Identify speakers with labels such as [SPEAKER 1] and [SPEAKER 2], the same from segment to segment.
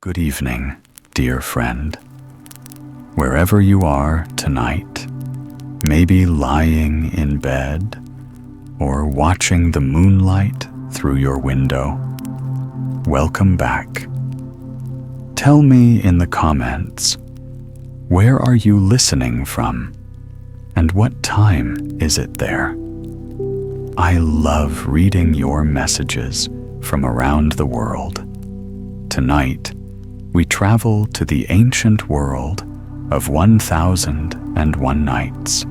[SPEAKER 1] Good evening, dear friend. Wherever you are tonight, maybe lying in bed or watching the moonlight through your window, welcome back. Tell me in the comments, where are you listening from? And what time is it there? I love reading your messages from around the world. Tonight, we travel to the ancient world of 1001 Nights,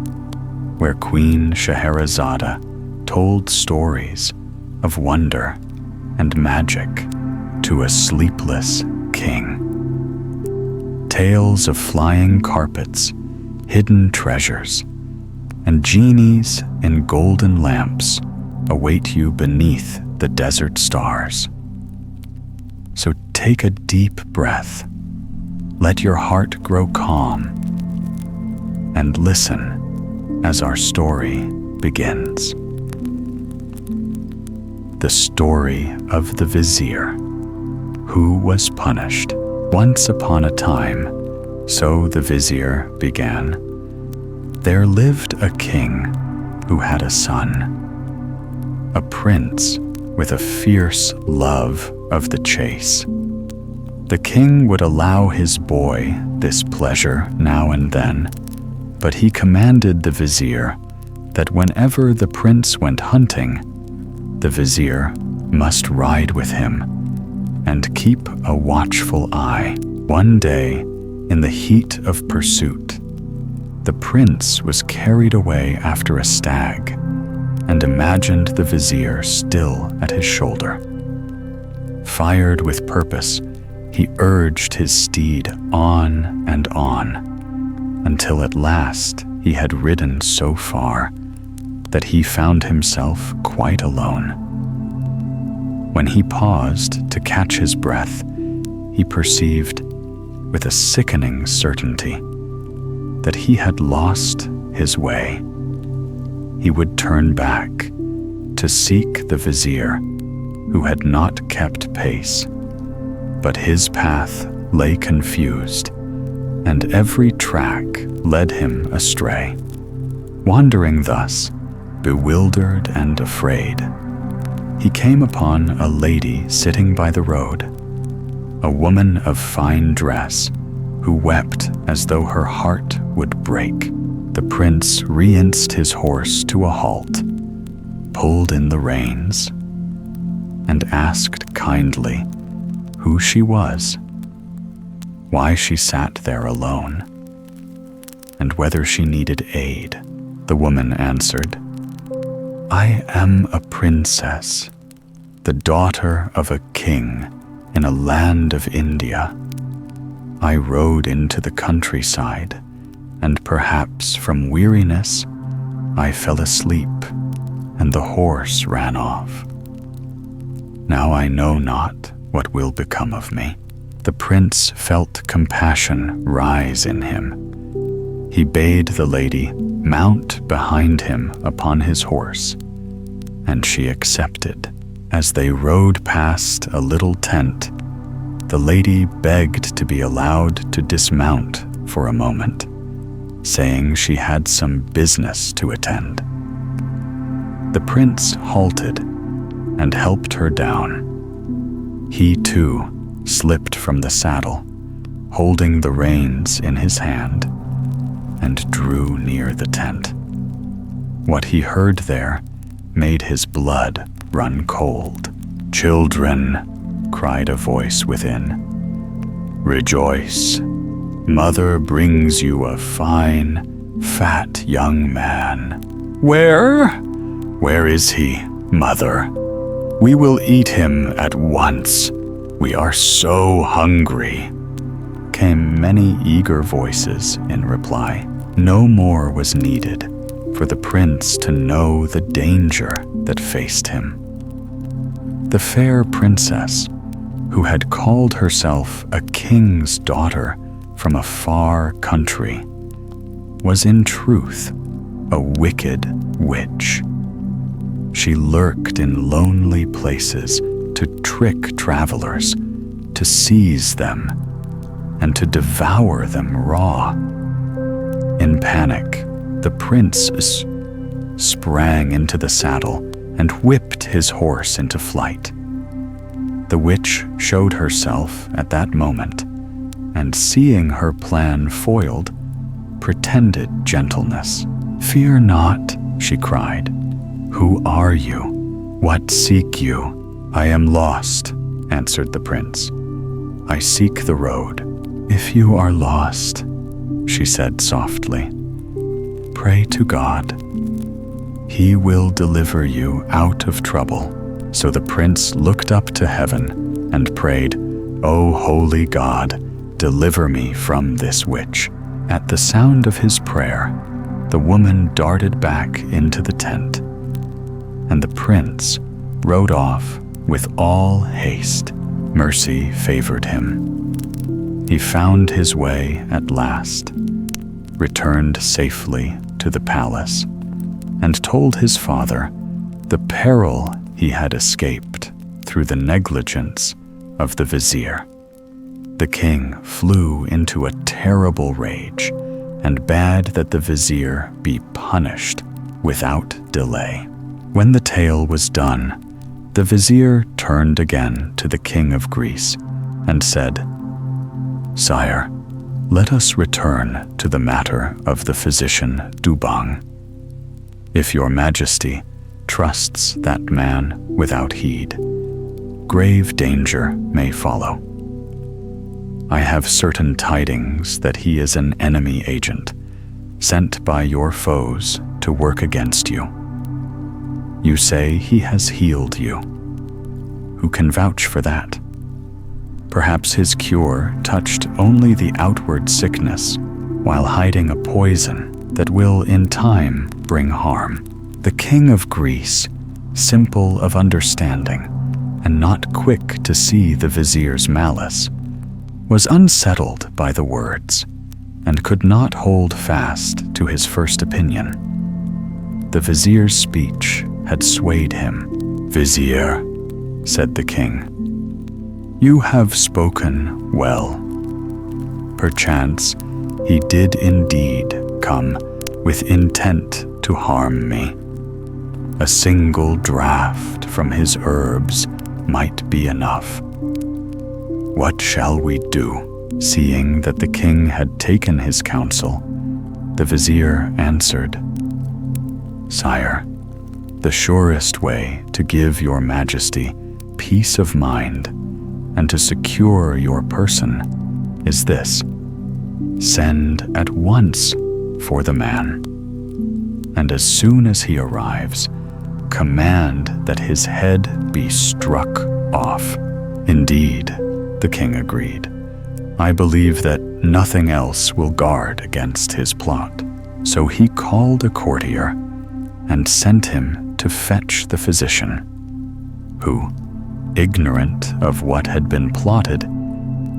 [SPEAKER 1] where Queen Scheherazade told stories of wonder and magic to a sleepless king. Tales of flying carpets, hidden treasures, and genies in golden lamps await you beneath the desert stars. So take a deep breath, let your heart grow calm, and listen as our story begins. The story of the Vizier Who Was Punished. Once upon a time, so the Vizier began, there lived a king who had a son, a prince with a fierce love of the chase. The king would allow his boy this pleasure now and then, but he commanded the vizier that whenever the prince went hunting, the vizier must ride with him and keep a watchful eye. One day, in the heat of pursuit, the prince was carried away after a stag and imagined the vizier still at his shoulder. Fired with purpose, he urged his steed on and on, until at last he had ridden so far that he found himself quite alone. When he paused to catch his breath, he perceived, with a sickening certainty, that he had lost his way. He would turn back to seek the vizier, who had not kept pace, but his path lay confused, and every track led him astray. Wandering thus, bewildered and afraid, he came upon a lady sitting by the road, a woman of fine dress, who wept as though her heart would break. The prince reinced his horse to a halt, pulled in the reins, and asked kindly who she was, why she sat there alone, and whether she needed aid. The woman answered, "I am a princess, the daughter of a king in a land of India. I rode into the countryside, and perhaps from weariness I fell asleep, and the horse ran off. Now I know not what will become of me." The prince felt compassion rise in him. He bade the lady mount behind him upon his horse, and she accepted. As they rode past a little tent, the lady begged to be allowed to dismount for a moment, saying she had some business to attend. The prince halted and helped her down. He too slipped from the saddle, holding the reins in his hand, and drew near the tent. What he heard there made his blood run cold. "Children," cried a voice within, "rejoice. Mother brings you a fine, fat young man." Where is he, mother? We will eat him at once. We are so hungry," came many eager voices in reply. No more was needed for the prince to know the danger that faced him. The fair princess, who had called herself a king's daughter from a far country, was in truth a wicked witch. She lurked in lonely places to trick travelers to seize them and to devour them raw. In panic, the prince sprang into the saddle and whipped his horse into flight. The witch showed herself at that moment, and seeing her plan foiled, pretended gentleness. "Fear not," she cried. "Who are you? What seek you?" "I am lost," answered the prince. "I seek the road." "If you are lost," she said softly, "pray to God. He will deliver you out of trouble." So the prince looked up to heaven and prayed, "O holy God, deliver me from this witch." At the sound of his prayer, the woman darted back into the tent, and the prince rode off with all haste. Mercy favored him. He found his way at last, returned safely to the palace, and told his father the peril he had escaped through the negligence of the vizier. The king flew into a terrible rage and bade that the vizier be punished without delay. When the tale was done, the vizier turned again to the king of Greece and said, "Sire, let us return to the matter of the physician Dubang. If your majesty trusts that man without heed, grave danger may follow. I have certain tidings that he is an enemy agent, sent by your foes to work against you. You say he has healed you. Who can vouch for that? Perhaps his cure touched only the outward sickness, while hiding a poison that will in time bring harm." The king of Greece, simple of understanding and not quick to see the vizier's malice, was unsettled by the words and could not hold fast to his first opinion. The vizier's speech had swayed him. "Vizier," said the king, "you have spoken well. Perchance he did indeed come with intent to harm me. A single draught from his herbs might be enough. What shall we do?" Seeing that the king had taken his counsel, the vizier answered, "Sire, the surest way to give your majesty peace of mind and to secure your person is this: send at once for the man, and as soon as he arrives, command that his head be struck off." "Indeed," the king agreed, "I believe that nothing else will guard against his plot." So he called a courtier and sent him to fetch the physician, who, ignorant of what had been plotted,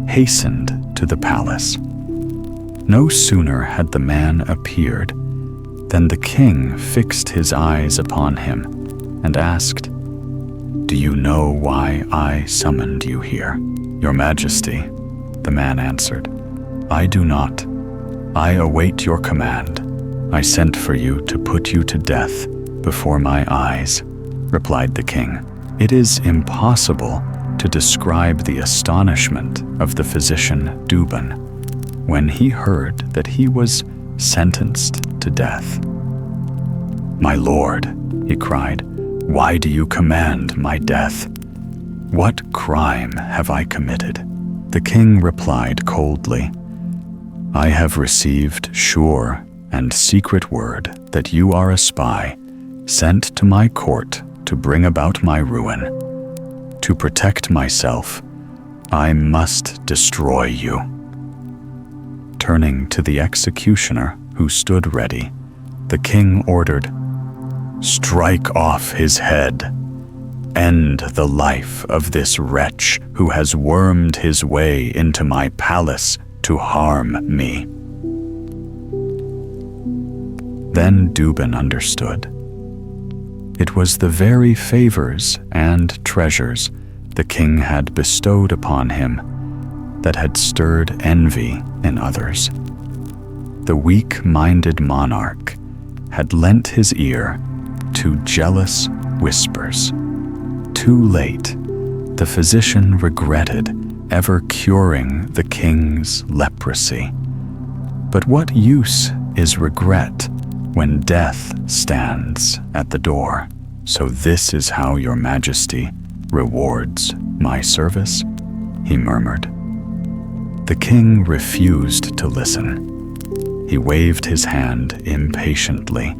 [SPEAKER 1] hastened to the palace. No sooner had the man appeared than the king fixed his eyes upon him and asked, "Do you know why I summoned you here?" "Your Majesty," the man answered, "I do not. I await your command. I sent for you to put you to death before my eyes," replied the king. It is impossible to describe the astonishment of the physician Duban when he heard that he was sentenced to death. "My lord," he cried, "why do you command my death? What crime have I committed?" The king replied coldly, "I have received sure and secret word that you are a spy sent to my court to bring about my ruin. To protect myself, I must destroy you." Turning to the executioner who stood ready, the king ordered, "Strike off his head. End the life of this wretch who has wormed his way into my palace to harm me." Then Duban understood. It was the very favors and treasures the king had bestowed upon him that had stirred envy in others. The weak-minded monarch had lent his ear to jealous whispers. Too late, the physician regretted ever curing the king's leprosy. But what use is regret when death stands at the door? So this is how your majesty rewards my service, he murmured. The king refused to listen. He waved his hand impatiently,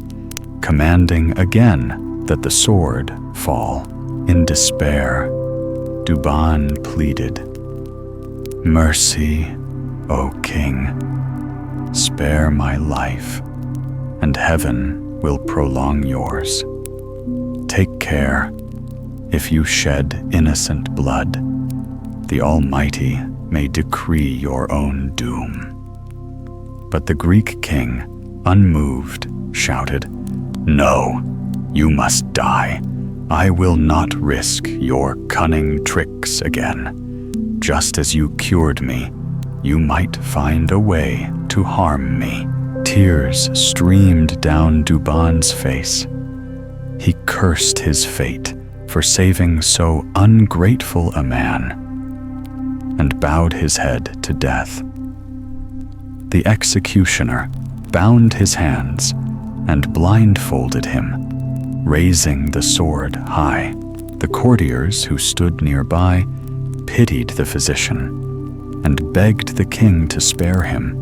[SPEAKER 1] commanding again that the sword fall. In despair, Duban pleaded, "Mercy, O king, spare my life, and heaven will prolong yours. Take care, if you shed innocent blood, the Almighty may decree your own doom." But the Greek king, unmoved, shouted, "No, you must die. I will not risk your cunning tricks again. Just as you cured me, you might find a way to harm me." Tears streamed down Duban's face. He cursed his fate for saving so ungrateful a man, and bowed his head to death. The executioner bound his hands and blindfolded him, raising the sword high. The courtiers who stood nearby pitied the physician and begged the king to spare him.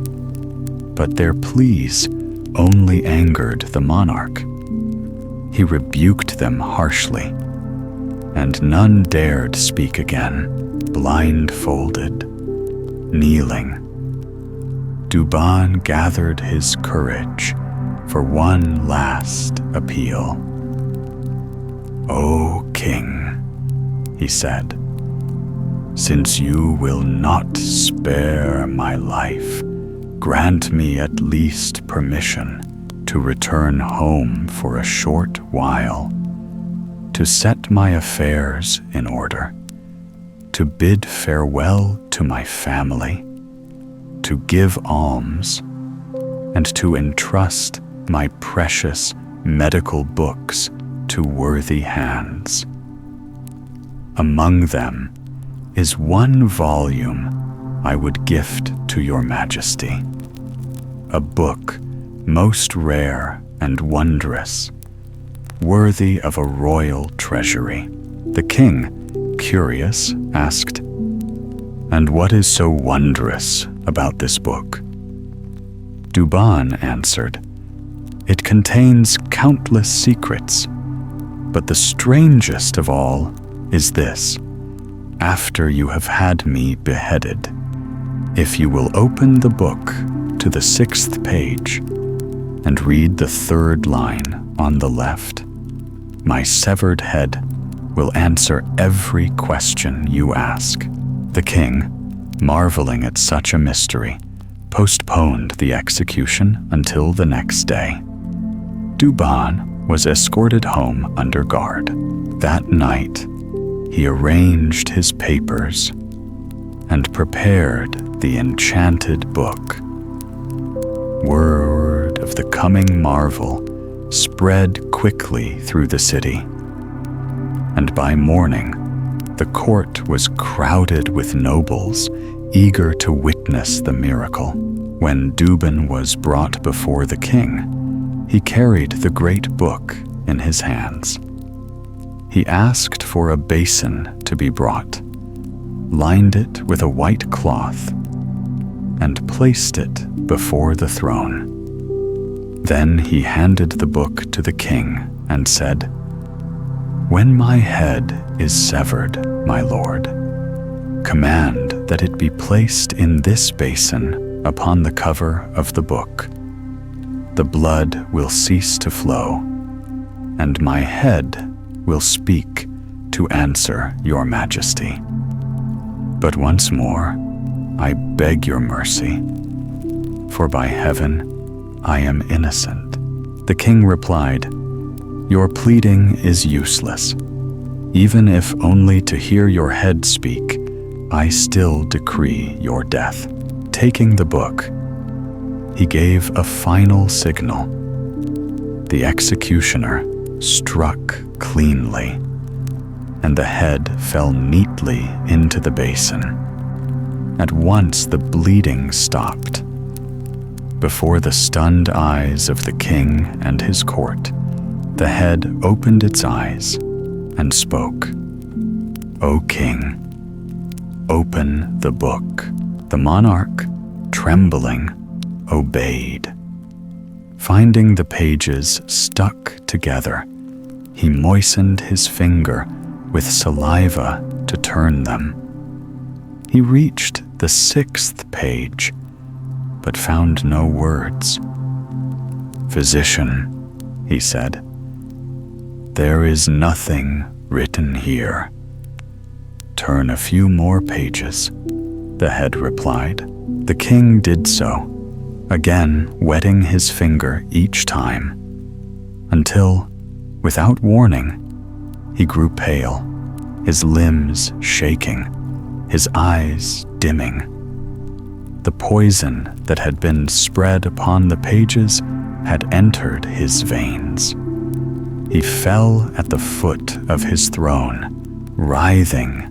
[SPEAKER 1] But their pleas only angered the monarch. He rebuked them harshly, and none dared speak again. Blindfolded, kneeling, Duban gathered his courage for one last appeal. "O king," he said, "since you will not spare my life, grant me at least permission to return home for a short while, to set my affairs in order, to bid farewell to my family, to give alms, and to entrust my precious medical books to worthy hands. Among them is one volume I would gift to your majesty, a book most rare and wondrous, worthy of a royal treasury." The king, curious, asked, "And what is so wondrous about this book?" Duban answered, "It contains countless secrets, but the strangest of all is this: after you have had me beheaded, if you will open the book to the 6th page and read the 3rd line on the left, my severed head will answer every question you ask." The king, marveling at such a mystery, postponed the execution until the next day. Duban was escorted home under guard. That night, he arranged his papers and prepared the enchanted book. Word of the coming marvel spread quickly through the city, and by morning, the court was crowded with nobles eager to witness the miracle. When Duban was brought before the king, he carried the great book in his hands. He asked for a basin to be brought, lined it with a white cloth, and placed it before the throne. Then he handed the book to the king and said, "When my head is severed, my lord, command that it be placed in this basin upon the cover of the book. The blood will cease to flow, and my head will speak to answer your majesty. But once more, I beg your mercy, for by heaven I am innocent." The king replied, "Your pleading is useless. Even if only to hear your head speak, I still decree your death." Taking the book, he gave a final signal. The executioner struck cleanly, and the head fell neatly into the basin. At once the bleeding stopped. Before the stunned eyes of the king and his court, the head opened its eyes and spoke. "O king, open the book." The monarch, trembling, obeyed. Finding the pages stuck together, he moistened his finger with saliva to turn them. He reached the 6th page, but found no words. "Physician," he said, "there is nothing written here." "Turn a few more pages," the head replied. The king did so, again wetting his finger each time, until, without warning, he grew pale, his limbs shaking, his eyes dimming. The poison that had been spread upon the pages had entered his veins. He fell at the foot of his throne, writhing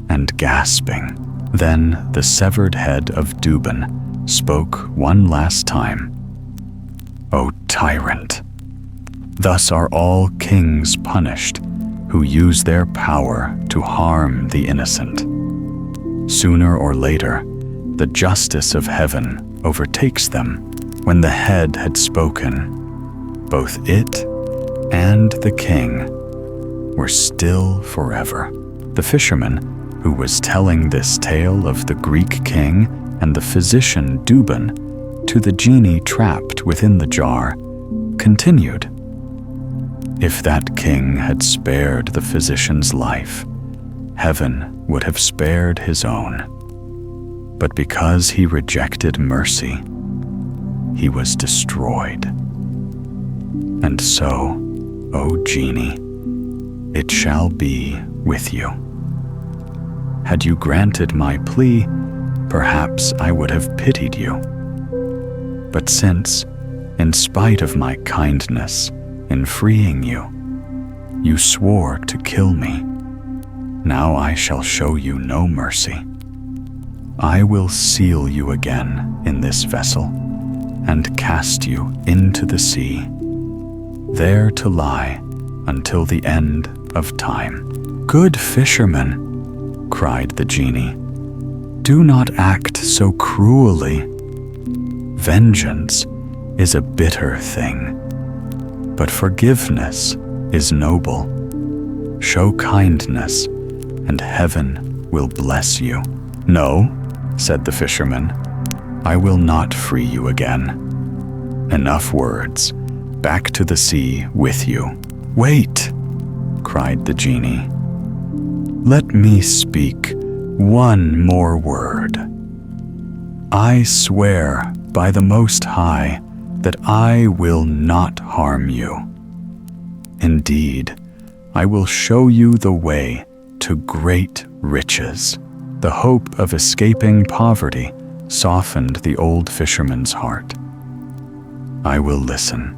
[SPEAKER 1] and gasping. Then the severed head of Dubin spoke one last time. "O tyrant! Thus are all kings punished who use their power to harm the innocent. Sooner or later, the justice of heaven overtakes them." When the head had spoken, both it and the king were still forever. The fisherman, who was telling this tale of the Greek king and the physician Dubin to the genie trapped within the jar, continued. If that king had spared the physician's life, heaven would have spared his own. But because he rejected mercy, he was destroyed. And so, O genie, it shall be with you. Had you granted my plea, perhaps I would have pitied you. But since, in spite of my kindness in freeing you, you swore to kill me, now I shall show you no mercy. I will seal you again in this vessel and cast you into the sea, there to lie until the end of time. "Good fisherman," cried the genie, "do not act so cruelly. Vengeance is a bitter thing, but forgiveness is noble. Show kindness, and heaven will bless you." "No," said the fisherman, "I will not free you again. Enough words. Back to the sea with you." "Wait," cried the genie. "Let me speak one more word. I swear by the Most High that I will not harm you. Indeed, I will show you the way to great riches." The hope of escaping poverty softened the old fisherman's heart. "I will listen,"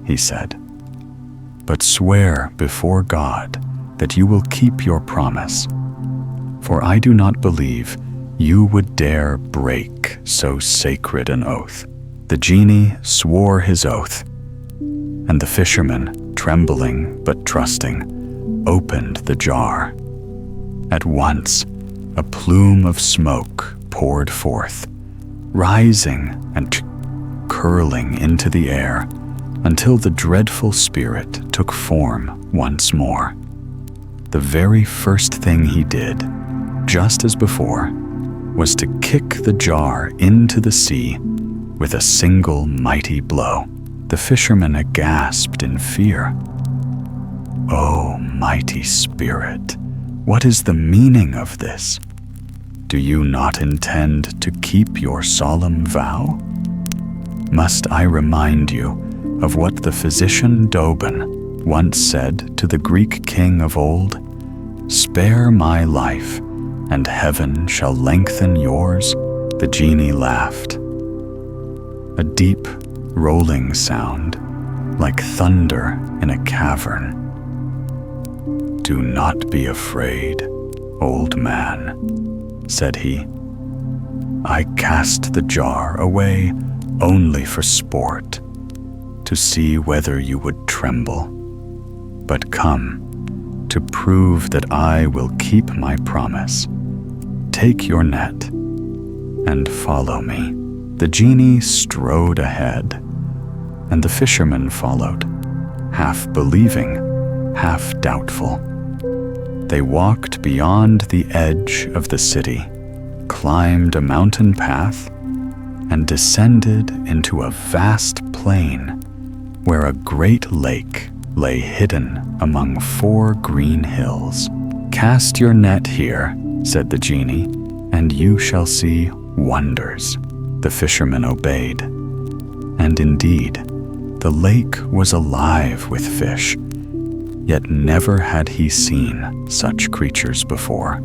[SPEAKER 1] he said, "but swear before God that you will keep your promise, for I do not believe you would dare break so sacred an oath." The genie swore his oath, and the fisherman, trembling but trusting, opened the jar. At once, a plume of smoke poured forth, rising and curling into the air until the dreadful spirit took form once more. The very first thing he did, just as before, was to kick the jar into the sea with a single mighty blow. The fisherman gasped in fear. "Oh, mighty spirit, what is the meaning of this? Do you not intend to keep your solemn vow? Must I remind you of what the physician Dobin once said to the Greek king of old? Spare my life, and heaven shall lengthen yours." The genie laughed. A deep, rolling sound, like thunder in a cavern. "Do not be afraid, old man," said he. "I cast the jar away only for sport, to see whether you would tremble. But come, to prove that I will keep my promise, take your net and follow me." The genie strode ahead, and the fisherman followed, half believing, half doubtful. They walked beyond the edge of the city, climbed a mountain path, and descended into a vast plain where a great lake lay hidden among 4 green hills. "Cast your net here," said the genie, "and you shall see wonders." The fisherman obeyed, and indeed, the lake was alive with fish, yet never had he seen such creatures before.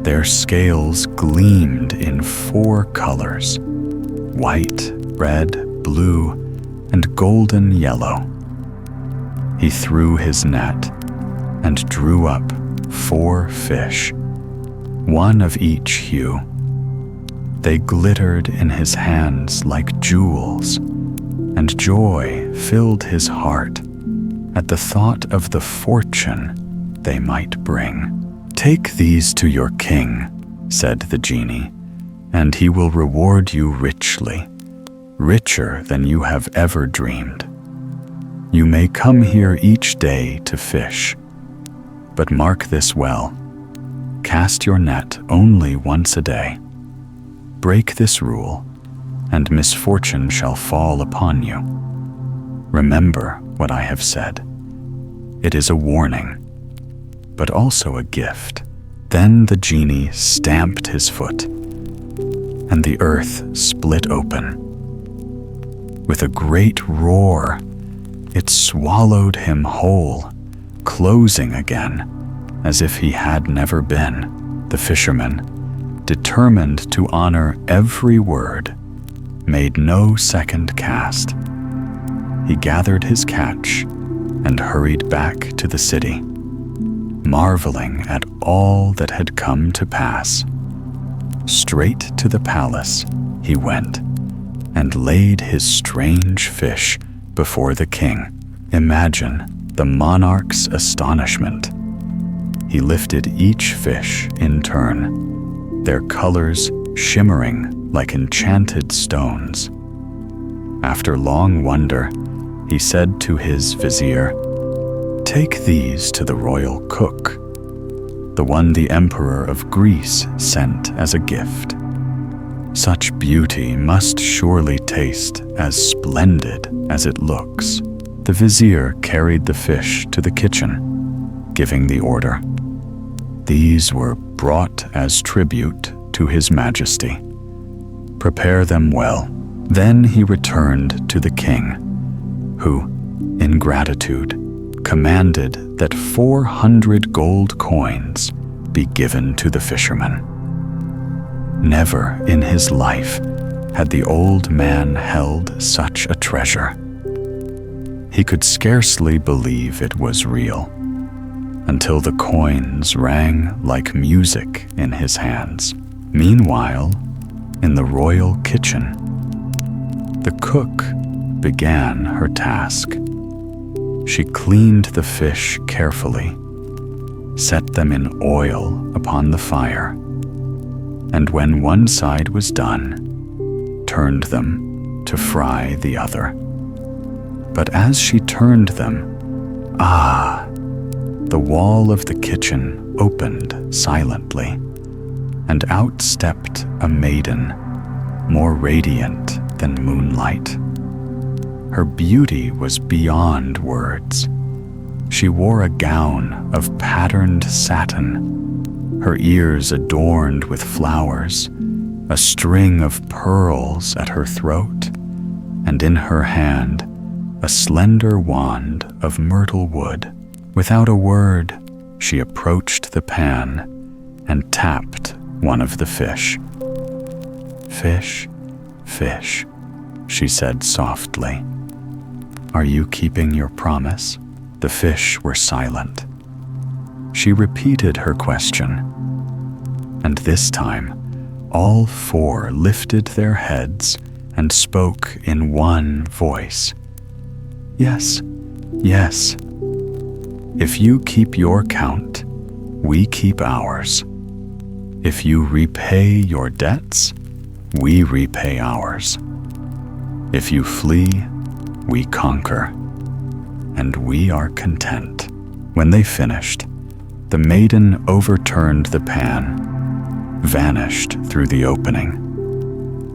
[SPEAKER 1] Their scales gleamed in 4 colors: white, red, blue, and golden yellow. He threw his net and drew up 4 fish, one of each hue. They glittered in his hands like jewels, and joy filled his heart at the thought of the fortune they might bring. "Take these to your king," said the genie, "and he will reward you richly, richer than you have ever dreamed. You may come here each day to fish, but mark this well: cast your net only once a day. Break this rule, and misfortune shall fall upon you. Remember what I have said. It is a warning, but also a gift." Then the genie stamped his foot, and the earth split open. With a great roar, it swallowed him whole, closing again, as if he had never been. The fisherman, determined to honor every word, made no second cast. He gathered his catch and hurried back to the city, marveling at all that had come to pass. Straight to the palace he went and laid his strange fish before the king. Imagine the monarch's astonishment. He lifted each fish in turn, their colors shimmering like enchanted stones. After long wonder, he said to his vizier, "Take these to the royal cook, the one the emperor of Greece sent as a gift. Such beauty must surely taste as splendid as it looks." The vizier carried the fish to the kitchen, giving the order. These were brought as tribute to His Majesty. Prepare them well. Then he returned to the king, who, in gratitude, commanded that 400 gold coins be given to the fisherman. Never in his life had the old man held such a treasure. He could scarcely believe it was real, until the coins rang like music in his hands. Meanwhile, in the royal kitchen, the cook began her task. She cleaned the fish carefully, set them in oil upon the fire, and when one side was done, turned them to fry the other. But as she turned them, the wall of the kitchen opened silently, and out stepped a maiden, more radiant than moonlight. Her beauty was beyond words. She wore a gown of patterned satin, her ears adorned with flowers, a string of pearls at her throat, and in her hand a slender wand of myrtle wood. Without a word, She approached the pan and tapped one of the fish. "Fish, fish," she said softly. "Are you keeping your promise?" The fish were silent. She repeated her question, and this time, all four lifted their heads and spoke in one voice. "Yes, yes. If you keep your count, we keep ours. If you repay your debts, we repay ours. If you flee, we conquer, and we are content." When they finished, the maiden overturned the pan, vanished through the opening,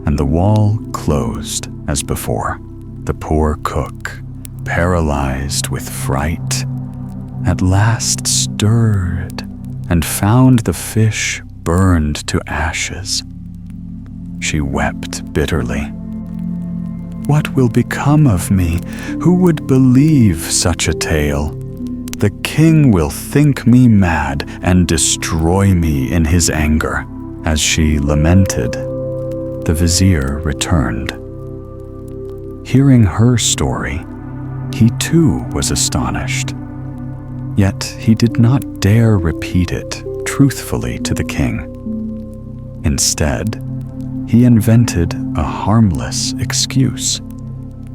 [SPEAKER 1] and the wall closed as before. The poor cook, paralyzed with fright, at last stirred and found the fish burned to ashes. She wept bitterly. "What will become of me? Who would believe such a tale? The king will think me mad and destroy me in his anger." As she lamented, the vizier returned. Hearing her story, he too was astonished. Yet he did not dare repeat it truthfully to the king. Instead, he invented a harmless excuse,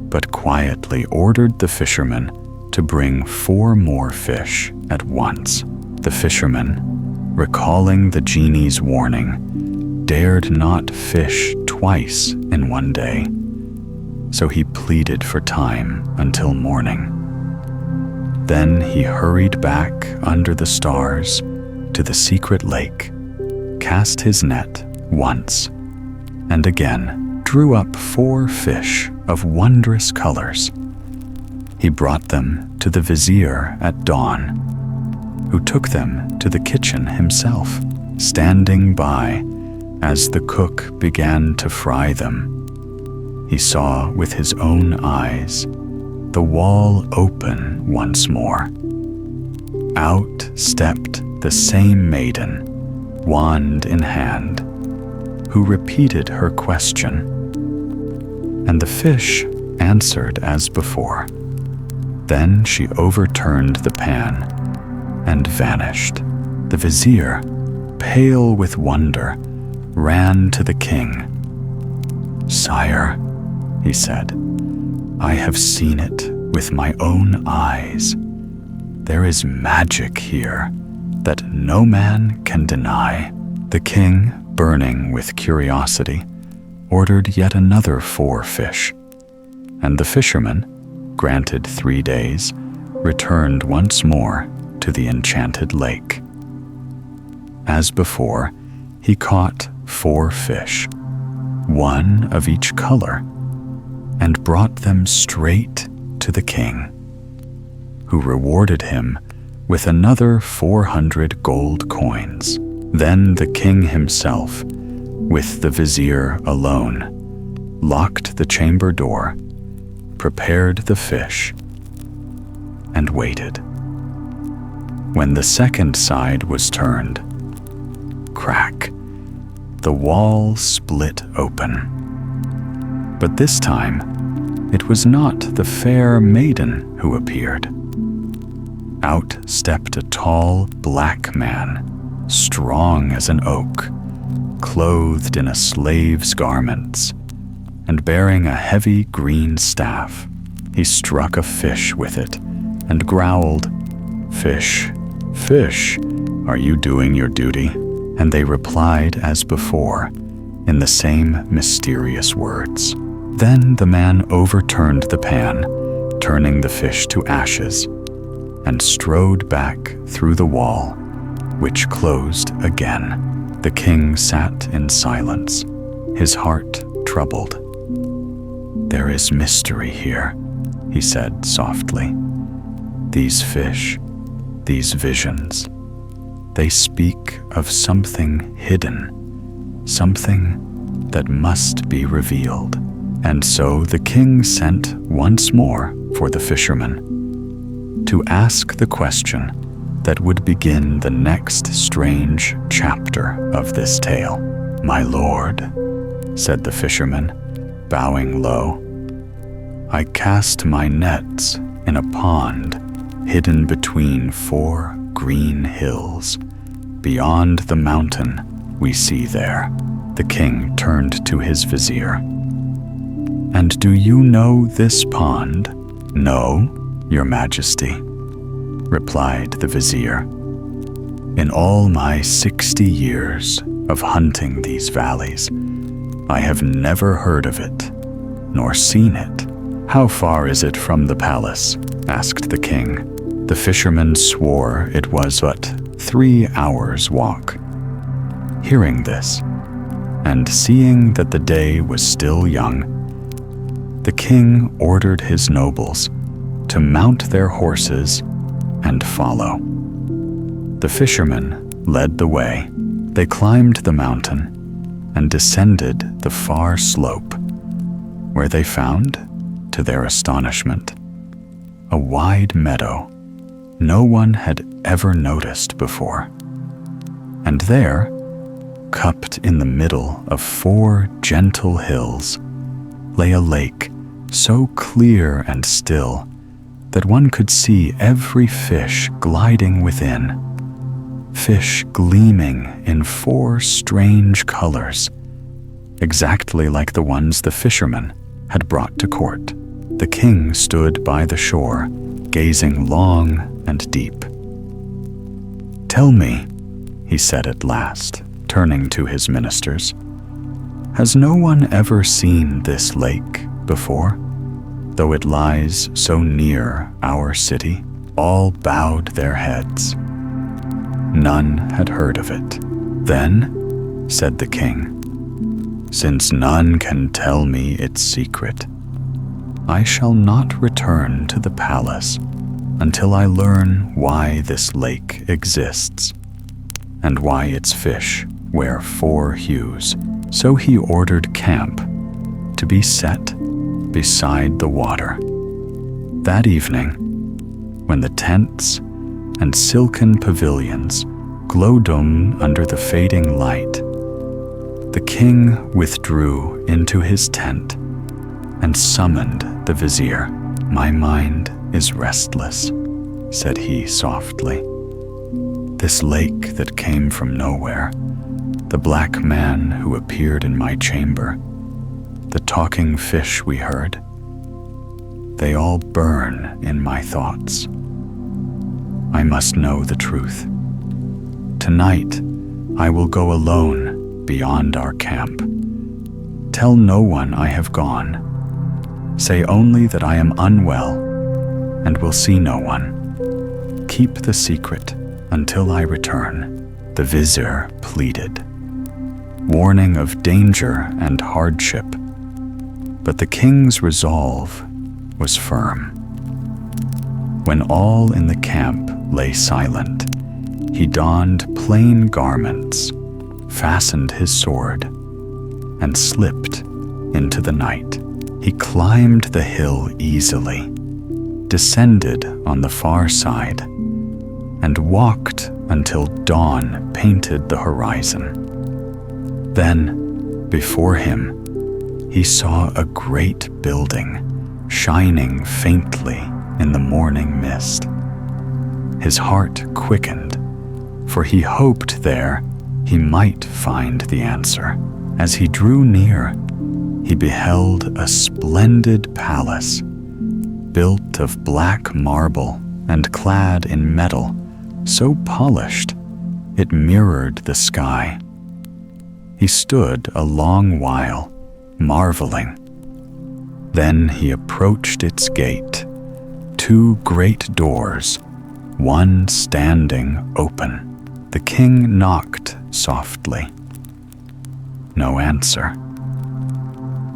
[SPEAKER 1] but quietly ordered the fisherman to bring 4 more fish at once. The fisherman, recalling the genie's warning, dared not fish twice in one day, so he pleaded for time until morning. Then he hurried back under the stars to the secret lake, cast his net once, and again drew up 4 fish of wondrous colors. He brought them to the vizier at dawn, who took them to the kitchen himself, standing by as the cook began to fry them. He saw with his own eyes the wall open once more. Out stepped the same maiden, wand in hand, who repeated her question, and the fish answered as before. Then she overturned the pan and vanished. The vizier, pale with wonder, ran to the king. "Sire," he said, "I have seen it with my own eyes. There is magic here that no man can deny." The king, burning with curiosity, ordered yet another 4 fish, and the fisherman, granted 3 days, returned once more to the enchanted lake. As before, he caught 4 fish, 1 of each color, and brought them straight to the king, who rewarded him with another 400 gold coins. Then the king himself, with the vizier alone, locked the chamber door, prepared the fish, and waited. When the second side was turned, crack, the wall split open. But this time, it was not the fair maiden who appeared. Out stepped a tall black man, strong as an oak, clothed in a slave's garments, and bearing a heavy green staff. He struck a fish with it and growled, "Fish, fish, are you doing your duty?" And they replied as before, in the same mysterious words. Then the man overturned the pan, turning the fish to ashes, and strode back through the wall, which closed again. The king sat in silence, his heart troubled. "There is mystery here," he said softly. "These fish, these visions, they speak of something hidden, something that must be revealed." And so the king sent once more for the fisherman to ask the question that would begin the next strange chapter of this tale. "My lord," said the fisherman, bowing low, "I cast my nets in a pond hidden between 4 green hills, beyond the mountain we see there." The king turned to his vizier. "And do you know this pond?" "No, your majesty," replied the vizier. "In all my 60 years of hunting these valleys, I have never heard of it, nor seen it." "How far is it from the palace?" asked the king. The fisherman swore it was but 3 hours' walk. Hearing this, and seeing that the day was still young, the king ordered his nobles to mount their horses and follow. The fisherman led the way. They climbed the mountain and descended the far slope, where they found, to their astonishment, a wide meadow no one had ever noticed before. And there, cupped in the middle of 4 gentle hills, lay a lake so clear and still that one could see every fish gliding within, fish gleaming in 4 strange colors, exactly like the ones the fisherman had brought to court. The king stood by the shore, gazing long and deep. "Tell me," he said at last, turning to his ministers, "has no one ever seen this lake before, though it lies so near our city?" All bowed their heads. None had heard of it. "Then," said the king, "since none can tell me its secret, I shall not return to the palace until I learn why this lake exists, and why its fish wear 4 hues." So he ordered camp to be set beside the water. That evening, when the tents and silken pavilions glowed under the fading light, the king withdrew into his tent and summoned the vizier. "My mind is restless," said he softly. "This lake that came from nowhere, the black man who appeared in my chamber, the talking fish we heard, they all burn in my thoughts. I must know the truth. Tonight, I will go alone beyond our camp. Tell no one I have gone. Say only that I am unwell and will see no one. Keep the secret until I return." The vizier pleaded, warning of danger and hardship, but the king's resolve was firm. When all in the camp lay silent, he donned plain garments, fastened his sword, and slipped into the night. He climbed the hill easily, descended on the far side, and walked until dawn painted the horizon. Then, before him, he saw a great building shining faintly in the morning mist. His heart quickened, for he hoped there he might find the answer. As he drew near, he beheld a splendid palace, built of black marble and clad in metal, so polished it mirrored the sky. He stood a long while, marveling. Then he approached its gate, 2 great doors, one standing open. The king knocked softly. No answer.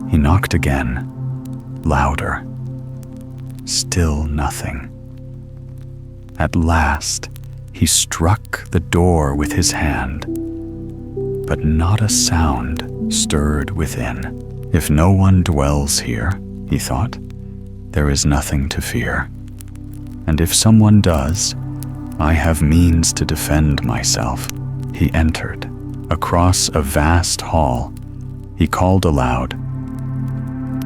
[SPEAKER 1] He knocked again, louder. Still nothing. At last, he struck the door with his hand, but not a sound stirred within. If no one dwells here, he thought, there is nothing to fear. And if someone does, I have means to defend myself." He entered. Across a vast hall, he called aloud,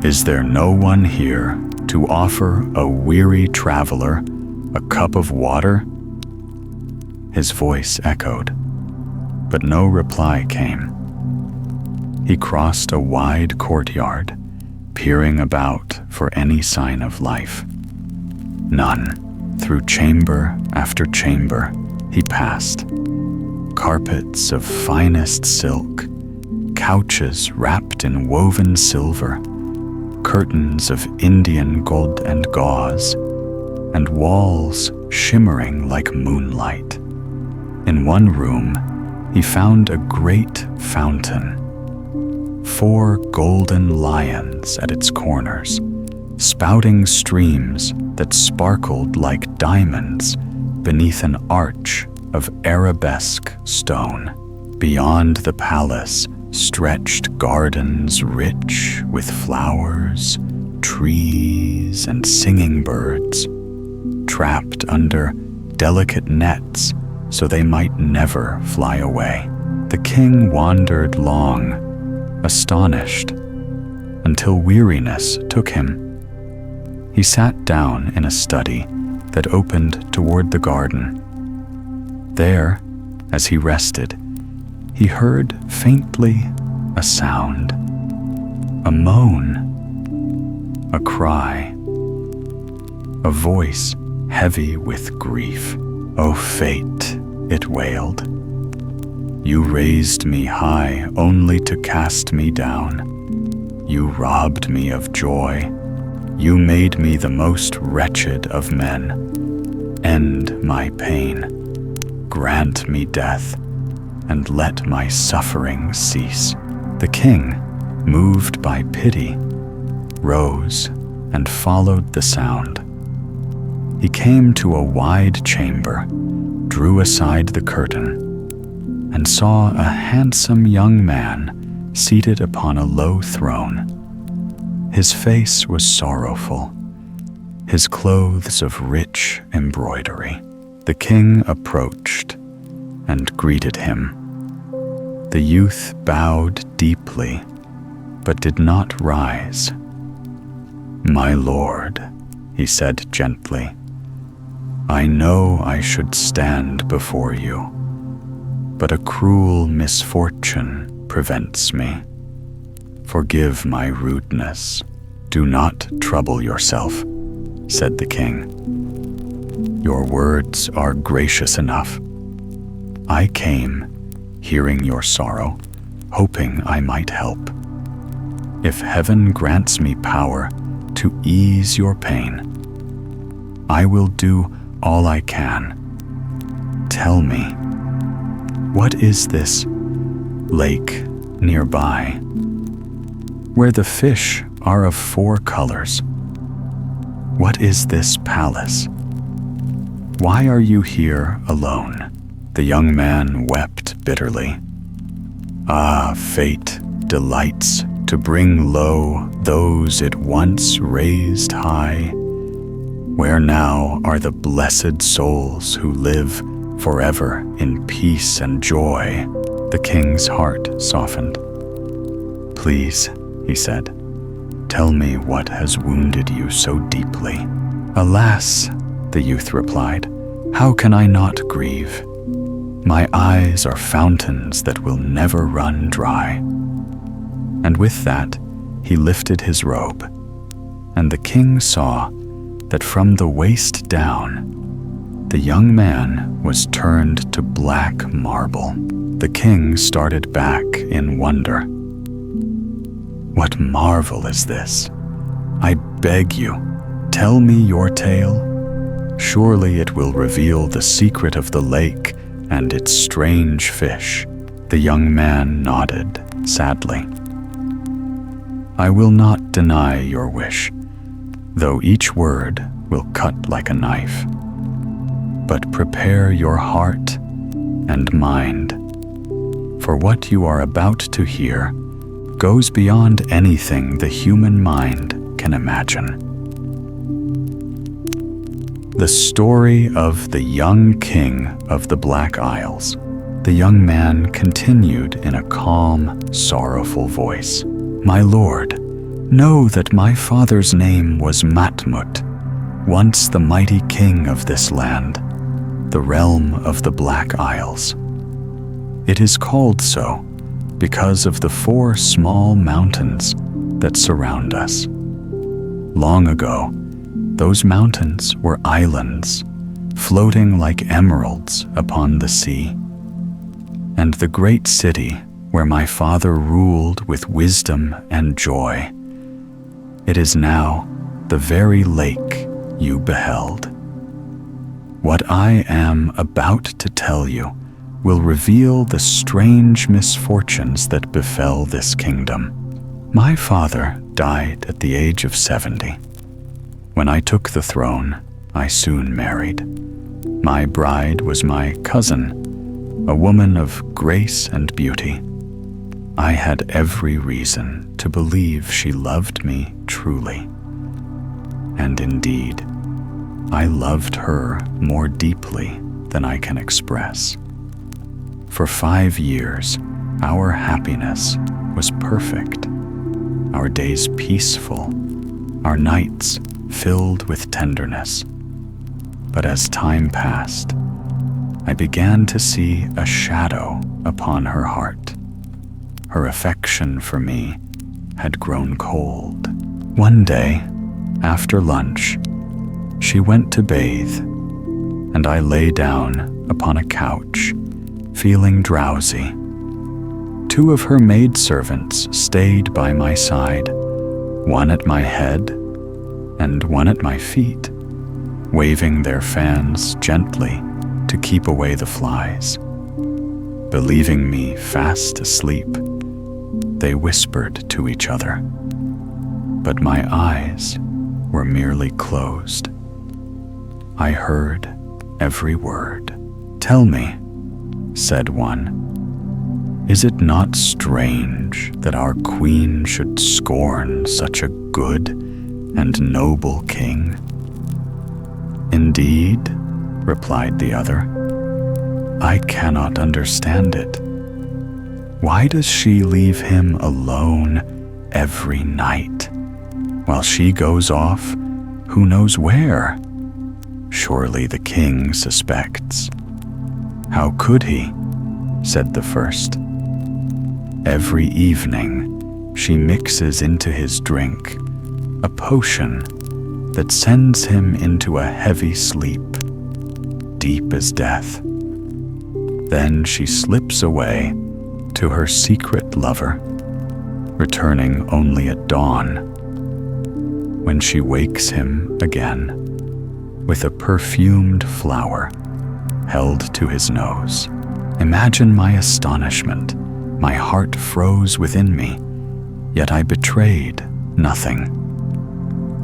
[SPEAKER 1] "Is there no one here to offer a weary traveler a cup of water?" His voice echoed, but no reply came. He crossed a wide courtyard, peering about for any sign of life. None. Through chamber after chamber he passed. Carpets of finest silk, couches wrapped in woven silver, curtains of Indian gold and gauze, and walls shimmering like moonlight. In one room, he found a great fountain. 4 golden lions at its corners, spouting streams that sparkled like diamonds beneath an arch of arabesque stone. Beyond the palace stretched gardens rich with flowers, trees, and singing birds, trapped under delicate nets so they might never fly away. The king wandered long, astonished, until weariness took him. He sat down in a study that opened toward the garden. There, as he rested, he heard faintly a sound, a moan, a cry, a voice heavy with grief. "O fate," it wailed, "you raised me high only to cast me down. You robbed me of joy. You made me the most wretched of men. End my pain. Grant me death, and let my suffering cease." The king, moved by pity, rose and followed the sound. He came to a wide chamber, drew aside the curtain, and saw a handsome young man seated upon a low throne. His face was sorrowful, his clothes of rich embroidery. The king approached and greeted him. The youth bowed deeply, but did not rise. "My lord," he said gently, "I know I should stand before you, but a cruel misfortune prevents me. Forgive my rudeness. Do not trouble yourself," said the king. "Your words are gracious enough. I came, hearing your sorrow, hoping I might help. If heaven grants me power to ease your pain, I will do all I can. Tell me, what is this lake nearby, where the fish are of 4 colors? What is this palace? Why are you here alone?" The young man wept bitterly. "Ah, fate delights to bring low those it once raised high. Where now are the blessed souls who live forever in peace and joy?" The king's heart softened. "Please," he said, "tell me what has wounded you so deeply." "Alas," the youth replied, "how can I not grieve? My eyes are fountains that will never run dry." And with that, he lifted his robe, and the king saw that from the waist down, the young man was turned to black marble. The king started back in wonder. "What marvel is this? I beg you, tell me your tale. Surely it will reveal the secret of the lake and its strange fish." The young man nodded sadly. "I will not deny your wish, though each word will cut like a knife. But prepare your heart and mind, for what you are about to hear goes beyond anything the human mind can imagine." The story of the young king of the Black Isles. The young man continued in a calm, sorrowful voice. My lord, know that my father's name was Matmut, once the mighty king of this land, the realm of the Black Isles. It is called so because of the 4 small mountains that surround us. Long ago, those mountains were islands, floating like emeralds upon the sea. And the great city where my father ruled with wisdom and joy, it is now the very lake you beheld. What I am about to tell you will reveal the strange misfortunes that befell this kingdom. My father died at the age of 70. When I took the throne, I soon married. My bride was my cousin, a woman of grace and beauty. I had every reason to believe she loved me truly. And indeed, I loved her more deeply than I can express. For 5 years, our happiness was perfect, our days peaceful, our nights filled with tenderness. But as time passed, I began to see a shadow upon her heart. Her affection for me had grown cold. One day, after lunch, she went to bathe, and I lay down upon a couch, feeling drowsy. 2 of her maidservants stayed by my side, one at my head and one at my feet, waving their fans gently to keep away the flies. Believing me fast asleep, they whispered to each other, but my eyes were merely closed. I heard every word. Tell me, said one, is it not strange that our queen should scorn such a good and noble king? Indeed, replied the other, I cannot understand it. Why does she leave him alone every night, while she goes off who knows where? Surely the king suspects. How could he? Said the first. Every evening she mixes into his drink a potion that sends him into a heavy sleep, deep as death. Then she slips away to her secret lover, returning only at dawn, when she wakes him again with a perfumed flower held to his nose. Imagine my astonishment. My heart froze within me, yet I betrayed nothing.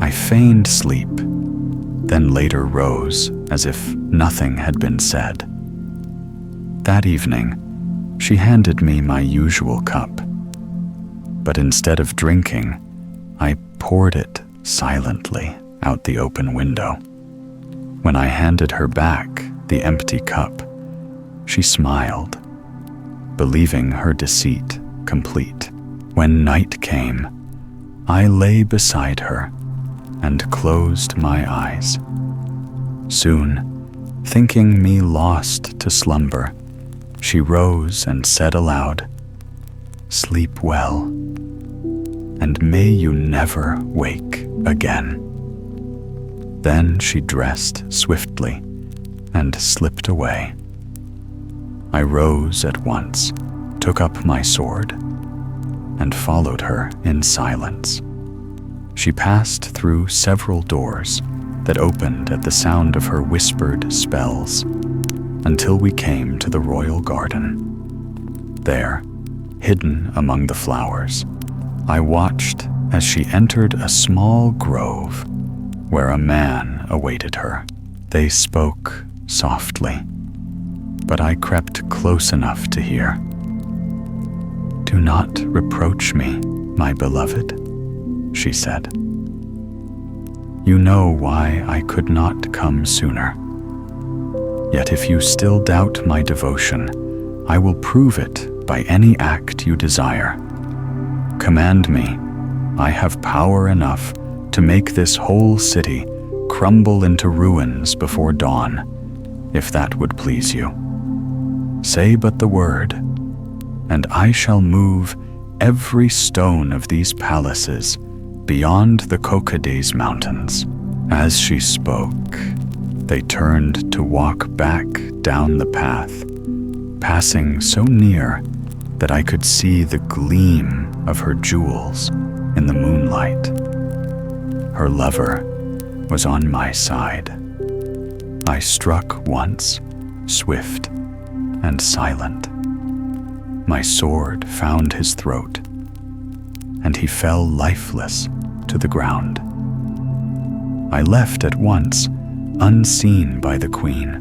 [SPEAKER 1] I feigned sleep, then later rose as if nothing had been said. That evening, she handed me my usual cup, but instead of drinking, I poured it silently out the open window. When I handed her back the empty cup, she smiled, believing her deceit complete. When night came, I lay beside her and closed my eyes. Soon, thinking me lost to slumber, she rose and said aloud, "Sleep well, and may you never wake again." Then she dressed swiftly and slipped away. I rose at once, took up my sword, and followed her in silence. She passed through several doors that opened at the sound of her whispered spells, until we came to the royal garden. There, hidden among the flowers, I watched as she entered a small grove where a man awaited her. They spoke softly, but I crept close enough to hear. "Do not reproach me, my beloved," she said. You know why I could not come sooner. Yet if you still doubt my devotion, I will prove it by any act you desire. Command me. I have power enough to make this whole city crumble into ruins before dawn, if that would please you. Say but the word, and I shall move every stone of these palaces beyond the Kokades mountains. As she spoke, they turned to walk back down the path, passing so near that I could see the gleam of her jewels in the moonlight. Her lover was on my side. I struck once, swift and silent. My sword found his throat, and he fell lifeless to the ground. I left at once, unseen by the queen.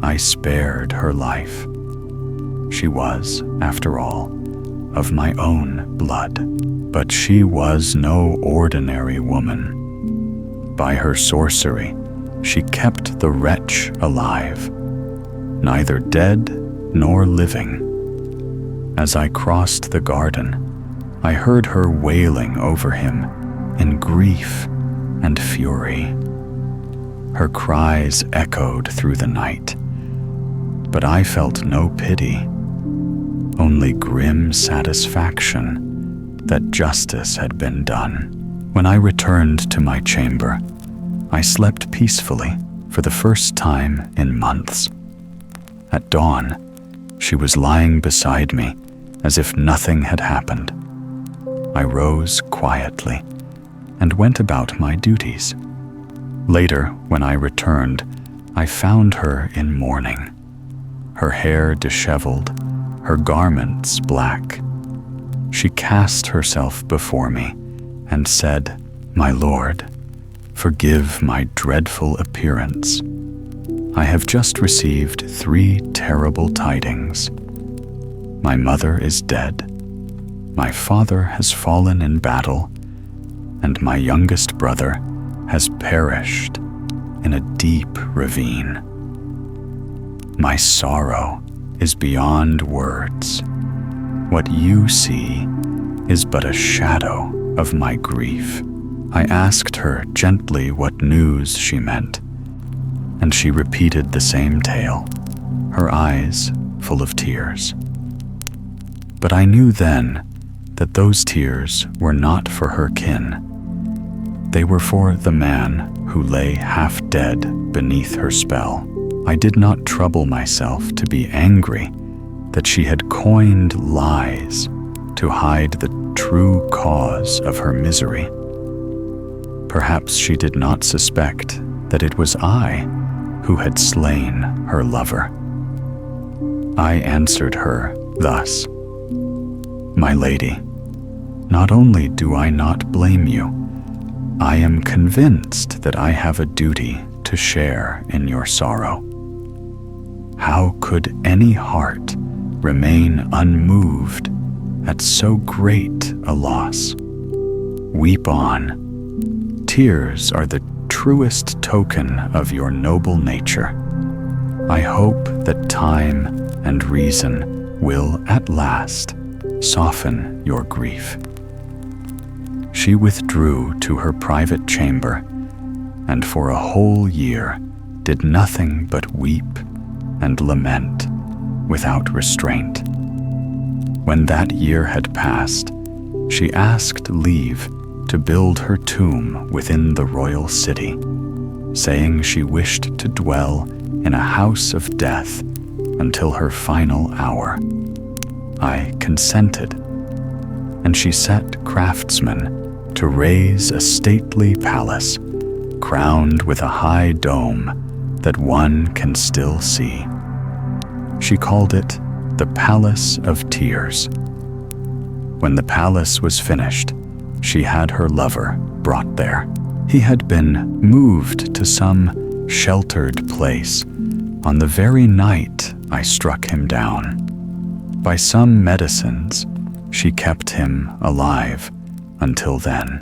[SPEAKER 1] I spared her life. She was, after all, of my own blood, but she was no ordinary woman. By her sorcery, she kept the wretch alive, neither dead nor living. As I crossed the garden, I heard her wailing over him in grief and fury. Her cries echoed through the night, but I felt no pity, only grim satisfaction that justice had been done. When I returned to my chamber, I slept peacefully for the first time in months. At dawn, she was lying beside me as if nothing had happened. I rose quietly and went about my duties. Later, when I returned, I found her in mourning, her hair disheveled, her garments black. She cast herself before me and said, "My lord, forgive my dreadful appearance. I have just received 3 terrible tidings. My mother is dead, my father has fallen in battle, and my youngest brother has perished in a deep ravine. My sorrow is beyond words. What you see is but a shadow of my grief." I asked her gently what news she meant, and she repeated the same tale, her eyes full of tears. But I knew then that those tears were not for her kin. They were for the man who lay half dead beneath her spell. I did not trouble myself to be angry that she had coined lies to hide the true cause of her misery. Perhaps she did not suspect that it was I who had slain her lover. I answered her thus, "My lady, not only do I not blame you, I am convinced that I have a duty to share in your sorrow. How could any heart remain unmoved at so great a loss? Weep on. Tears are the truest token of your noble nature. I hope that time and reason will at last soften your grief." She withdrew to her private chamber, and for a whole year did nothing but weep and lament without restraint. When that year had passed, she asked leave to build her tomb within the royal city, saying she wished to dwell in a house of death until her final hour. I consented, and she set craftsmen to raise a stately palace, crowned with a high dome that one can still see. She called it the Palace of Tears. When the palace was finished, she had her lover brought there. He had been moved to some sheltered place on the very night I struck him down. By some medicines, she kept him alive until then.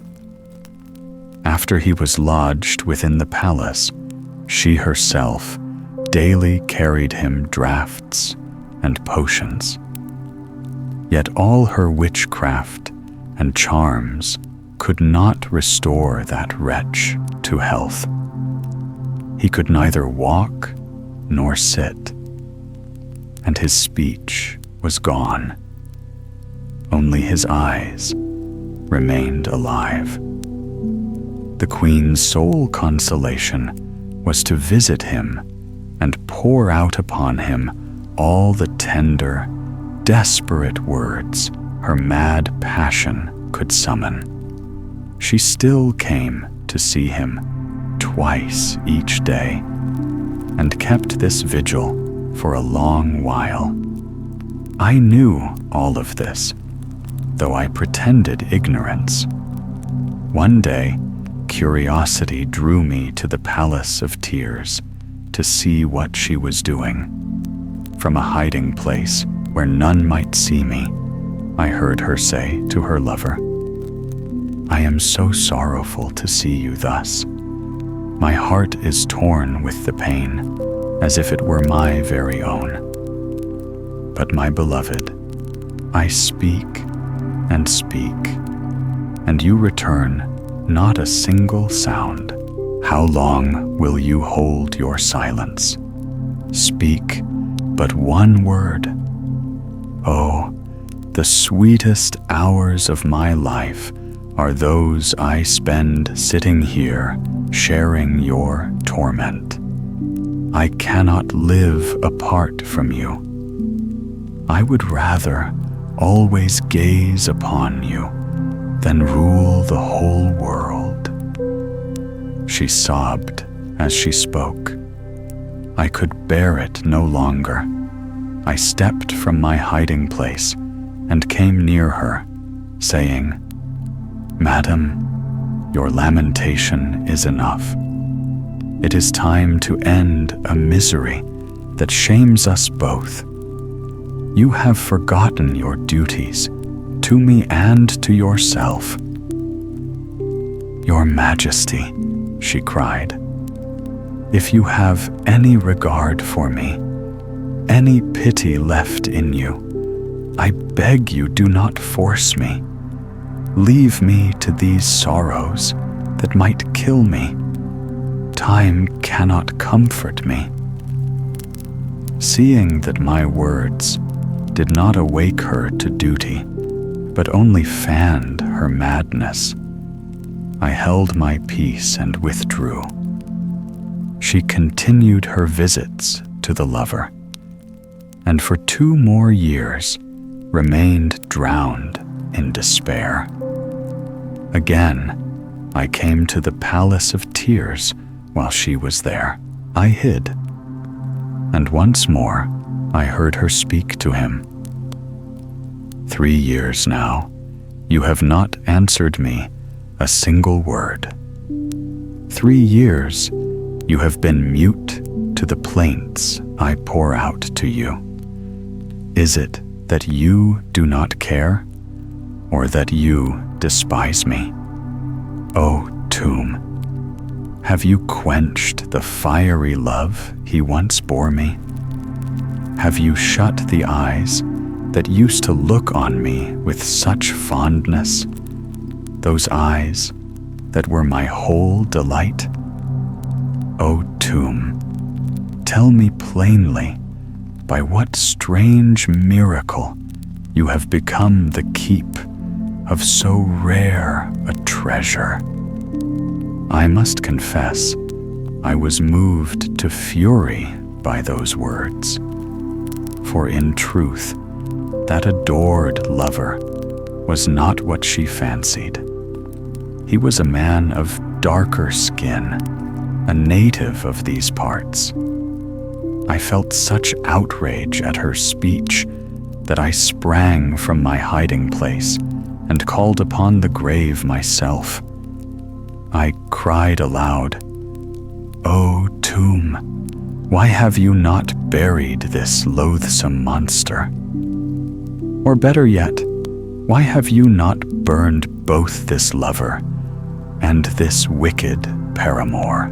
[SPEAKER 1] After he was lodged within the palace, she herself daily carried him draughts and potions. Yet all her witchcraft and charms could not restore that wretch to health. He could neither walk nor sit, and his speech was gone. Only his eyes remained alive. The queen's sole consolation was to visit him and pour out upon him all the tender, desperate words her mad passion could summon. She still came to see him twice each day, and kept this vigil for a long while. I knew all of this, though I pretended ignorance. One day, curiosity drew me to the Palace of Tears to see what she was doing. From a hiding place where none might see me, I heard her say to her lover, "I am so sorrowful to see you thus. My heart is torn with the pain, as if it were my very own. But my beloved, I speak and speak, and you return not a single sound. How long will you hold your silence? Speak but one word. Oh, the sweetest hours of my life are those I spend sitting here, sharing your torment. I cannot live apart from you. I would rather always gaze upon you than rule the whole world." She sobbed as she spoke. I could bear it no longer. I stepped from my hiding place and came near her, saying, "Madam, your lamentation is enough. It is time to end a misery that shames us both. You have forgotten your duties to me and to yourself." "Your Majesty," she cried, "if you have any regard for me, any pity left in you, I beg you do not force me. Leave me to these sorrows that might kill me. Time cannot comfort me." Seeing that my words did not awake her to duty, but only fanned her madness, I held my peace and withdrew. She continued her visits to the lover, and for 2 more years remained drowned in despair. Again, I came to the Palace of Tears while she was there. I hid, and once more I heard her speak to him. "3 years now, you have not answered me a single word. 3 years you have been mute to the plaints I pour out to you. Is it that you do not care, or that you despise me? O tomb, have you quenched the fiery love he once bore me? Have you shut the eyes that used to look on me with such fondness, those eyes that were my whole delight? O tomb, tell me plainly by what strange miracle you have become the keep of so rare a treasure." I must confess, I was moved to fury by those words, for in truth, that adored lover was not what she fancied. He was a man of darker skin, a native of these parts. I felt such outrage at her speech that I sprang from my hiding place and called upon the grave myself. I cried aloud, "O tomb, why have you not buried this loathsome monster? Or better yet, why have you not burned both this lover and this wicked paramour."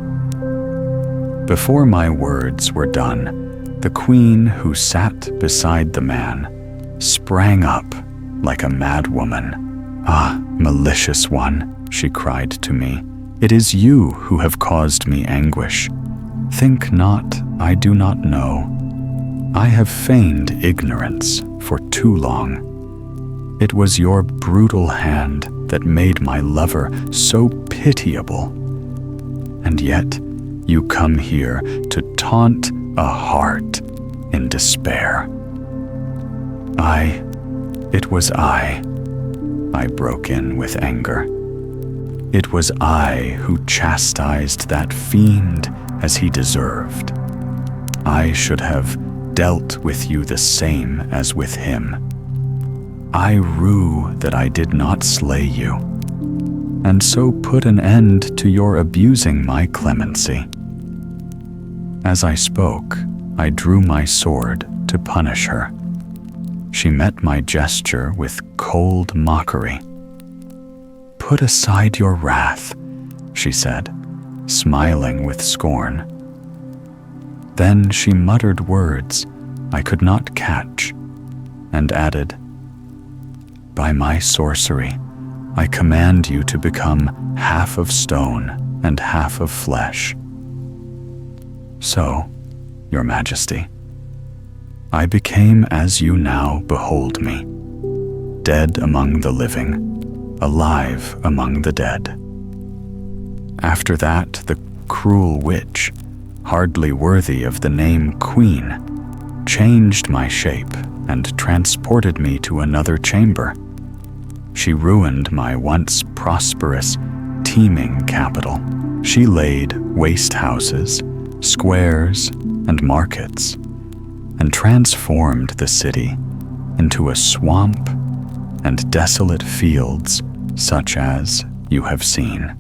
[SPEAKER 1] Before my words were done, the queen who sat beside the man sprang up like a madwoman. "Ah, malicious one," she cried to me, "it is you who have caused me anguish. Think not I do not know. I have feigned ignorance for too long. It was your brutal hand that made my lover so pitiable. And yet you come here to taunt a heart in despair." It was I broke in with anger. "It was I who chastised that fiend as he deserved. I should have dealt with you the same as with him. I rue that I did not slay you, and so put an end to your abusing my clemency." As I spoke, I drew my sword to punish her. She met my gesture with cold mockery. "Put aside your wrath," she said, smiling with scorn. Then she muttered words I could not catch, and added, "By my sorcery, I command you to become half of stone and half of flesh." So, Your Majesty, I became as you now behold me, dead among the living, alive among the dead. After that, the cruel witch, hardly worthy of the name Queen, changed my shape and transported me to another chamber. She ruined my once prosperous, teeming capital. She laid waste houses, squares, and markets, and transformed the city into a swamp and desolate fields such as you have seen.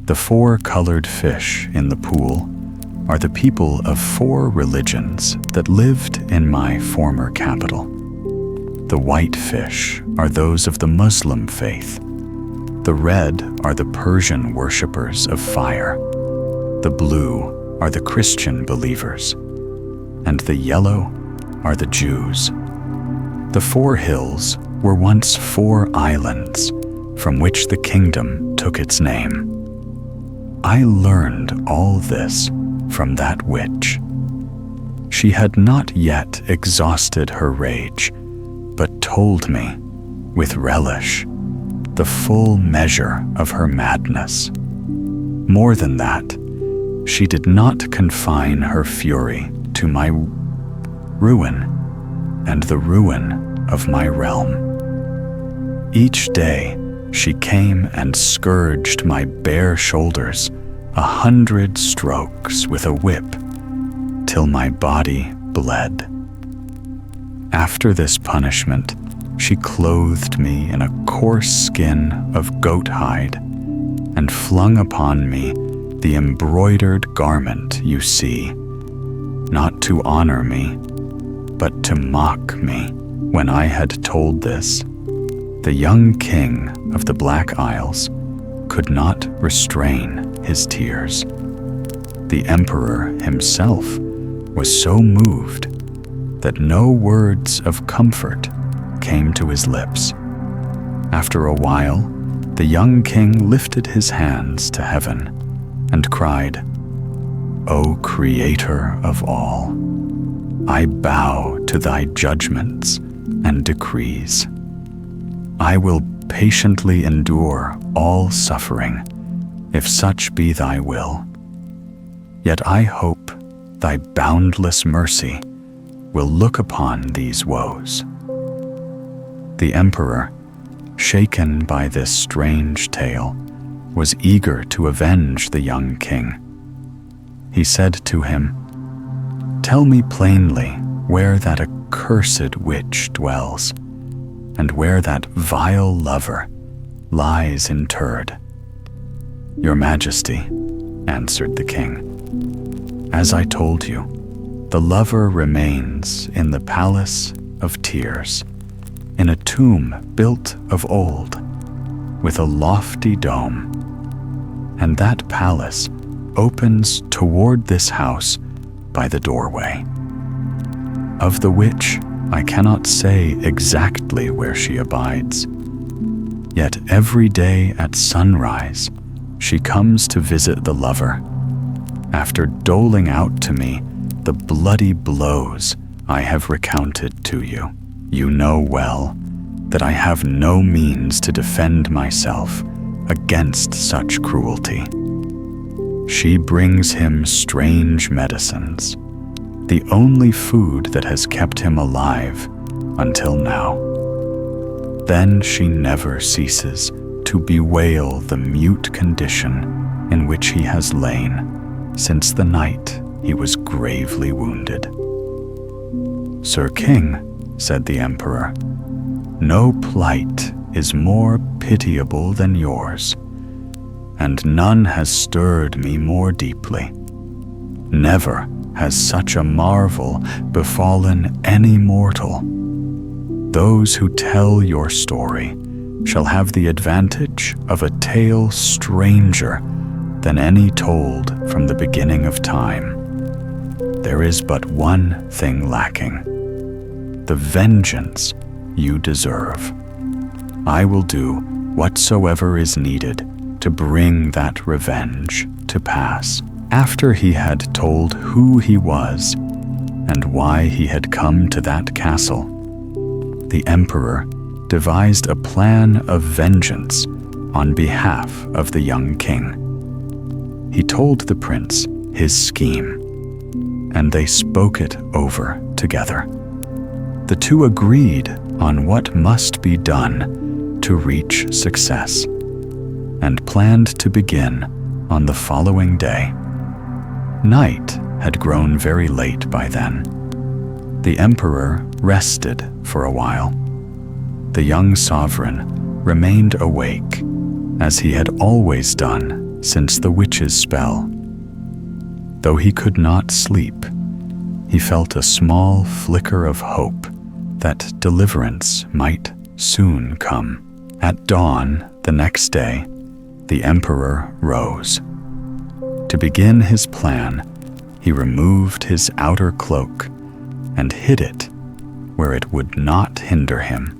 [SPEAKER 1] The 4 colored fish in the pool are the people of 4 religions that lived in my former capital. The white fish are those of the Muslim faith. The red are the Persian worshippers of fire. The blue are the Christian believers, and the yellow are the Jews. The 4 hills were once 4 islands from which the kingdom took its name. I learned all this from that witch. She had not yet exhausted her rage, but told me, with relish, the full measure of her madness. More than that, she did not confine her fury to my ruin and the ruin of my realm. Each day, she came and scourged my bare shoulders 100 strokes with a whip, till my body bled. After this punishment, she clothed me in a coarse skin of goat hide, and flung upon me the embroidered garment you see, not to honor me, but to mock me. When I had told this, the young king of the Black Isles could not restrain his tears. The emperor himself was so moved that no words of comfort came to his lips. After a while, the young king lifted his hands to heaven and cried, "O Creator of all, I bow to thy judgments and decrees. I will patiently endure all suffering, if such be thy will. Yet I hope thy boundless mercy will look upon these woes." The emperor, shaken by this strange tale, was eager to avenge the young king. He said to him, "Tell me plainly where that accursed witch dwells, and where that vile lover lies interred." "Your Majesty," answered the king, "as I told you, the lover remains in the Palace of Tears, in a tomb built of old. with a lofty dome, and that palace opens toward this house by the doorway, of the which I cannot say exactly where she abides. Yet every day at sunrise she comes to visit the lover, after doling out to me the bloody blows I have recounted to you. You know well that I have no means to defend myself against such cruelty. She brings him strange medicines, the only food that has kept him alive until now. Then she never ceases to bewail the mute condition in which he has lain since the night he was gravely wounded. Sir King, said the emperor, no plight is more pitiable than yours, and none has stirred me more deeply. Never has such a marvel befallen any mortal. Those who tell your story shall have the advantage of a tale stranger than any told from the beginning of time. There is but one thing lacking: the vengeance you deserve. I will do whatsoever is needed to bring that revenge to pass. After he had told who he was and why he had come to that castle, the emperor devised a plan of vengeance on behalf of the young king. He told the prince his scheme, and they spoke it over together. The two agreed on what must be done to reach success, and planned to begin on the following day. Night had grown very late by then. The emperor rested for a while. The young sovereign remained awake, as he had always done since the witch's spell. Though he could not sleep, he felt a small flicker of hope that deliverance might soon come. At dawn the next day, the emperor rose. To begin his plan, he removed his outer cloak and hid it where it would not hinder him.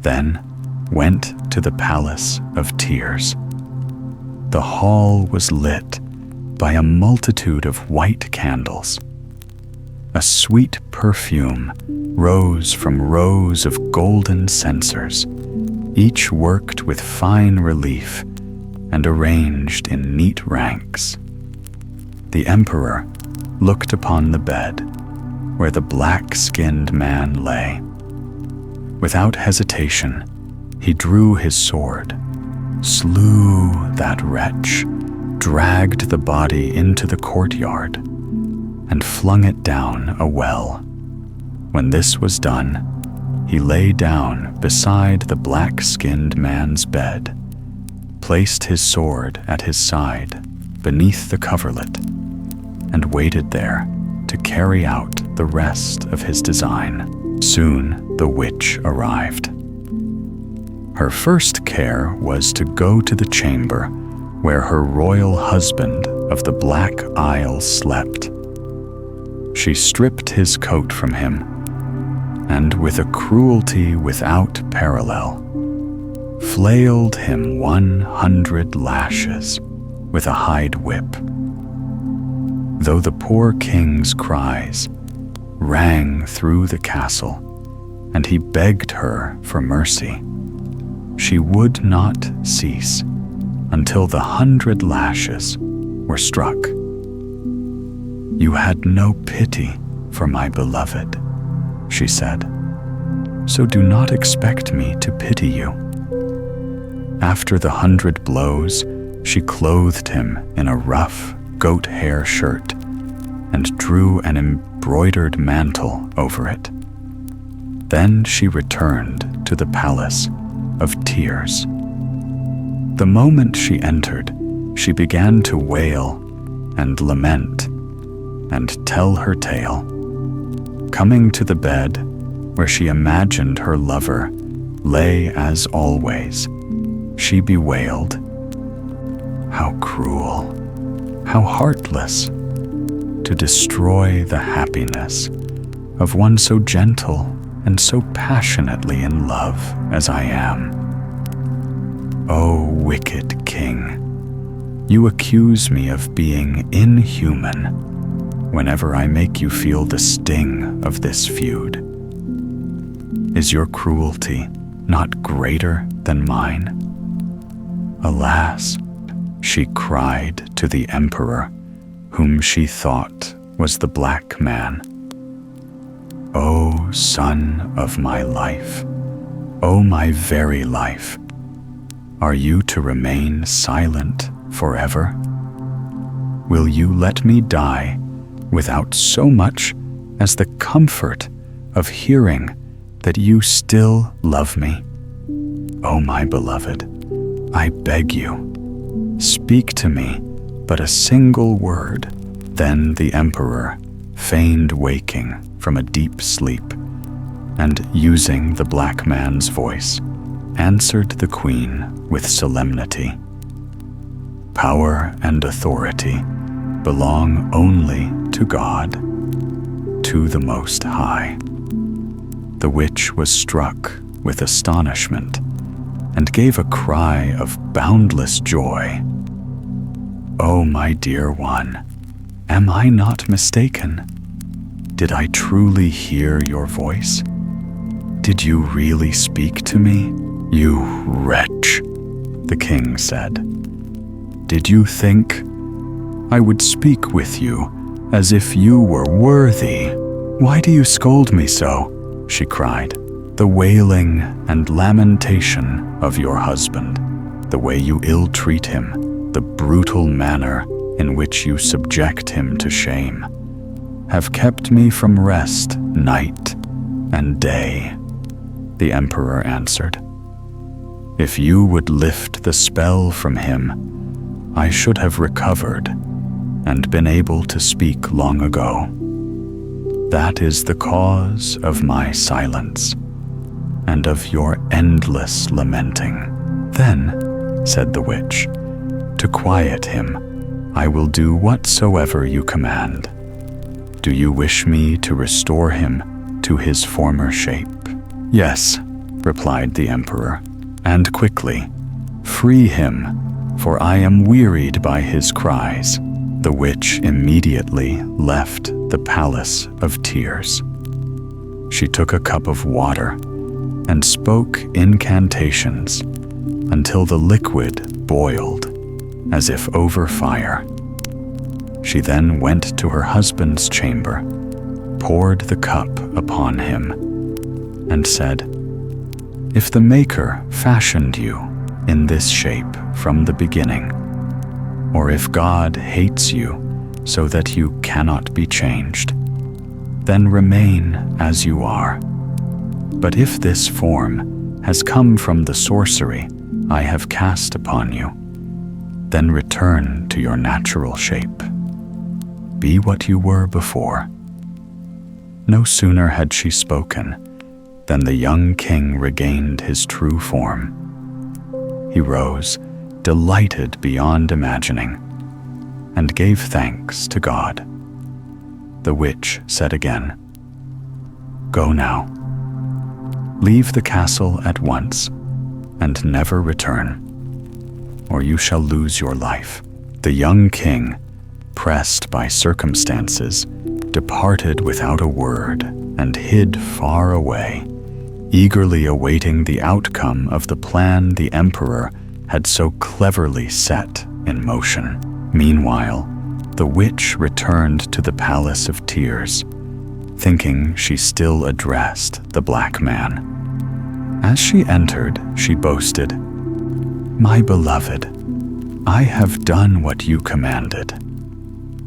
[SPEAKER 1] Then went to the Palace of Tears. The hall was lit by a multitude of white candles. A sweet perfume rose from rows of golden censers, each worked with fine relief and arranged in neat ranks. The emperor looked upon the bed where the black-skinned man lay. Without hesitation, he drew his sword, slew that wretch, dragged the body into the courtyard, and flung it down a well. When this was done, he lay down beside the black-skinned man's bed, placed his sword at his side beneath the coverlet, and waited there to carry out the rest of his design. Soon the witch arrived. Her first care was to go to the chamber where her royal husband of the Black Isle slept. She stripped his coat from him, and with a cruelty without parallel, flailed him 100 lashes with a hide whip. Though the poor king's cries rang through the castle, and he begged her for mercy, she would not cease until the 100 lashes were struck. "You had no pity for my beloved," she said, "so do not expect me to pity you." After the 100 blows, she clothed him in a rough goat hair shirt and drew an embroidered mantle over it. Then she returned to the Palace of Tears. The moment she entered, she began to wail and lament and tell her tale. Coming to the bed where she imagined her lover lay as always, she bewailed. How cruel, how heartless, to destroy the happiness of one so gentle and so passionately in love as I am. O wicked king, you accuse me of being inhuman whenever I make you feel the sting of this feud. Is your cruelty not greater than mine? Alas, she cried to the emperor, whom she thought was the black man. O son of my life, O my very life, are you to remain silent forever? Will you let me die without so much as the comfort of hearing that you still love me? O my beloved, I beg you, speak to me but a single word. Then the emperor feigned waking from a deep sleep, and using the black man's voice, answered the queen with solemnity. Power and authority belong only to God, to the Most High. The witch was struck with astonishment and gave a cry of boundless joy. "Oh, my dear one, am I not mistaken? Did I truly hear your voice? Did you really speak to me? You wretch," the king said. "Did you think I would speak with you as if you were worthy? Why do you scold me so?" she cried. "The wailing and lamentation of your husband, the way you ill-treat him, the brutal manner in which you subject him to shame, have kept me from rest night and day," the emperor answered. "If you would lift the spell from him, I should have recovered and been able to speak long ago. That is the cause of my silence and of your endless lamenting." "Then," said the witch, "to quiet him, I will do whatsoever you command. Do you wish me to restore him to his former shape?" "Yes," replied the emperor, "and quickly. Free him, for I am wearied by his cries." The witch immediately left the palace of tears. She took a cup of water and spoke incantations until the liquid boiled as if over fire. She then went to her husband's chamber, poured the cup upon him, and said, "If the Maker fashioned you in this shape from the beginning, or if God hates you so that you cannot be changed, then remain as you are. But if this form has come from the sorcery I have cast upon you, then return to your natural shape. Be what you were before." No sooner had she spoken than the young king regained his true form. He rose, delighted beyond imagining, and gave thanks to God. The witch said again, "Go now. Leave the castle at once and never return, or you shall lose your life." The young king, pressed by circumstances, departed without a word and hid far away, eagerly awaiting the outcome of the plan the emperor had so cleverly set in motion. Meanwhile, the witch returned to the Palace of Tears, thinking she still addressed the black man. As she entered, she boasted, "My beloved, I have done what you commanded.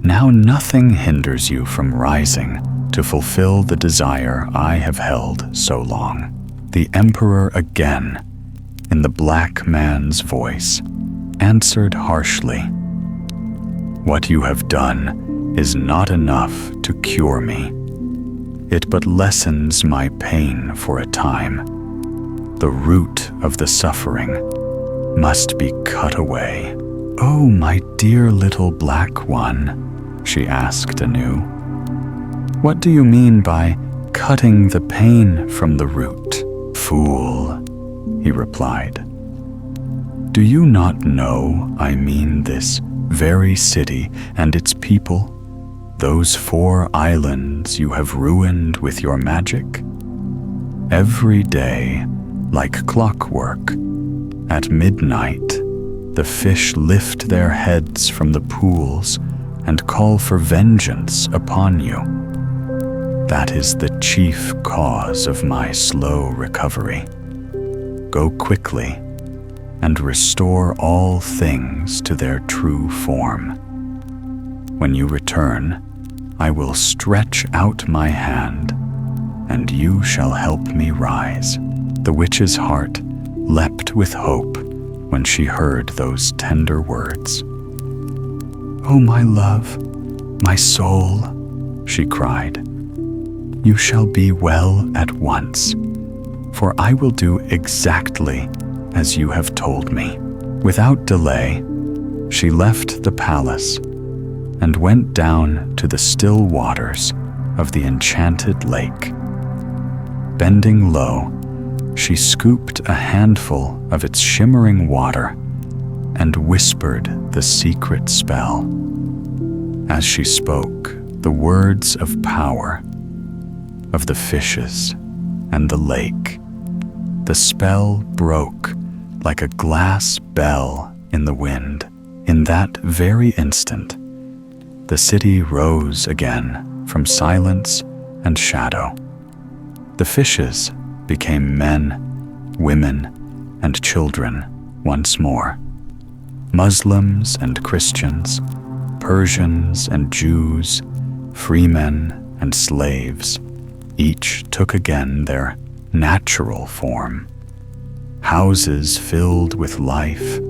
[SPEAKER 1] Now nothing hinders you from rising to fulfill the desire I have held so long." The emperor again, in the black man's voice, answered harshly, "What you have done is not enough to cure me. It but lessens my pain for a time. The root of the suffering must be cut away. Oh, my dear little black one, she asked anew. What do you mean by cutting the pain from the root? Fool, he replied. Do you not know I mean this very city and its people, those 4 islands you have ruined with your magic? Every day, like clockwork, at midnight, the fish lift their heads from the pools and call for vengeance upon you. That is the chief cause of my slow recovery. Go quickly and restore all things to their true form. When you return, I will stretch out my hand, and you shall help me rise. The witch's heart leapt with hope when she heard those tender words. Oh, my love, my soul, she cried, you shall be well at once, for I will do exactly as you have told me. Without delay, she left the palace and went down to the still waters of the enchanted lake. Bending low, she scooped a handful of its shimmering water and whispered the secret spell. As she spoke the words of power, of the fishes and the lake, the spell broke like a glass bell in the wind. In that very instant, the city rose again from silence and shadow. The fishes became men, women, and children once more. Muslims and Christians, Persians and Jews, freemen and slaves, each took again their natural form. Houses filled with life,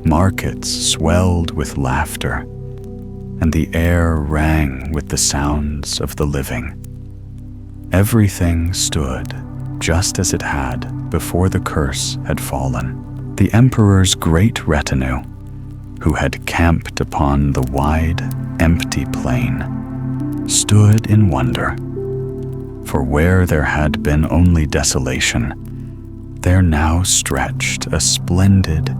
[SPEAKER 1] markets swelled with laughter, and the air rang with the sounds of the living. Everything stood just as it had before the curse had fallen. The emperor's great retinue, who had camped upon the wide, empty plain, stood in wonder. For where there had been only desolation, there now stretched a splendid,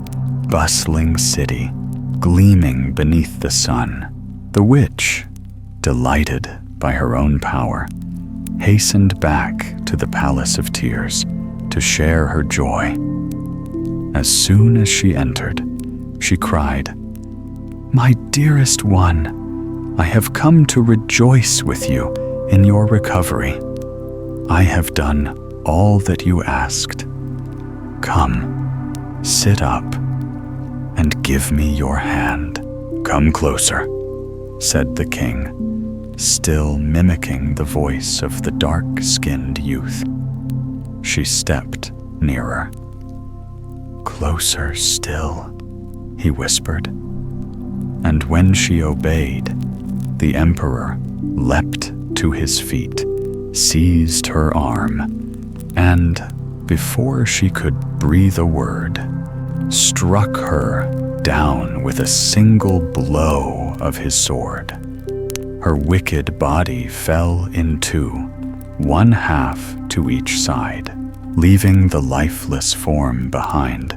[SPEAKER 1] bustling city, gleaming beneath the sun. The witch, delighted by her own power, hastened back to the Palace of Tears to share her joy. As soon as she entered, she cried, "My dearest one, I have come to rejoice with you in your recovery. I have done all that you asked. Come, sit up, and give me your hand." "Come closer," said the king, still mimicking the voice of the dark-skinned youth. She stepped nearer. "Closer still," he whispered. And when she obeyed, the emperor leapt to his feet, seized her arm, and, before she could breathe a word, struck her down with a single blow of his sword. Her wicked body fell in two, one half to each side, leaving the lifeless form behind.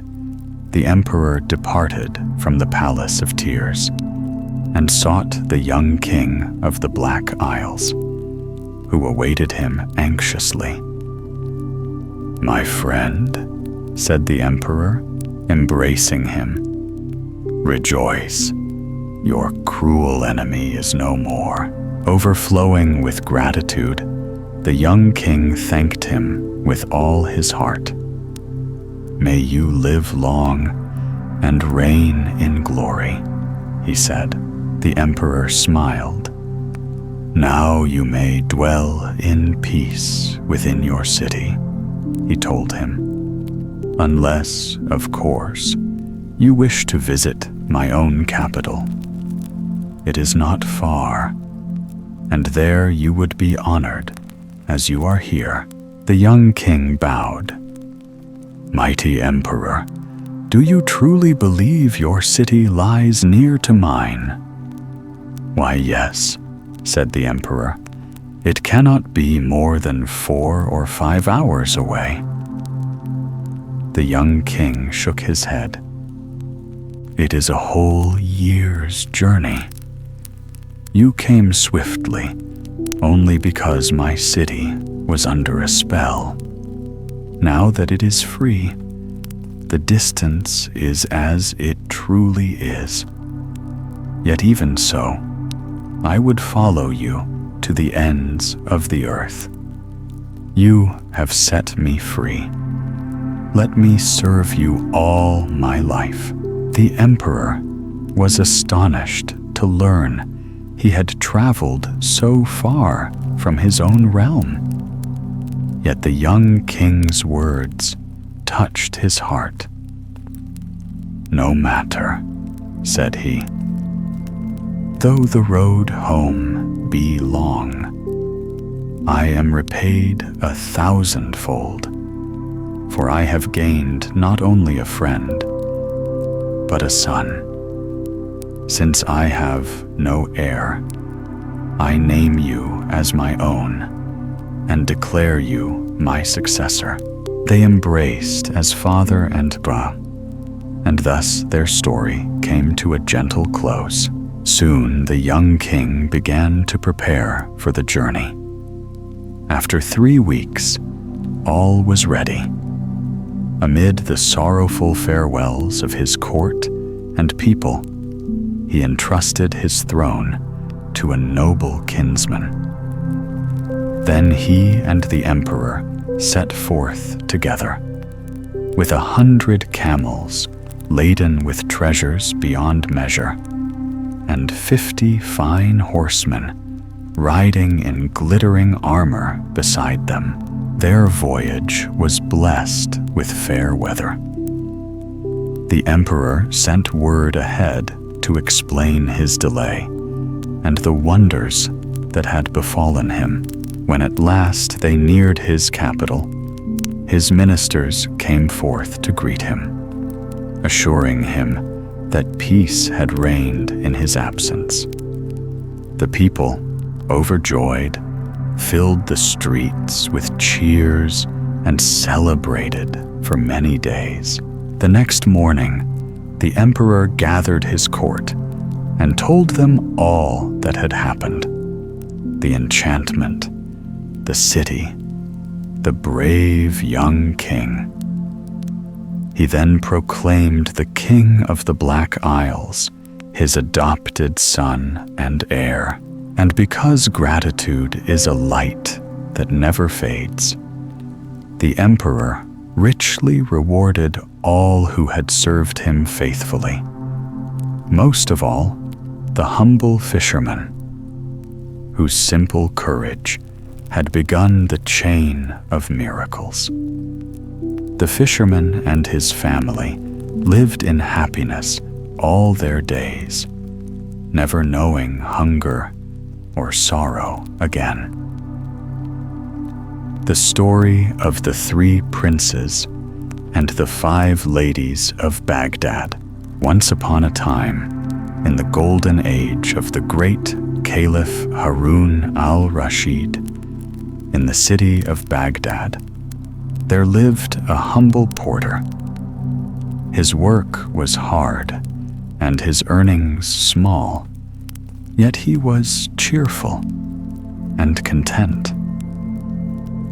[SPEAKER 1] The emperor departed from the Palace of Tears and sought the young king of the Black Isles, who awaited him anxiously. "My friend," said the emperor, embracing him, "rejoice. Your cruel enemy is no more." Overflowing with gratitude, the young king thanked him with all his heart. "May you live long and reign in glory," he said. The emperor smiled. "Now you may dwell in peace within your city," he told him. "Unless, of course, you wish to visit my own capital. It is not far, and there you would be honored as you are here." The young king bowed. "Mighty emperor, "Do you truly believe your city lies near to mine?" "Why, yes," said the emperor. "It cannot be more than 4 or 5 hours away." The young king shook his head. "It is a whole year's journey. You came swiftly, only because my city was under a spell. Now that it is free, the distance is as it truly is. Yet even so, I would follow you to the ends of the earth. You have set me free. Let me serve you all my life." The emperor was astonished to learn he had traveled so far from his own realm. Yet the young king's words touched his heart. "No matter," said he. "Though the road home be long, I am repaid 1,000-fold, for I have gained not only a friend, but a son. Since I have no heir, I name you as my own and declare you my successor." They embraced as father and brother, and thus their story came to a gentle close. Soon the young king began to prepare for the journey. After 3 weeks, all was ready. Amid the sorrowful farewells of his court and people, he entrusted his throne to a noble kinsman. Then he and the emperor set forth together. With 100 camels laden with treasures beyond measure, and 50 fine horsemen riding in glittering armor beside them, their voyage was blessed with fair weather. The emperor sent word ahead to explain his delay and the wonders that had befallen him. When at last they neared his capital, his ministers came forth to greet him, assuring him that peace had reigned in his absence. The people, overjoyed, filled the streets with cheers and celebrated for many days. The next morning, the emperor gathered his court and told them all that had happened: the enchantment, the city, the brave young king. He then proclaimed the King of the Black Isles, his adopted son and heir. And because gratitude is a light that never fades, the emperor richly rewarded all who had served him faithfully. Most of all, the humble fisherman, whose simple courage had begun the chain of miracles. The fisherman and his family lived in happiness all their days, never knowing hunger or sorrow again. The story of the 3 princes and the 5 ladies of Baghdad. Once upon a time, in the golden age of the great Caliph Harun al-Rashid, in the city of Baghdad, there lived a humble porter. His work was hard and his earnings small, yet he was cheerful and content.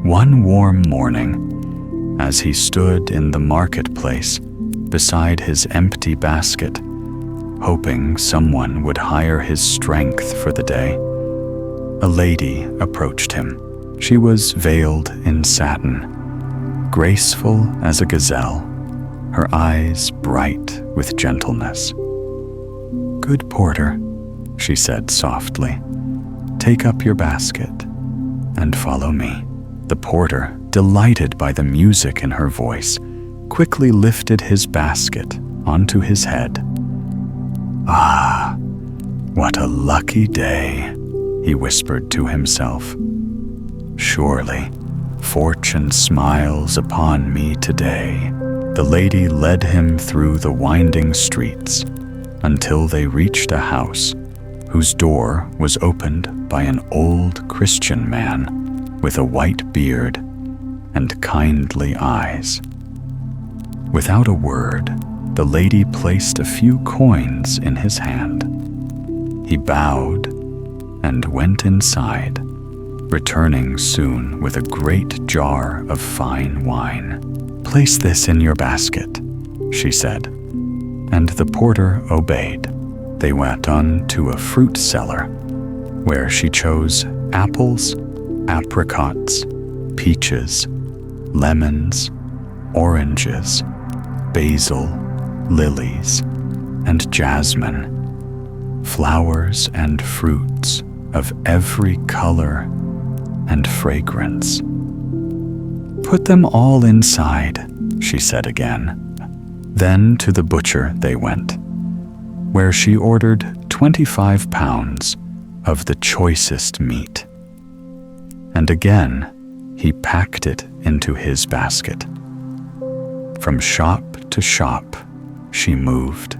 [SPEAKER 1] One warm morning, as he stood in the marketplace beside his empty basket, hoping someone would hire his strength for the day, a lady approached him. She was veiled in satin, graceful as a gazelle, her eyes bright with gentleness. "Good porter," she said softly, "take up your basket and follow me." The porter, delighted by the music in her voice, quickly lifted his basket onto his head. "Ah, what a lucky day," he whispered to himself. "Surely, fortune smiles upon me today." The lady led him through the winding streets until they reached a house whose door was opened by an old Christian man with a white beard and kindly eyes. Without a word, the lady placed a few coins in his hand. He bowed and went inside, returning soon with a great jar of fine wine. "Place this in your basket," she said, and the porter obeyed. They went on to a fruit cellar, where she chose apples, apricots, peaches, lemons, oranges, basil, lilies, and jasmine, flowers and fruits of every color and fragrance. "Put them all inside," she said again. Then to the butcher they went, where she ordered 25 pounds of the choicest meat. And again he packed it into his basket. From shop to shop she moved,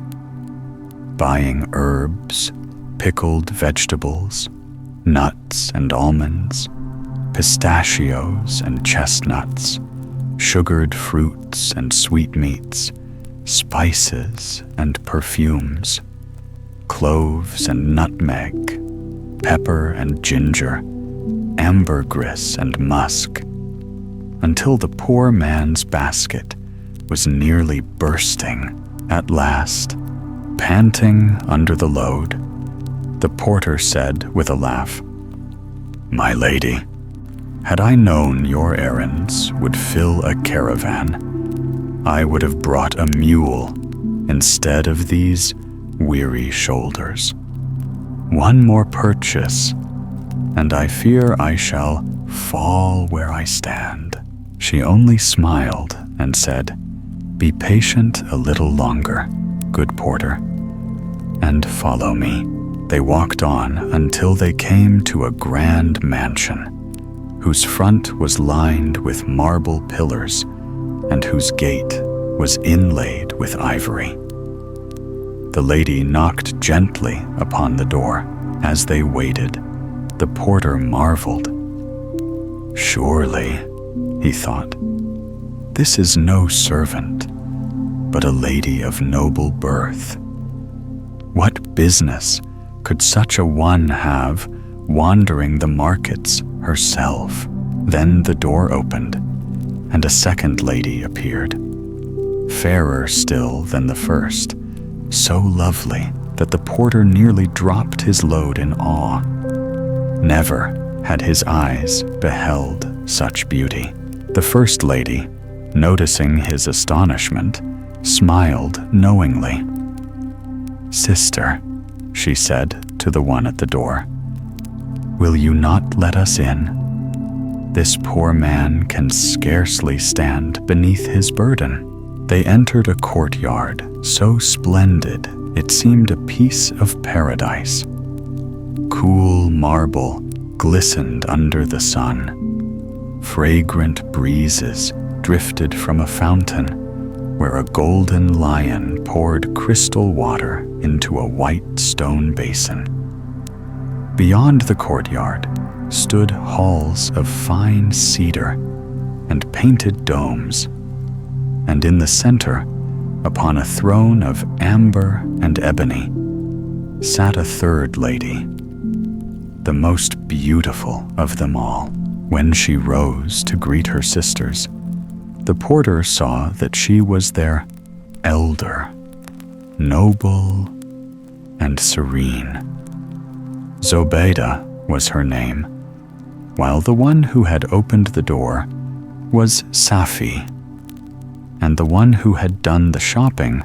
[SPEAKER 1] buying herbs, pickled vegetables, nuts and almonds, pistachios and chestnuts, sugared fruits and sweetmeats, spices and perfumes, cloves and nutmeg, pepper and ginger, ambergris and musk, until the poor man's basket was nearly bursting. At last, panting under the load, the porter said with a laugh, "My lady, had I known your errands would fill a caravan, I would have brought a mule instead of these weary shoulders. One more purchase, and I fear I shall fall where I stand." She only smiled and said, "Be patient a little longer, good porter, and follow me." They walked on until they came to a grand mansion, whose front was lined with marble pillars and whose gate was inlaid with ivory. The lady knocked gently upon the door. As they waited, the porter marveled. "Surely," he thought, "this is no servant, but a lady of noble birth. What business could such a one have wandering the markets herself?" Then the door opened, and a second lady appeared, fairer still than the first, so lovely that the porter nearly dropped his load in awe. Never had his eyes beheld such beauty. The first lady, noticing his astonishment, smiled knowingly. "Sister," she said to the one at the door, "will you not let us in? This poor man can scarcely stand beneath his burden." They entered a courtyard so splendid it seemed a piece of paradise. Cool marble glistened under the sun. Fragrant breezes drifted from a fountain where a golden lion poured crystal water into a white stone basin. Beyond the courtyard stood halls of fine cedar and painted domes, and in the center, upon a throne of amber and ebony, sat a third lady, the most beautiful of them all. When she rose to greet her sisters, the porter saw that she was their elder, noble and serene. Zobeida was her name, while the one who had opened the door was Safi, and the one who had done the shopping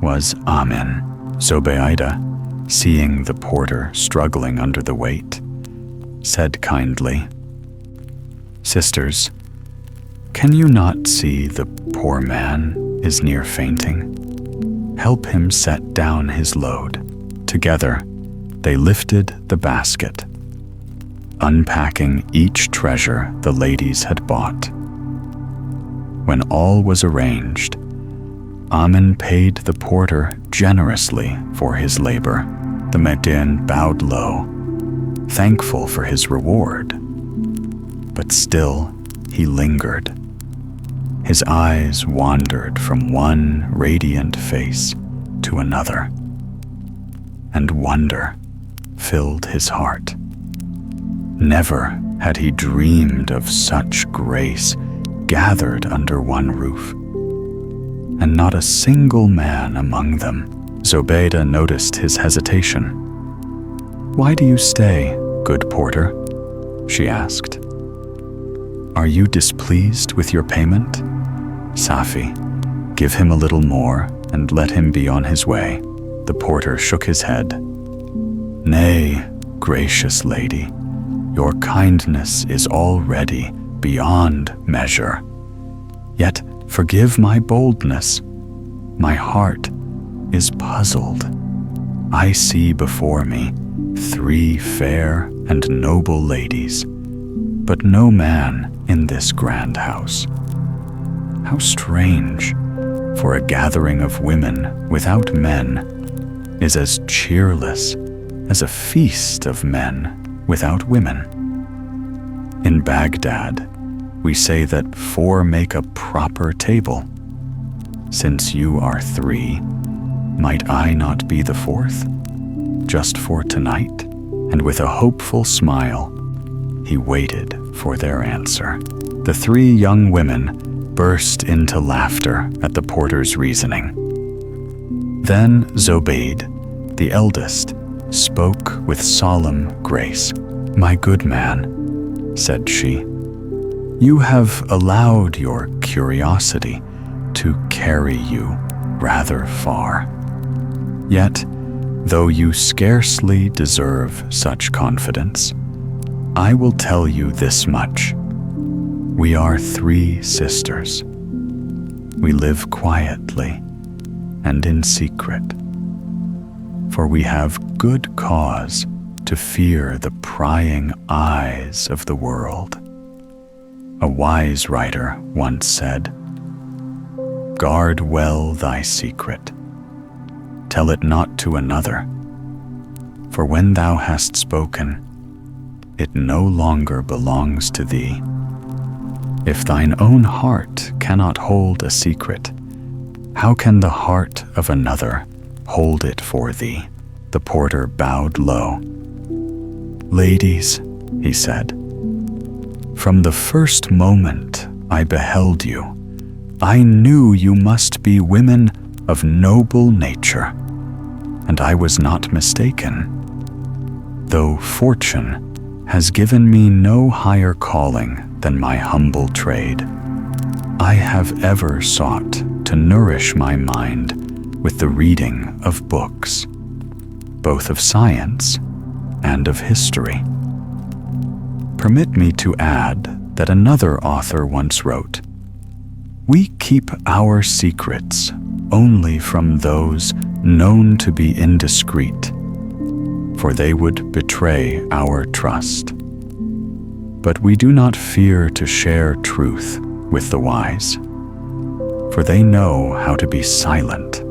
[SPEAKER 1] was Amin. Zobeida, seeing the porter struggling under the weight, said kindly, "Sisters, can you not see the poor man is near fainting? Help him set down his load." Together, they lifted the basket, unpacking each treasure the ladies had bought. When all was arranged, Amin paid the porter generously for his labor. The Median bowed low, thankful for his reward. But still he lingered. His eyes wandered from one radiant face to another, and wonder filled his heart. Never had he dreamed of such grace gathered under one roof, and not a single man among them. Zobeida noticed his hesitation. "Why do you stay, good porter?" she asked. "Are you displeased with your payment? Safi, give him a little more and let him be on his way." The porter shook his head. "Nay, gracious lady, your kindness is already beyond measure. Yet forgive my boldness. My heart is puzzled. I see before me 3 fair and noble ladies, but no man in this grand house. How strange, for a gathering of women without men is as cheerless as a feast of men without women. In Baghdad, we say that 4 make a proper table. Since you are 3, might I not be the 4th, just for tonight?" And with a hopeful smile, he waited for their answer. The 3 young women burst into laughter at the porter's reasoning. Then Zobeid, the eldest, spoke with solemn grace. "My good man," said she, "you have allowed your curiosity to carry you rather far. Yet, though you scarcely deserve such confidence, I will tell you this much. We are 3 sisters. We live quietly and in secret, for we have good cause to fear the prying eyes of the world. A wise writer once said, 'Guard well thy secret. Tell it not to another, for when thou hast spoken, it no longer belongs to thee. If thine own heart cannot hold a secret, how can the heart of another hold it for thee?' The porter bowed low. "Ladies," he said, "from the first moment I beheld you, I knew you must be women of noble nature, and I was not mistaken. Though fortune has given me no higher calling than my humble trade, I have ever sought to nourish my mind with the reading of books, both of science and of history. Permit me to add that another author once wrote, 'We keep our secrets only from those known to be indiscreet, for they would betray our trust. But we do not fear to share truth with the wise, for they know how to be silent.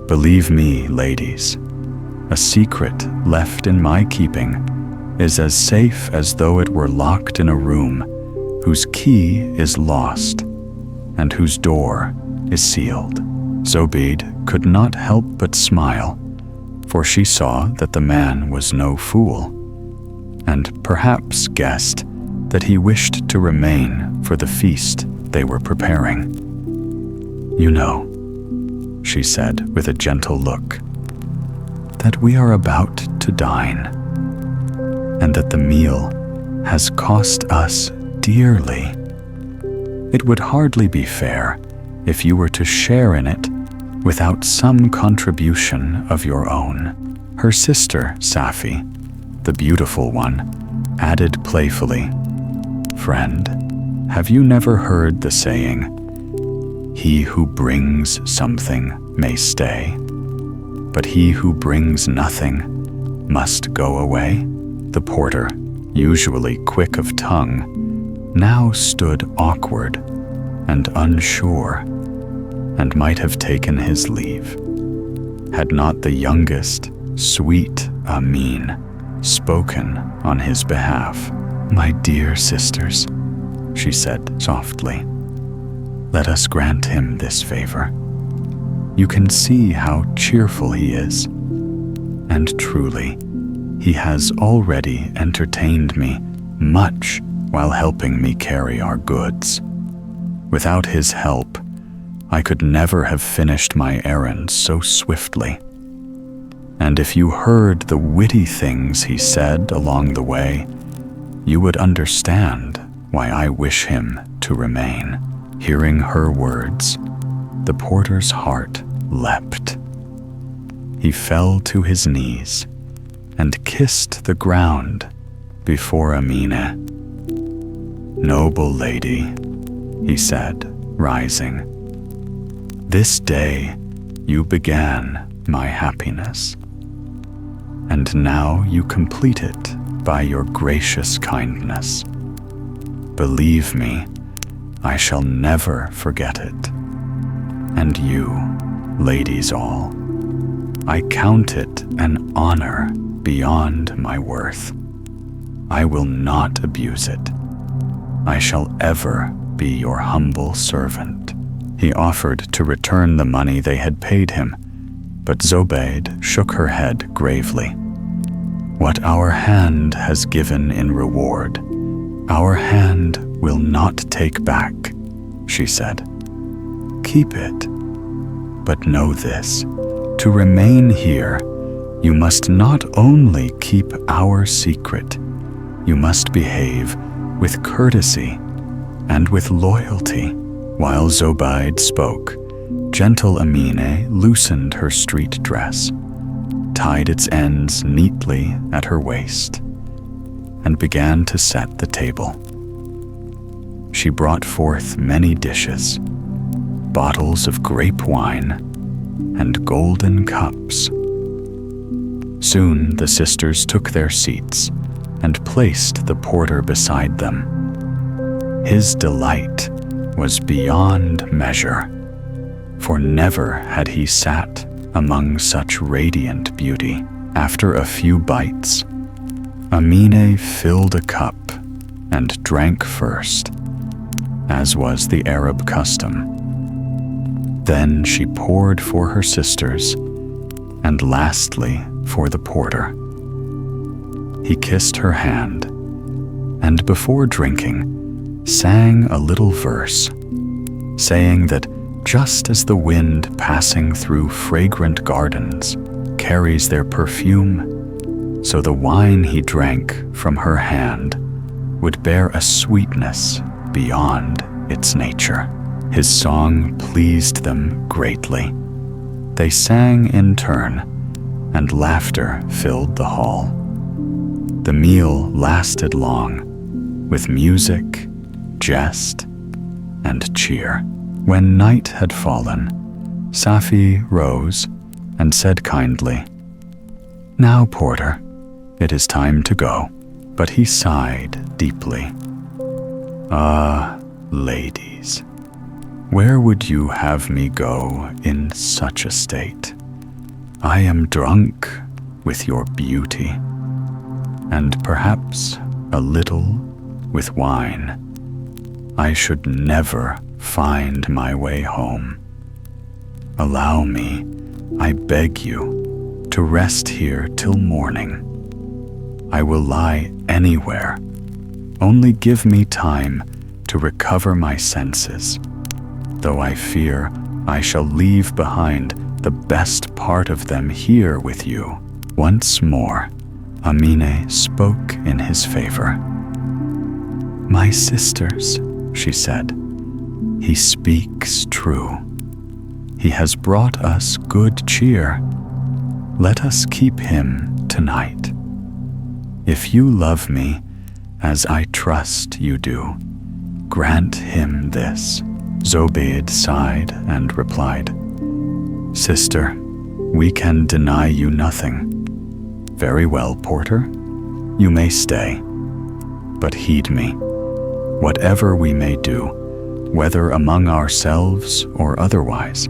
[SPEAKER 1] Believe me, ladies, a secret left in my keeping is as safe as though it were locked in a room whose key is lost and whose door is sealed.'" Zobeid could not help but smile, for she saw that the man was no fool, and perhaps guessed that he wished to remain for the feast they were preparing. "You know," she said with a gentle look, "that we are about to dine, and that the meal has cost us dearly. It would hardly be fair if you were to share in it without some contribution of your own." Her sister, Safi, the beautiful one, added playfully, "Friend, have you never heard the saying, 'He who brings something may stay, but he who brings nothing must go away?'" The porter, usually quick of tongue, now stood awkward and unsure. and might have taken his leave, had not the youngest, sweet Amin spoken on his behalf. "My dear sisters," she said softly, "let us grant him this favor. You can see how cheerful he is, and truly, he has already entertained me much while helping me carry our goods. Without his help, I could never have finished my errand so swiftly. And if you heard the witty things he said along the way, you would understand why I wish him to remain." Hearing her words, the porter's heart leapt. He fell to his knees and kissed the ground before Amina. "Noble lady," he said, rising, "this day you began my happiness, and now you complete it by your gracious kindness. Believe me, I shall never forget it. And you, ladies all, I count it an honor beyond my worth. I will not abuse it. I shall ever be your humble servant." He offered to return the money they had paid him, but Zobeide shook her head gravely. "What our hand has given in reward, our hand will not take back," she said. "Keep it. But know this, to remain here, you must not only keep our secret, you must behave with courtesy and with loyalty." While Zobeide spoke, gentle Amine loosened her street dress, tied its ends neatly at her waist, and began to set the table. She brought forth many dishes, bottles of grape wine, and golden cups. Soon the sisters took their seats and placed the porter beside them. His delight was beyond measure, for never had he sat among such radiant beauty. After a few bites, Amine filled a cup and drank first, as was the Arab custom. Then she poured for her sisters, and lastly for the porter. He kissed her hand, and before drinking, sang a little verse, saying that just as the wind passing through fragrant gardens carries their perfume, so the wine he drank from her hand would bear a sweetness beyond its nature. His song pleased them greatly. They sang in turn, and laughter filled the hall. The meal lasted long, with music, jest, and cheer. When night had fallen, Safi rose and said kindly, "Now, porter, it is time to go." But he sighed deeply. "Ah, ladies, where would you have me go in such a state? I am drunk with your beauty, and perhaps a little with wine. I should never find my way home. Allow me, I beg you, to rest here till morning. I will lie anywhere. Only give me time to recover my senses, though I fear I shall leave behind the best part of them here with you." Once more, Amine spoke in his favor. "My sisters," she said, "he speaks true. He has brought us good cheer. Let us keep him tonight. If you love me, as I trust you do, grant him this." Zobeide sighed and replied, "Sister, we can deny you nothing. Very well, porter, you may stay. But heed me, whatever we may do, whether among ourselves or otherwise,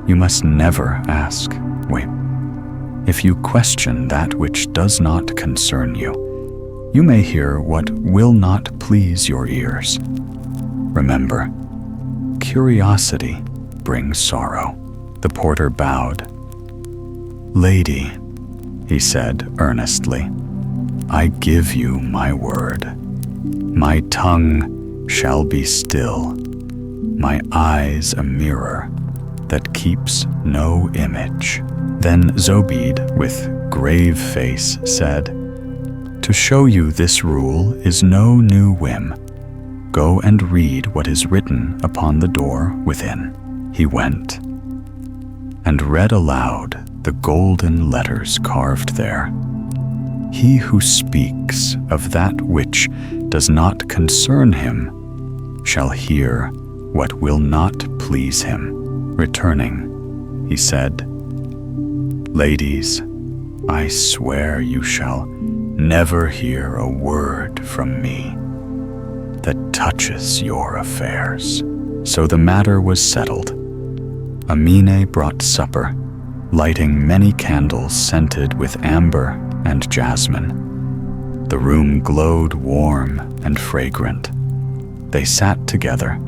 [SPEAKER 1] you must never ask, wait. If you question that which does not concern you, you may hear what will not please your ears. Remember, curiosity brings sorrow. The porter bowed. Lady, he said earnestly, I give you my word. My tongue shall be still, my eyes a mirror that keeps no image. Then Zobeide, with grave face, said, To show you this rule is no new whim. Go and read what is written upon the door within. He went and read aloud the golden letters carved there. He who speaks of that which does not concern him shall hear what will not please him. Returning, he said, Ladies, I swear you shall never hear a word from me that touches your affairs. So the matter was settled. Amine brought supper, lighting many candles scented with amber and jasmine. The room glowed warm and fragrant. They sat together,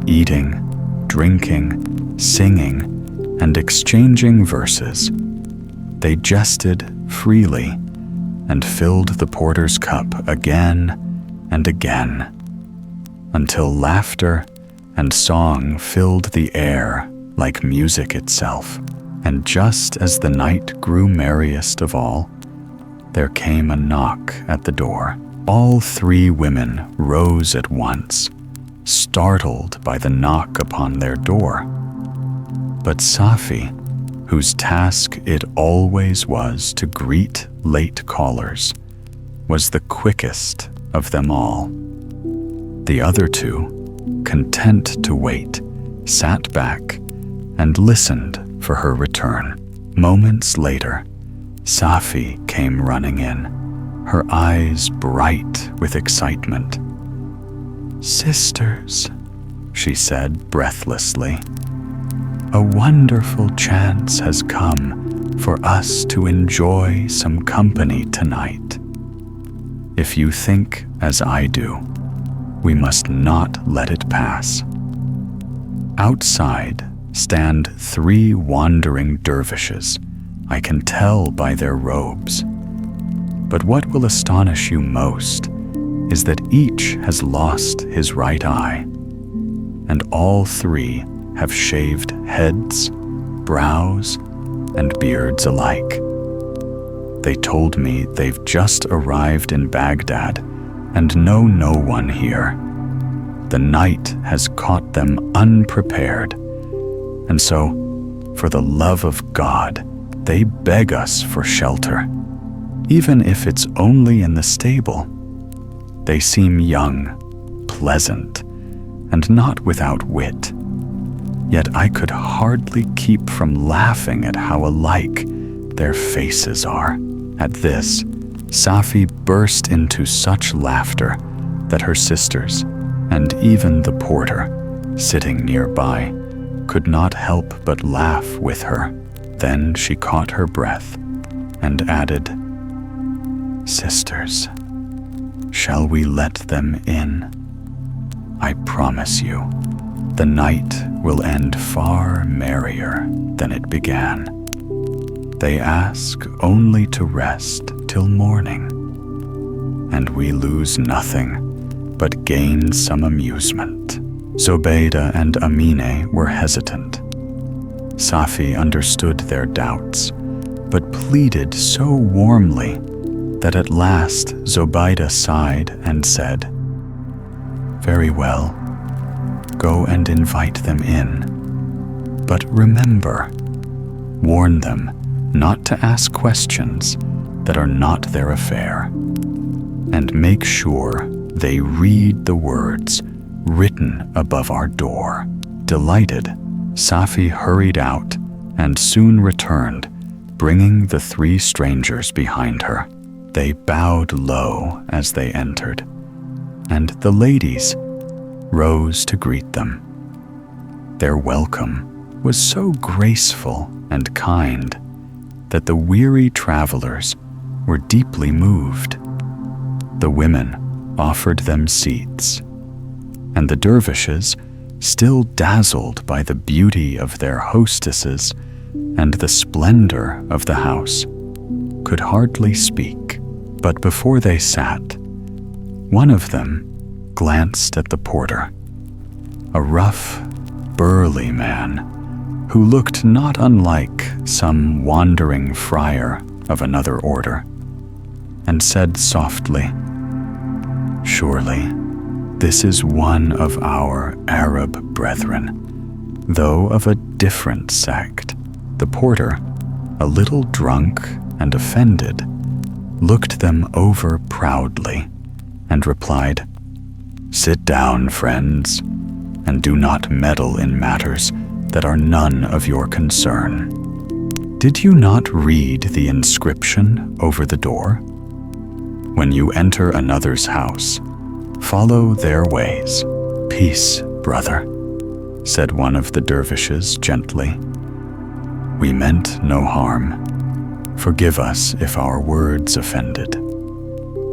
[SPEAKER 1] eating, drinking, singing, and exchanging verses. They jested freely and filled the porter's cup again and again, until laughter and song filled the air like music itself. And just as the night grew merriest of all, there came a knock at the door. All three women rose at once, startled by the knock upon their door. But Safi, whose task it always was to greet late callers, was the quickest of them all. The other two, content to wait, sat back and listened for her return. Moments later, Safi came running in, her eyes bright with excitement. Sisters, she said breathlessly, a wonderful chance has come for us to enjoy some company tonight. If you think as I do, we must not let it pass. Outside stand three wandering dervishes. I can tell by their robes. But what will astonish you most is that each has lost his right eye, and all three have shaved heads, brows, and beards alike. They told me they've just arrived in Baghdad and know no one here. The night has caught them unprepared, and so, for the love of God, they beg us for shelter, even if it's only in the stable. They seem young, pleasant, and not without wit. Yet I could hardly keep from laughing at how alike their faces are. At this, Safi burst into such laughter that her sisters, and even the porter, sitting nearby, could not help but laugh with her. Then she caught her breath and added, Sisters, shall we let them in? I promise you, the night will end far merrier than it began. They ask only to rest till morning, and we lose nothing but gain some amusement. Zobeide and Amine were hesitant. Safi understood their doubts, but pleaded so warmly that at last Zobeide sighed and said, Very well, go and invite them in. But remember, warn them not to ask questions that are not their affair, and make sure they read the words written above our door. Delighted, Safi hurried out and soon returned, bringing the three strangers behind her. They bowed low as they entered, and the ladies, rose to greet them. Their welcome was so graceful and kind that the weary travelers were deeply moved. The women offered them seats, and the dervishes, still dazzled by the beauty of their hostesses and the splendor of the house, could hardly speak. But before they sat, one of them glanced at the porter, a rough, burly man who looked not unlike some wandering friar of another order, and said softly, "Surely this is one of our Arab brethren, though of a different sect." The porter, a little drunk and offended, looked them over proudly and replied, "Sit down, friends, and do not meddle in matters that are none of your concern. Did you not read the inscription over the door? When you enter another's house, follow their ways." "Peace, brother," said one of the dervishes gently. "We meant no harm. Forgive us if our words offended.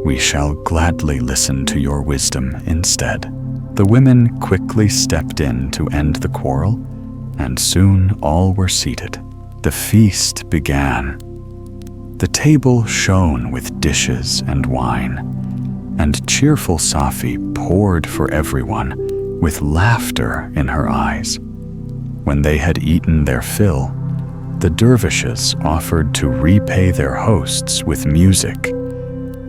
[SPEAKER 1] We shall gladly listen to your wisdom instead." The women quickly stepped in to end the quarrel, and soon all were seated. The feast began. The table shone with dishes and wine, and cheerful Safi poured for everyone with laughter in her eyes. When they had eaten their fill, the dervishes offered to repay their hosts with music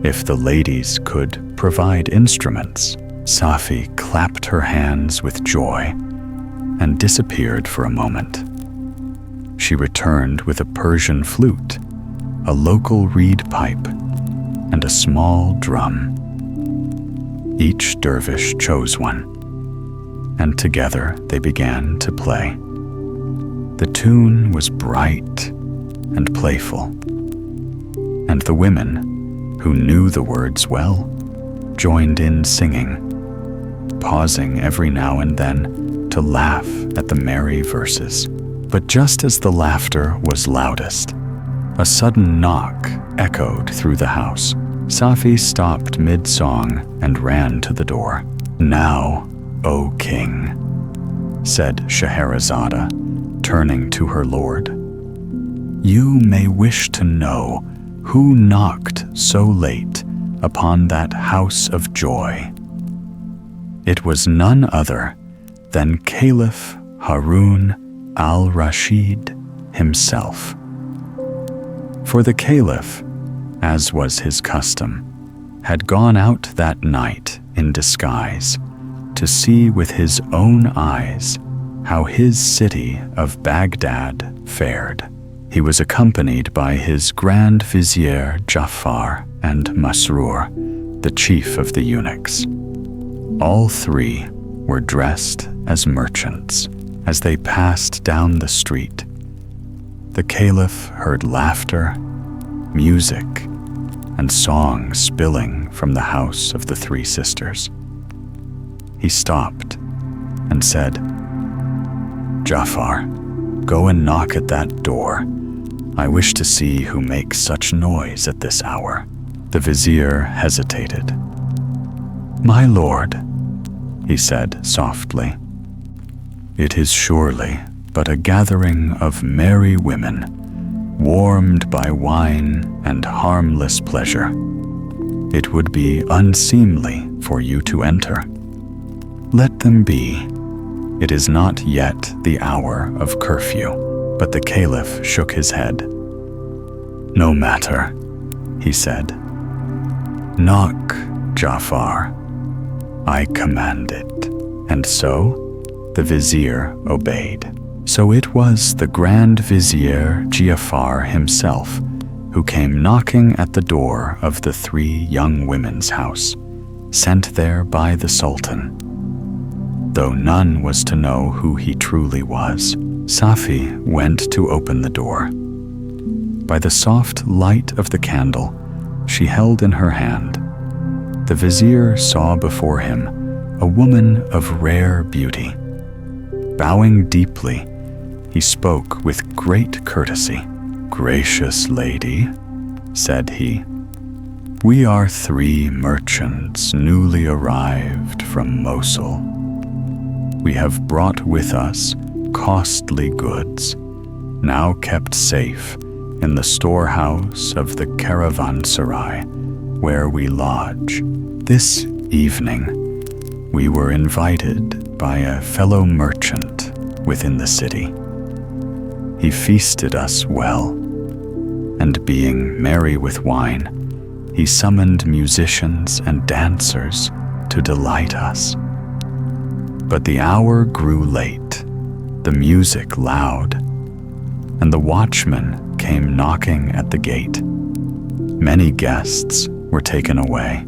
[SPEAKER 1] if the ladies could provide instruments. Safi clapped her hands with joy and disappeared for a moment. She returned with a Persian flute, a local reed pipe, and a small drum. Each dervish chose one, and together they began to play. The tune was bright and playful, and the women, who knew the words well, joined in singing, pausing every now and then to laugh at the merry verses. But just as the laughter was loudest, a sudden knock echoed through the house. Safi stopped mid-song and ran to the door. "Now, O king," said Scheherazade, turning to her lord, "you may wish to know who knocked so late upon that house of joy." It was none other than Caliph Harun al-Rashid himself. For the Caliph, as was his custom, had gone out that night in disguise to see with his own eyes how his city of Baghdad fared. He was accompanied by his Grand Vizier Jafar and Masrur, the chief of the eunuchs. All three were dressed as merchants. As they passed down the street, the Caliph heard laughter, music, and song spilling from the house of the three sisters. He stopped and said, "Jafar, go and knock at that door. I wish to see who makes such noise at this hour." The vizier hesitated. "My lord," he said softly, "it is surely but a gathering of merry women, warmed by wine and harmless pleasure. It would be unseemly for you to enter. Let them be. It is not yet the hour of curfew." But the Caliph shook his head. "No matter," he said. "Knock, Jafar. I command it." And so the vizier obeyed. So it was the Grand Vizier Jafar himself who came knocking at the door of the three young women's house, sent there by the Sultan. Though none was to know who he truly was, Safi went to open the door. By the soft light of the candle she held in her hand, the vizier saw before him a woman of rare beauty. Bowing deeply, he spoke with great courtesy. "Gracious lady," said he, "we are 3 merchants newly arrived from Mosul. We have brought with us costly goods, now kept safe in the storehouse of the caravanserai where we lodge. This evening, we were invited by a fellow merchant within the city. He feasted us well, and being merry with wine, he summoned musicians and dancers to delight us. But the hour grew late, the music loud, and the watchman came knocking at the gate. Many guests were taken away.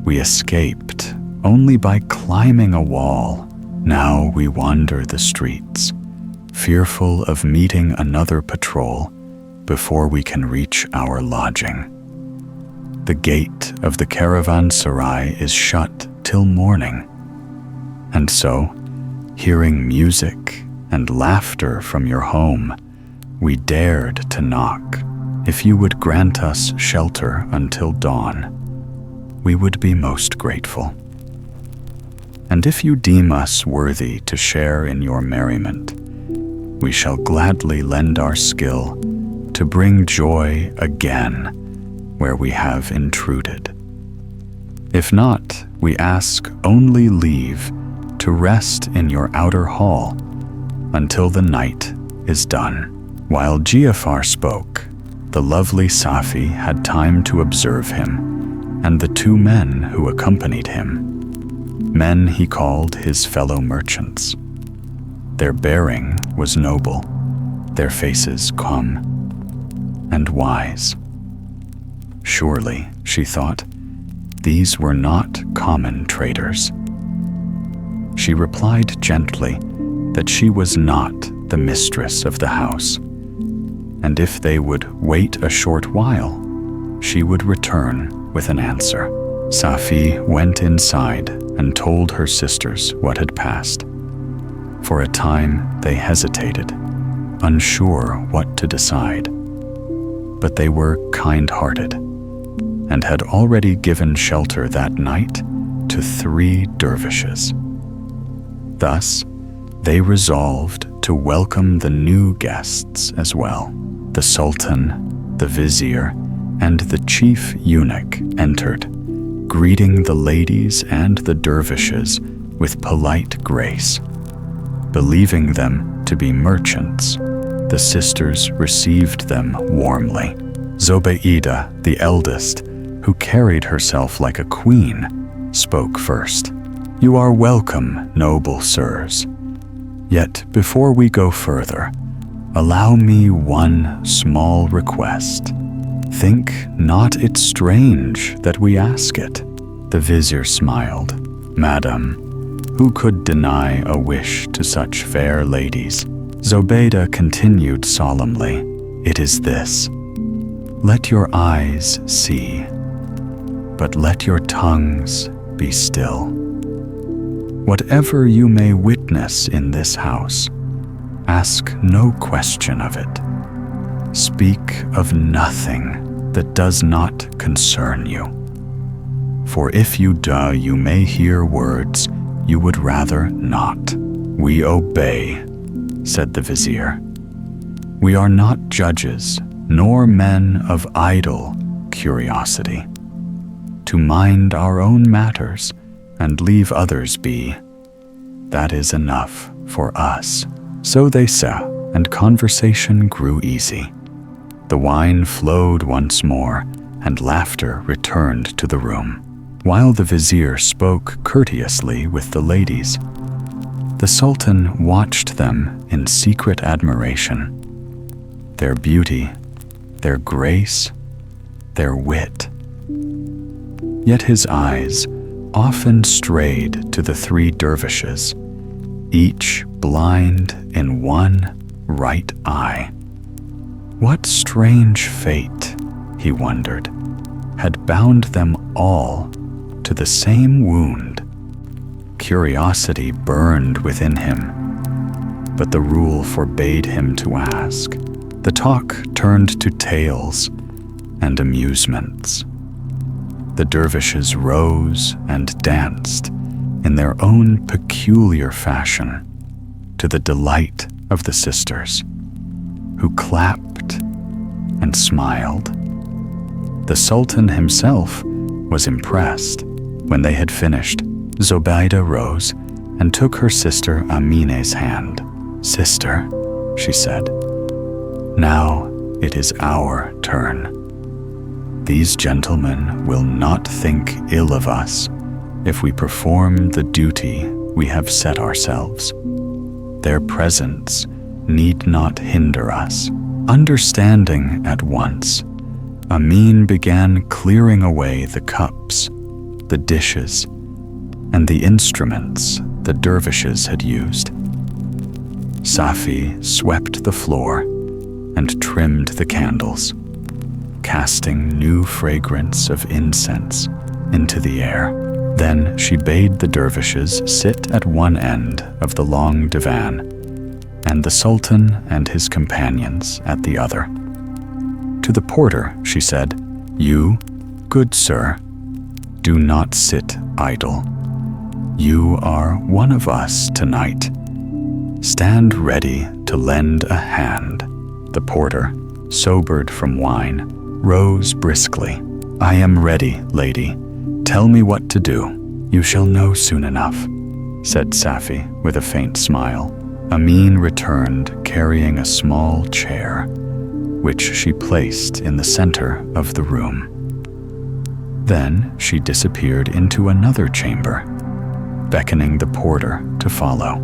[SPEAKER 1] We escaped only by climbing a wall. Now we wander the streets, fearful of meeting another patrol before we can reach our lodging. The gate of the caravanserai is shut till morning, and so, hearing music and laughter from your home, we dared to knock. If you would grant us shelter until dawn, we would be most grateful. And if you deem us worthy to share in your merriment, we shall gladly lend our skill to bring joy again where we have intruded. If not, we ask only leave to rest in your outer hall until the night is done." While Giafar spoke, the lovely Safi had time to observe him and the 2 men who accompanied him. Men he called his fellow merchants. Their bearing was noble, their faces calm and wise. Surely, she thought, these were not common traders. She replied gently that she was not the mistress of the house, and if they would wait a short while, she would return with an answer. Safi went inside and told her sisters what had passed. For a time they hesitated, unsure what to decide. But they were kind-hearted, and had already given shelter that night to 3 dervishes. Thus, they resolved to welcome the new guests as well. The sultan, the vizier, and the chief eunuch entered, greeting the ladies and the dervishes with polite grace. Believing them to be merchants, the sisters received them warmly. Zobeida, the eldest, who carried herself like a queen, spoke first. "You are welcome, noble sirs. Yet before we go further, allow me one small request. Think not it strange that we ask it." The vizier smiled. "Madam, who could deny a wish to such fair ladies?" Zobeida continued solemnly, "It is this. Let your eyes see, but let your tongues be still. Whatever you may witness in this house, ask no question of it. Speak of nothing that does not concern you. For if you do, you may hear words you would rather not." "We obey," said the vizier. "We are not judges, nor men of idle curiosity. To mind our own matters and leave others be, that is enough for us." So they sat, and conversation grew easy. The wine flowed once more, and laughter returned to the room, while the vizier spoke courteously with the ladies. The sultan watched them in secret admiration. Their beauty, their grace, their wit. Yet his eyes often strayed to the 3 dervishes, each blind in one right eye. What strange fate, he wondered, had bound them all to the same wound? Curiosity burned within him, but the rule forbade him to ask. The talk turned to tales and amusements. The dervishes rose and danced in their own peculiar fashion, to the delight of the sisters, who clapped and smiled. The Sultan himself was impressed. When they had finished, Zobeida rose and took her sister Amine's hand. "Sister," she said, "now it is our turn. These gentlemen will not think ill of us if we perform the duty we have set ourselves. Their presence need not hinder us." Understanding at once, Amin began clearing away the cups, the dishes, and the instruments the dervishes had used. Safi swept the floor and trimmed the candles, casting new fragrance of incense into the air. Then she bade the dervishes sit at one end of the long divan, and the Sultan and his companions at the other. To the porter, she said, "You, good sir, do not sit idle. You are one of us tonight. Stand ready to lend a hand." The porter, sobered from wine, rose briskly. "I am ready, lady. Tell me what to do." "You shall know soon enough," said Safi with a faint smile. Amin returned carrying a small chair, which she placed in the center of the room. Then she disappeared into another chamber, beckoning the porter to follow.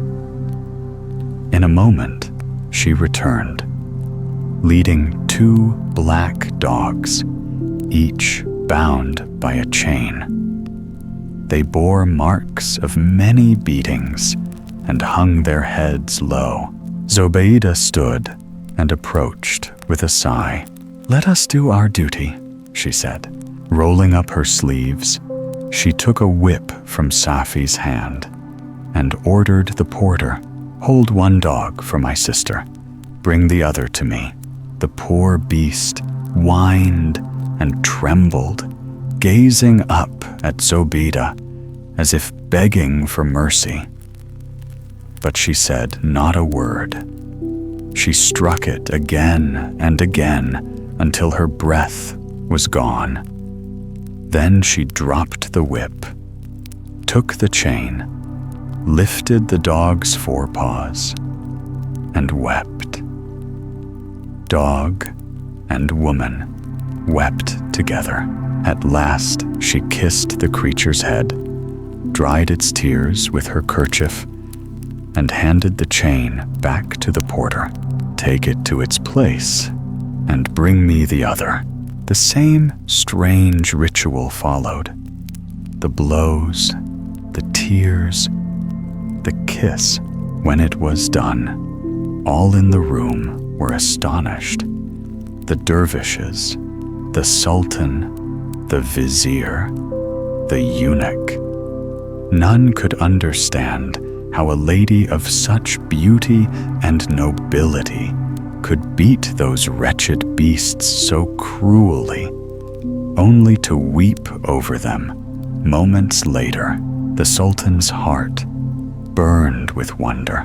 [SPEAKER 1] In a moment, she returned, leading 2 black dogs, each bound by a chain. They bore marks of many beatings and hung their heads low. Zobeida stood and approached with a sigh. "Let us do our duty," she said. Rolling up her sleeves, she took a whip from Safi's hand and ordered the porter, "Hold one dog for my sister. Bring the other to me." The poor beast whined and trembled, gazing up at Zobeida as if begging for mercy. But she said not a word. She struck it again and again until her breath was gone. Then she dropped the whip, took the chain, lifted the dog's forepaws, and wept. Dog and woman wept together. At last she kissed the creature's head, dried its tears with her kerchief, and handed the chain back to the porter. "Take it to its place and bring me the other." The same strange ritual followed. The blows, the tears, the kiss. When it was done, all in the room were astonished. The dervishes, the Sultan, the Vizier, the eunuch. None could understand how a lady of such beauty and nobility could beat those wretched beasts so cruelly, only to weep over them. Moments later, the Sultan's heart burned with wonder,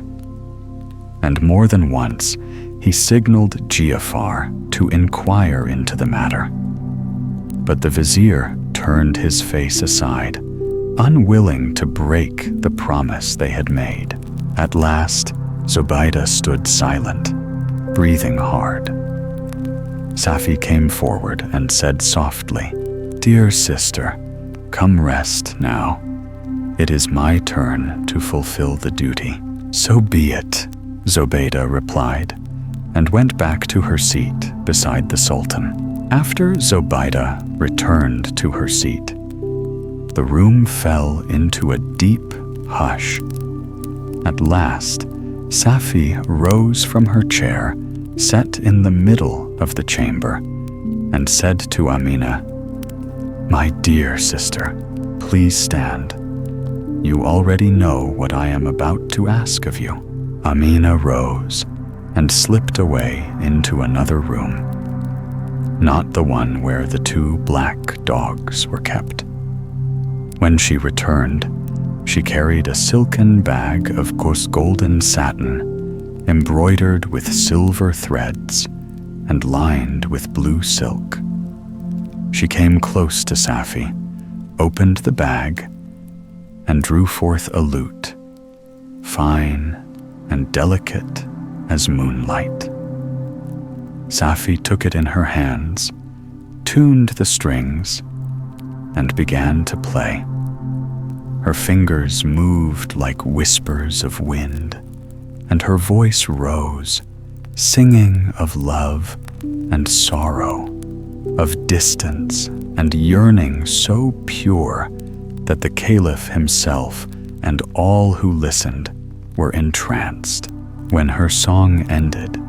[SPEAKER 1] and more than once he signaled Giafar to inquire into the matter. But the Vizier turned his face aside, unwilling to break the promise they had made. At last, Zobeida stood silent, breathing hard. Safi came forward and said softly, "Dear sister, come rest now. It is my turn to fulfill the duty." "So be it," Zobeida replied, and went back to her seat beside the Sultan. After Zobeida returned to her seat, the room fell into a deep hush. At last, Safi rose from her chair, set in the middle of the chamber, and said to Amina, "My dear sister, please stand. you already know what I am about to ask of you." Amina rose and slipped away into another room, not the one where the 2 black dogs were kept. When she returned, she carried a silken bag of golden satin, embroidered with silver threads and lined with blue silk. She came close to Safi, opened the bag, and drew forth a lute, fine and delicate as moonlight. Safi took it in her hands, tuned the strings, and began to play. Her fingers moved like whispers of wind, and her voice rose, singing of love and sorrow, of distance and yearning so pure that the Caliph himself and all who listened were entranced. When her song ended,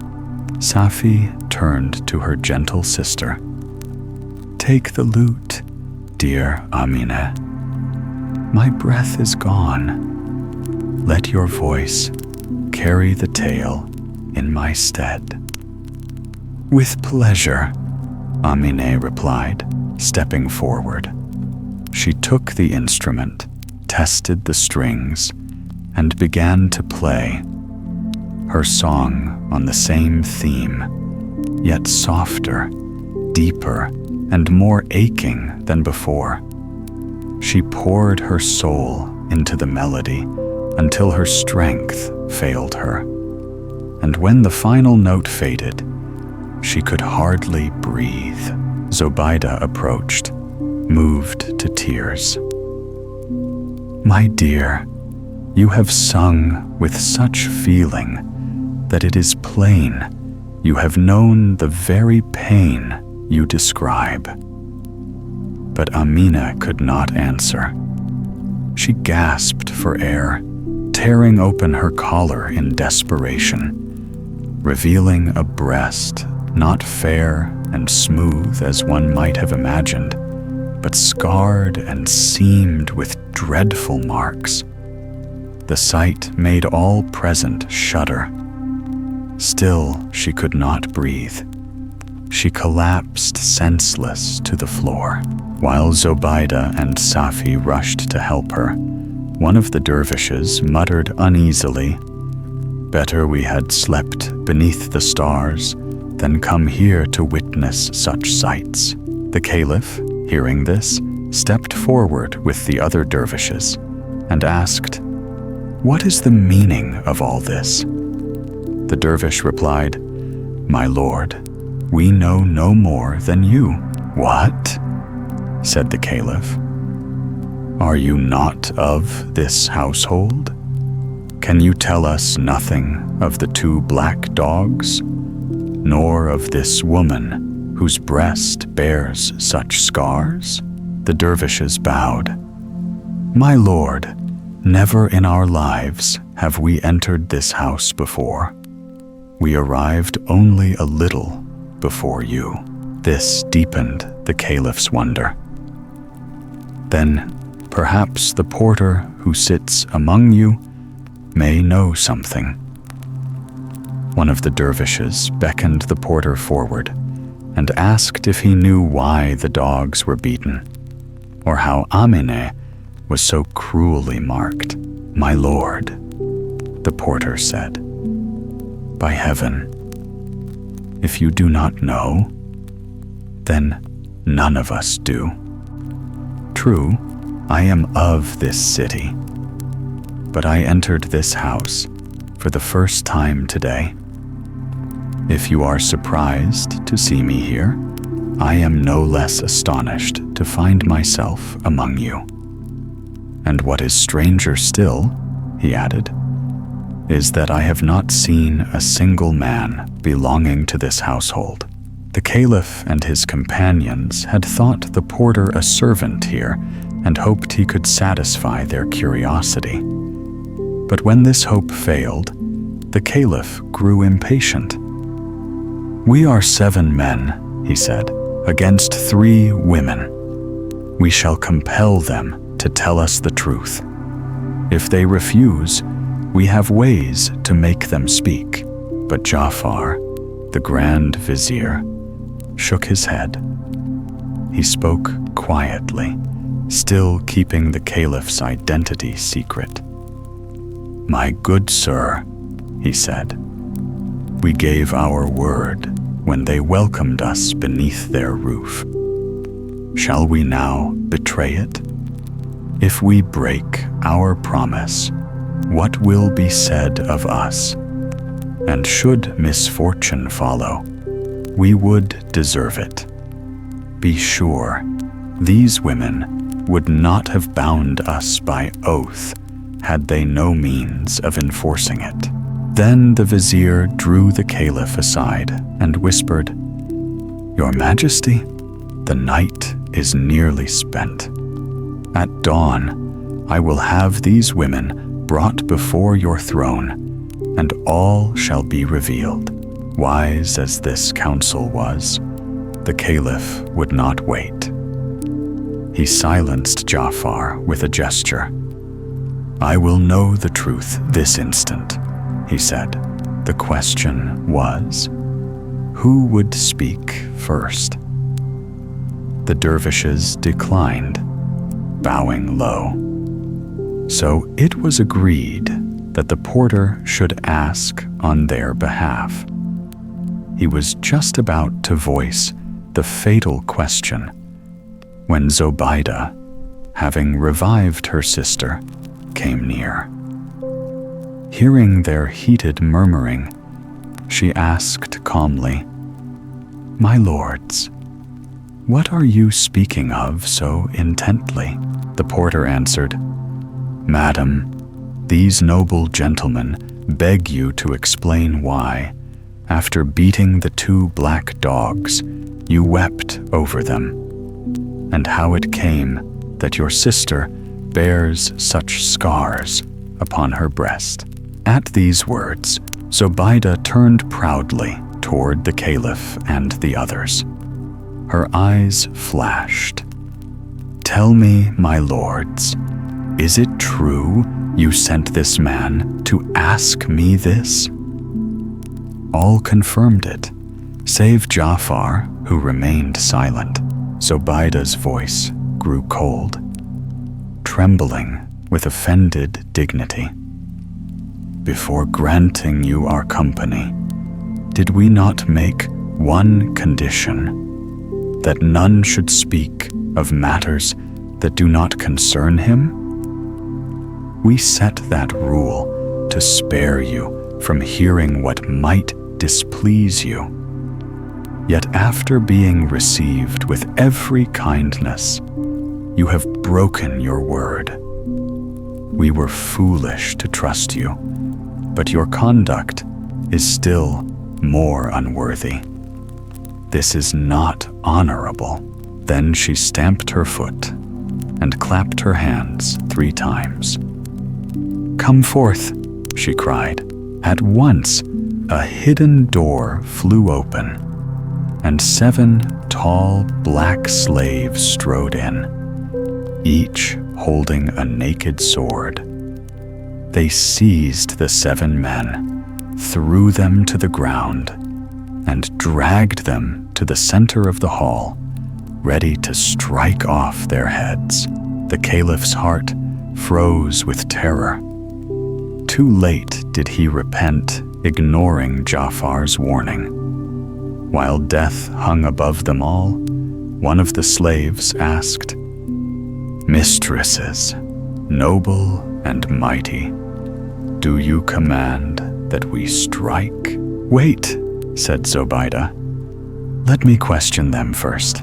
[SPEAKER 1] Safi turned to her gentle sister. "Take the lute, dear Amina. My breath is gone. Let your voice carry the tale in my stead." "With pleasure," Amina replied, stepping forward. She took the instrument, tested the strings, and began to play, her song on the same theme, yet softer, deeper, and more aching than before. She poured her soul into the melody until her strength failed her, and when the final note faded, she could hardly breathe. Zobaida approached, moved to tears. "My dear, you have sung with such feeling that it is plain you have known the very pain you describe." But Amina could not answer. She gasped for air, tearing open her collar in desperation, revealing a breast not fair and smooth as one might have imagined, but scarred and seamed with dreadful marks. The sight made all present shudder. Still, she could not breathe. She collapsed senseless to the floor. While Zobaida and Safi rushed to help her, one of the dervishes muttered uneasily, "Better we had slept beneath the stars than come here to witness such sights." The Caliph, hearing this, stepped forward with the other dervishes and asked, "What is the meaning of all this?" The dervish replied, "My lord, we know no more than you." "What?" said the Caliph. "Are you not of this household? Can you tell us nothing of the 2 black dogs, nor of this woman whose breast bears such scars?" The dervishes bowed. "My lord, never in our lives have we entered this house before. We arrived only a little before you." This deepened the Caliph's wonder. "Then perhaps the porter who sits among you may know something." One of the dervishes beckoned the porter forward and asked if he knew why the dogs were beaten, or how Amina was so cruelly marked. "My lord," the porter said, "by heaven, if you do not know, then none of us do. True, I am of this city, but I entered this house for the first time today. If you are surprised to see me here, I am no less astonished to find myself among you. And what is stranger still," he added, "is that I have not seen a single man belonging to this household." The Caliph and his companions had thought the porter a servant here and hoped he could satisfy their curiosity. But when this hope failed, the Caliph grew impatient. "We are 7 men," he said, "against 3 women. We shall compel them to tell us the truth." If they refuse, we have ways to make them speak." But Ja'far, the Grand Vizier, shook his head. He spoke quietly, still keeping the caliph's identity secret. "My good sir," he said, "we gave our word when they welcomed us beneath their roof. Shall we now betray it? If we break our promise, what will be said of us? And should misfortune follow, we would deserve it. Be sure, these women would not have bound us by oath had they no means of enforcing it." Then the vizier drew the caliph aside and whispered, "Your Majesty, the night is nearly spent. At dawn, I will have these women brought before your throne, and all shall be revealed." Wise as this counsel was, the caliph would not wait. He silenced Ja'far with a gesture. "I will know the truth this instant," he said. The question was, who would speak first? The dervishes declined, bowing low. So it was agreed that the porter should ask on their behalf. He was just about to voice the fatal question when Zobeida, having revived her sister, came near. Hearing their heated murmuring, she asked calmly, "My lords, what are you speaking of so intently?" The porter answered, "Madam, these noble gentlemen beg you to explain why, after beating the 2 black dogs, you wept over them, and how it came that your sister bears such scars upon her breast." At these words, Zobeida turned proudly toward the caliph and the others. Her eyes flashed. "Tell me, my lords, is it true you sent this man to ask me this?" All confirmed it, save Ja'far, who remained silent. Zobeida's voice grew cold, trembling with offended dignity. "Before granting you our company, did we not make one condition, that none should speak of matters that do not concern him? We set that rule to spare you from hearing what might displease you. Yet after being received with every kindness, you have broken your word. We were foolish to trust you, but your conduct is still more unworthy. This is not honorable." Then she stamped her foot and clapped her hands 3 times. "Come forth," she cried. At once, a hidden door flew open, and 7 tall black slaves strode in, each holding a naked sword. They seized the 7 men, threw them to the ground, and dragged them to the center of the hall, ready to strike off their heads. The caliph's heart froze with terror. Too late did he repent, ignoring Ja'far's warning. While death hung above them all, one of the slaves asked, "Mistresses, noble and mighty, do you command that we strike?" "Wait," said Zobeida. "Let me question them first."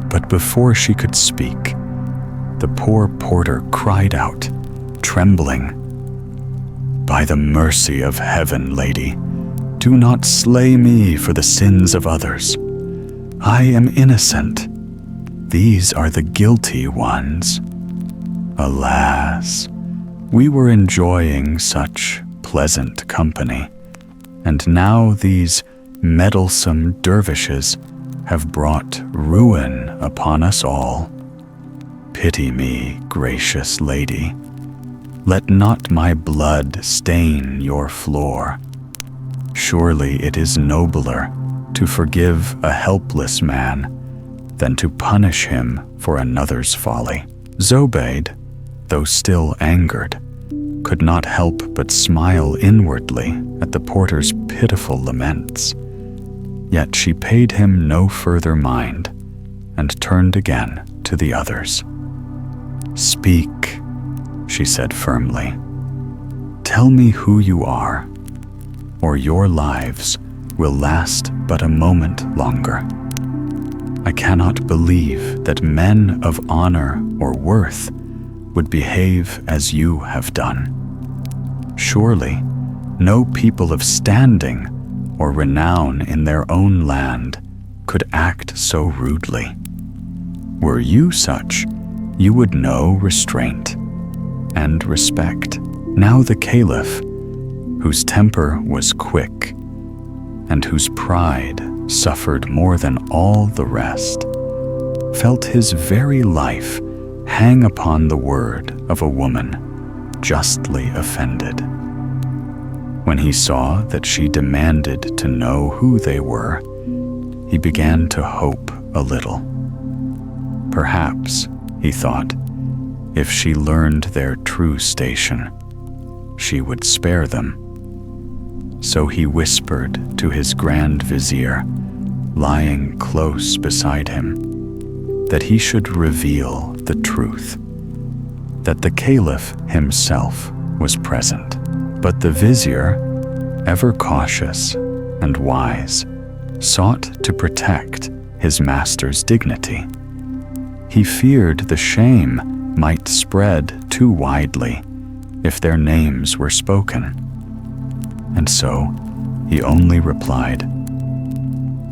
[SPEAKER 1] But before she could speak, the poor porter cried out, trembling, "By the mercy of heaven, lady, do not slay me for the sins of others. I am innocent. These are the guilty ones. Alas, we were enjoying such pleasant company, and now these meddlesome dervishes have brought ruin upon us all. Pity me, gracious lady. Let not my blood stain your floor. Surely it is nobler to forgive a helpless man than to punish him for another's folly. Zobeide, though still angered, could not help but smile inwardly at the porter's pitiful laments. Yet she paid him no further mind and turned again to the others. "Speak," she said firmly. "Tell me who you are, or your lives will last but a moment longer. I cannot believe that men of honor or worth would behave as you have done. Surely, no people of standing or renown in their own land could act so rudely. Were you such, you would know restraint and respect." Now the caliph, whose temper was quick and whose pride suffered more than all the rest, felt his very life hang upon the word of a woman justly offended. When he saw that she demanded to know who they were, he began to hope a little. Perhaps, he thought, if she learned their true station, she would spare them. So he whispered to his Grand Vizier, lying close beside him, that he should reveal the truth, that the caliph himself was present. But the vizier, ever cautious and wise, sought to protect his master's dignity. He feared the shame might spread too widely if their names were spoken. And so he only replied,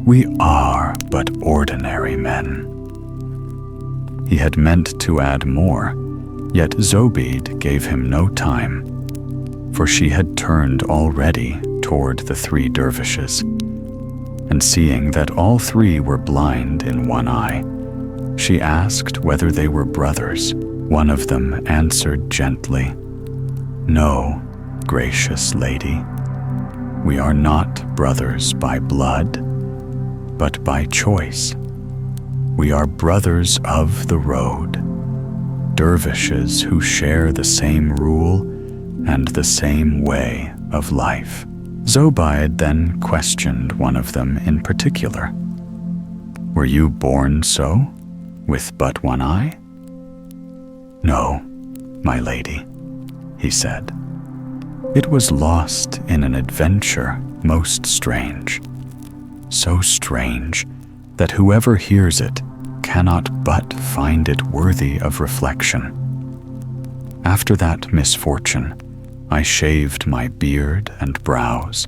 [SPEAKER 1] "We are but ordinary men." He had meant to add more, yet Zobeide gave him no time, for she had turned already toward the three dervishes, and seeing that all three were blind in one eye, she asked whether they were brothers. One of them answered gently, "No, gracious lady, we are not brothers by blood, but by choice. We are brothers of the road, dervishes who share the same rule and the same way of life." Zobeide then questioned one of them in particular. "Were you born so, with but one eye?" "No, my lady," he said. "It was lost in an adventure most strange, so strange that whoever hears it cannot but find it worthy of reflection. After that misfortune, I shaved my beard and brows,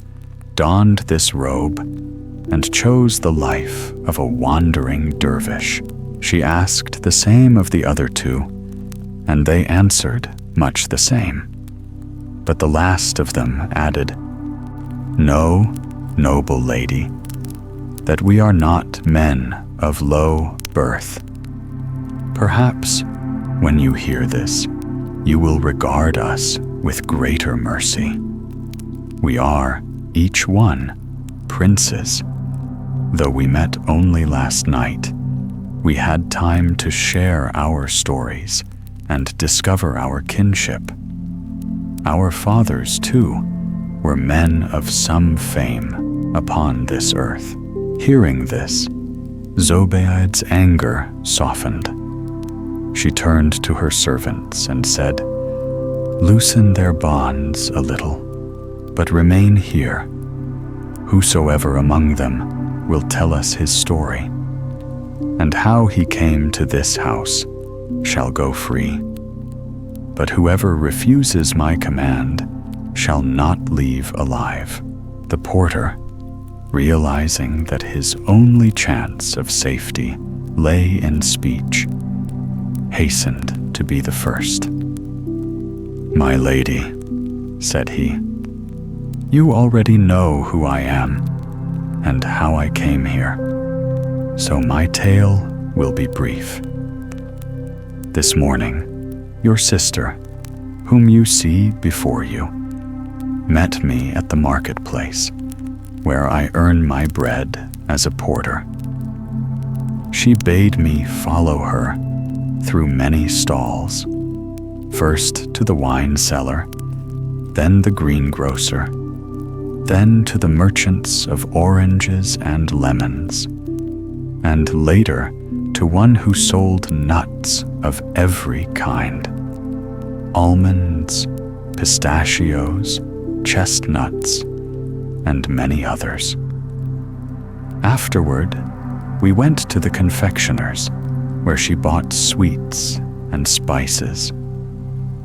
[SPEAKER 1] donned this robe, and chose the life of a wandering dervish." She asked the same of the other two, and they answered much the same. But the last of them added, "Know, noble lady, that we are not men of low birth. Perhaps, when you hear this, you will regard us with greater mercy. We are, each one, princes. Though we met only last night, we had time to share our stories and discover our kinship. Our fathers, too, were men of some fame upon this earth." Hearing this, Zobeide's anger softened. She turned to her servants and said, "Loosen their bonds a little, but remain here. Whosoever among them will tell us his story, and how he came to this house shall go free. But whoever refuses my command shall not leave alive." The porter, realizing that his only chance of safety lay in speech, hastened to be the first. "My lady," said he, "you already know who I am and how I came here, so my tale will be brief. This morning, your sister, whom you see before you, met me at the marketplace, where I earn my bread as a porter. She bade me follow her through many stalls, first to the wine cellar, then the greengrocer, then to the merchants of oranges and lemons, and later to one who sold nuts of every kind: almonds, pistachios, chestnuts, and many others. Afterward, we went to the confectioner's, where she bought sweets and spices,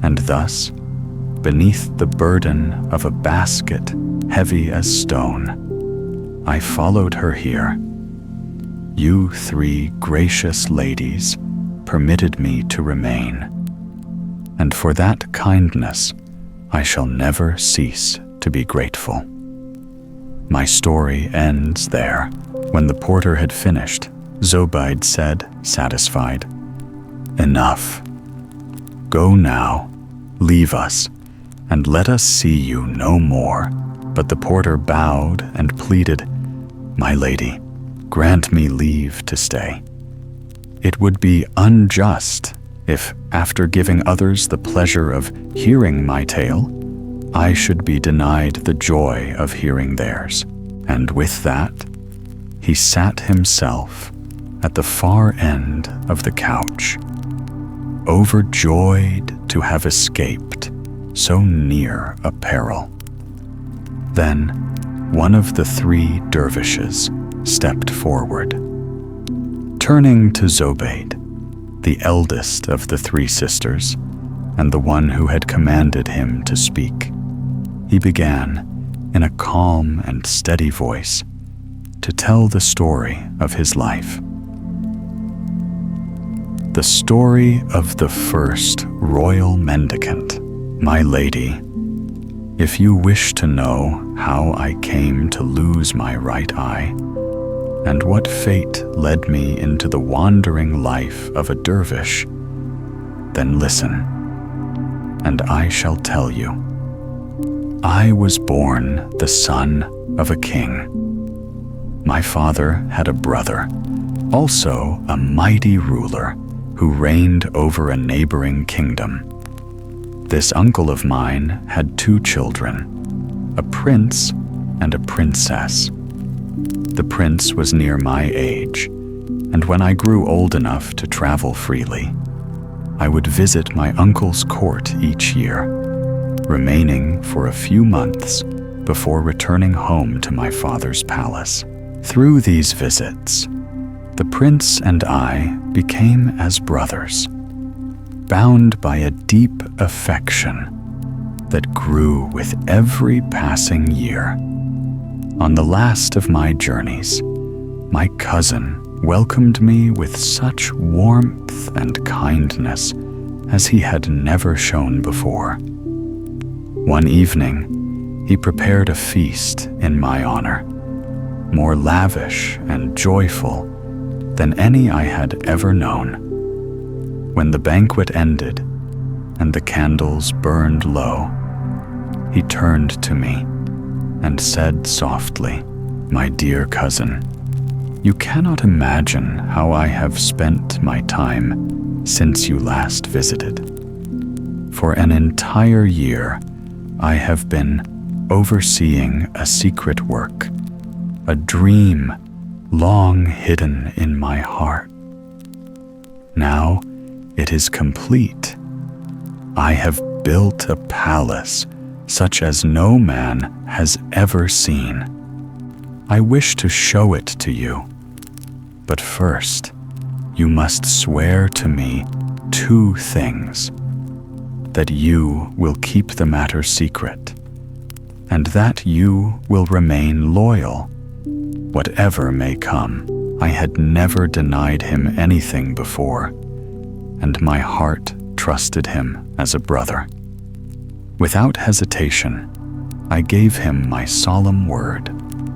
[SPEAKER 1] and thus, beneath the burden of a basket heavy as stone, I followed her here. You 3 gracious ladies permitted me to remain, and for that kindness I shall never cease to be grateful. My story ends there. When the porter had finished, Zobeide said, satisfied, "Enough. Go now, leave us, and let us see you no more." But the porter bowed and pleaded, "My lady, grant me leave to stay. It would be unjust if, after giving others the pleasure of hearing my tale, I should be denied the joy of hearing theirs." And with that, he sat himself at the far end of the couch, overjoyed to have escaped so near a peril. Then one of the 3 dervishes stepped forward. Turning to Zobeide, the eldest of the 3 sisters, and the one who had commanded him to speak, he began, in a calm and steady voice, to tell the story of his life. The story of the first Royal Mendicant. My lady, if you wish to know how I came to lose my right eye, and what fate led me into the wandering life of a dervish, then listen, and I shall tell you. I was born the son of a king. My father had a brother, also a mighty ruler, who reigned over a neighboring kingdom. This uncle of mine had 2 children, a prince and a princess. The prince was near my age, and when I grew old enough to travel freely, I would visit my uncle's court each year, remaining for a few months before returning home to my father's palace. Through these visits, the prince and I became as brothers, bound by a deep affection that grew with every passing year. On the last of my journeys, my cousin welcomed me with such warmth and kindness as he had never shown before. One evening, he prepared a feast in my honor, more lavish and joyful than any I had ever known. When the banquet ended and the candles burned low, he turned to me and said softly, "My dear cousin, you cannot imagine how I have spent my time since you last visited. For an entire year, I have been overseeing a secret work, a dream long hidden in my heart. Now it is complete. I have built a palace such as no man has ever seen. I wish to show it to you, but first you must swear to me 2 things: that you will keep the matter secret, and that you will remain loyal, whatever may come." I had never denied him anything before, and my heart trusted him as a brother. Without hesitation, I gave him my solemn word.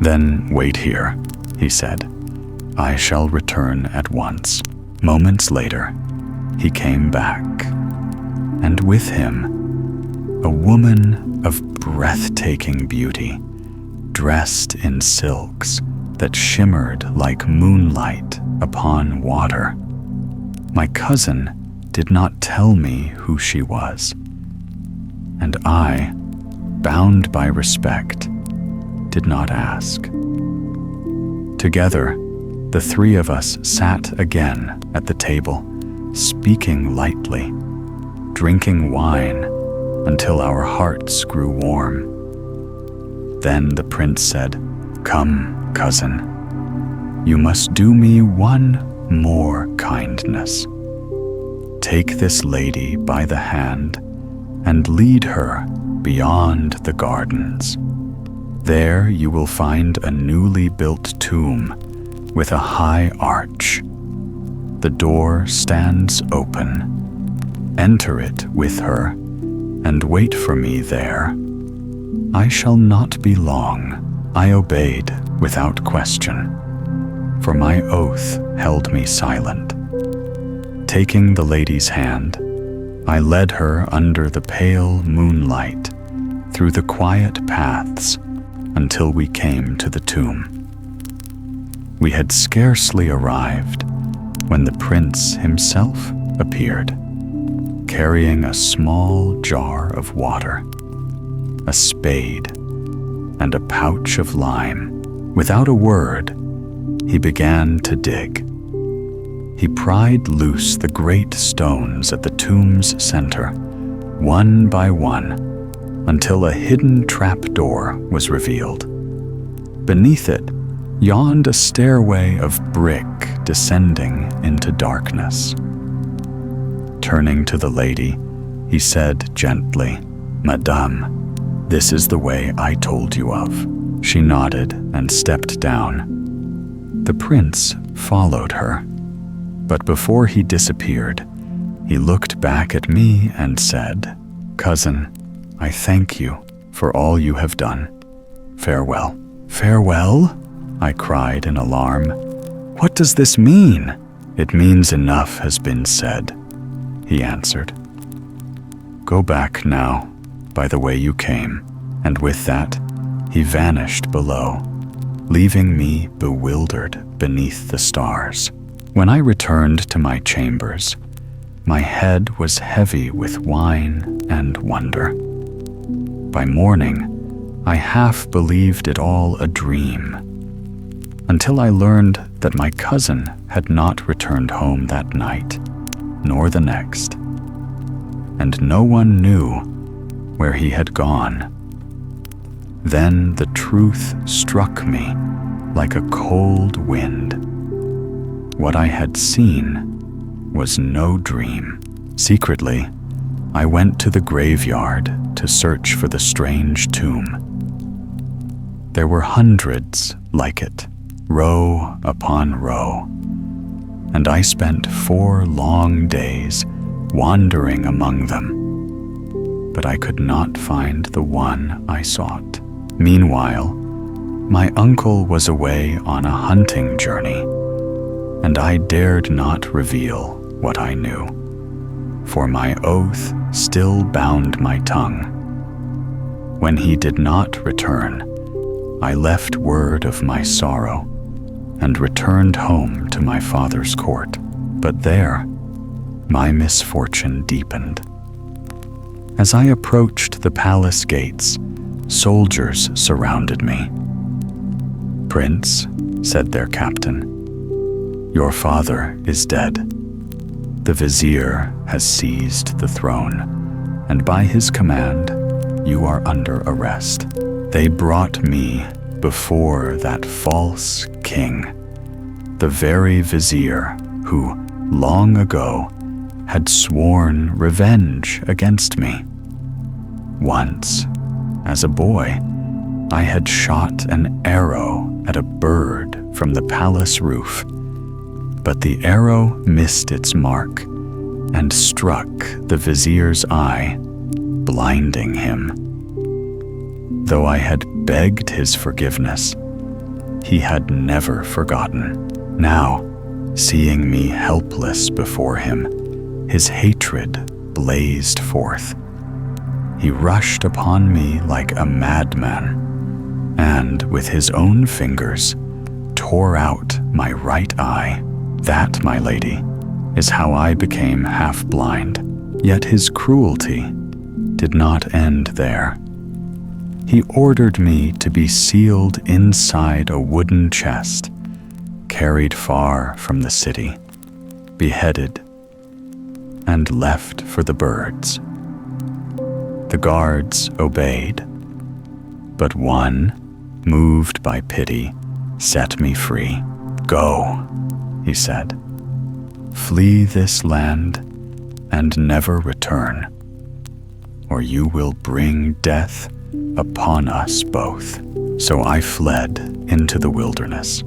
[SPEAKER 1] "Then wait here," he said. "I shall return at once." Moments later, he came back, and with him a woman of breathtaking beauty, dressed in silks that shimmered like moonlight upon water. My cousin did not tell me who she was, and I, bound by respect, did not ask. Together, the three of us sat again at the table, speaking lightly, drinking wine until our hearts grew warm. Then the prince said, "Come, cousin, you must do me one more kindness. Take this lady by the hand and lead her beyond the gardens. There you will find a newly built tomb with a high arch. The door stands open. Enter it with her and wait for me there. I shall not be long." I obeyed without question, for my oath held me silent. Taking the lady's hand, I led her under the pale moonlight through the quiet paths until we came to the tomb. We had scarcely arrived when the prince himself appeared, carrying a small jar of water, a spade, and a pouch of lime. Without a word, he began to dig. He pried loose the great stones at the tomb's center, one by one, until a hidden trapdoor was revealed. Beneath it yawned a stairway of brick descending into darkness. Turning to the lady, he said gently, "Madame, this is the way I told you of." She nodded and stepped down. The prince followed her, but before he disappeared, he looked back at me and said, "Cousin, I thank you for all you have done. Farewell." "Farewell?" I cried in alarm. "What does this mean?" "It means enough has been said," he answered. "Go back now by the way you came." And with that, he vanished below, leaving me bewildered beneath the stars. When I returned to my chambers, my head was heavy with wine and wonder. By morning, I half believed it all a dream, until I learned that my cousin had not returned home that night, nor the next, and no one knew where he had gone. Then the truth struck me like a cold wind. What I had seen was no dream. Secretly, I went to the graveyard to search for the strange tomb. There were hundreds like it, row upon row, and I spent 4 long days wandering among them. But I could not find the one I sought. Meanwhile, my uncle was away on a hunting journey, and I dared not reveal what I knew, for my oath still bound my tongue. When he did not return, I left word of my sorrow and returned home to my father's court. But there, my misfortune deepened. As I approached the palace gates, soldiers surrounded me. "Prince," said their captain, "your father is dead. The vizier has seized the throne, and by his command, you are under arrest." They brought me before that false king, the very vizier who, long ago, had sworn revenge against me. Once, as a boy, I had shot an arrow at a bird from the palace roof, but the arrow missed its mark and struck the vizier's eye, blinding him. Though I had begged his forgiveness, he had never forgotten. Now, seeing me helpless before him, his hatred blazed forth. he rushed upon me like a madman, and with his own fingers tore out my right eye. That, my lady, is how I became half-blind. Yet his cruelty did not end there. He ordered me to be sealed inside a wooden chest, carried far from the city, beheaded, and left for the birds. The guards obeyed, but one, moved by pity, set me free. "Go," he said. "Flee this land and never return, or you will bring death upon us both." So I fled into the wilderness.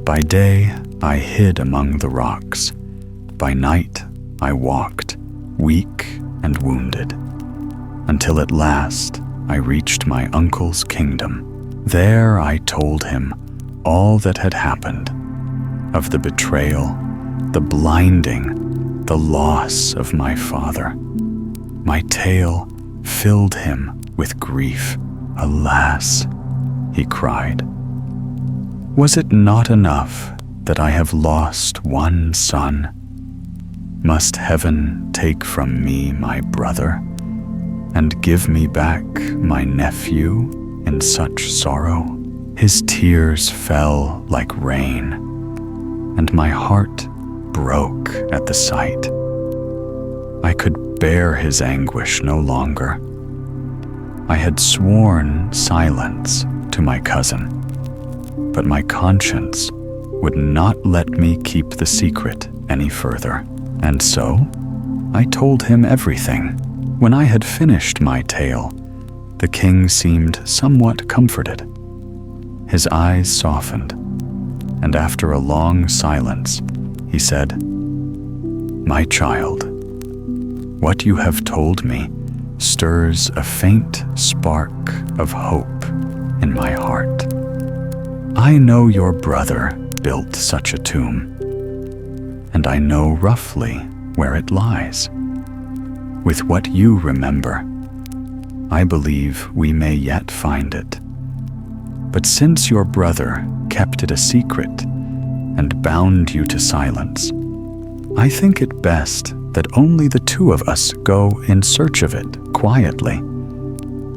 [SPEAKER 1] By day I hid among the rocks. By night I walked, weak and wounded, until at last I reached my uncle's kingdom. There I told him all that had happened, of the betrayal, the blinding, the loss of my father. My tale filled him with grief. "Alas," he cried, "was it not enough that I have lost one son? Must heaven take from me my brother, and give me back my nephew in such sorrow?" His tears fell like rain, and my heart broke at the sight. I could bear his anguish no longer. I had sworn silence to my cousin, but my conscience would not let me keep the secret any further, and so I told him everything. When I had finished my tale, the king seemed somewhat comforted. His eyes softened, and after a long silence, he said, "My child, what you have told me stirs a faint spark of hope in my heart. I know your brother built such a tomb, and I know roughly where it lies. With what you remember, I believe we may yet find it. But since your brother kept it a secret and bound you to silence, I think it best that only the two of us go in search of it quietly,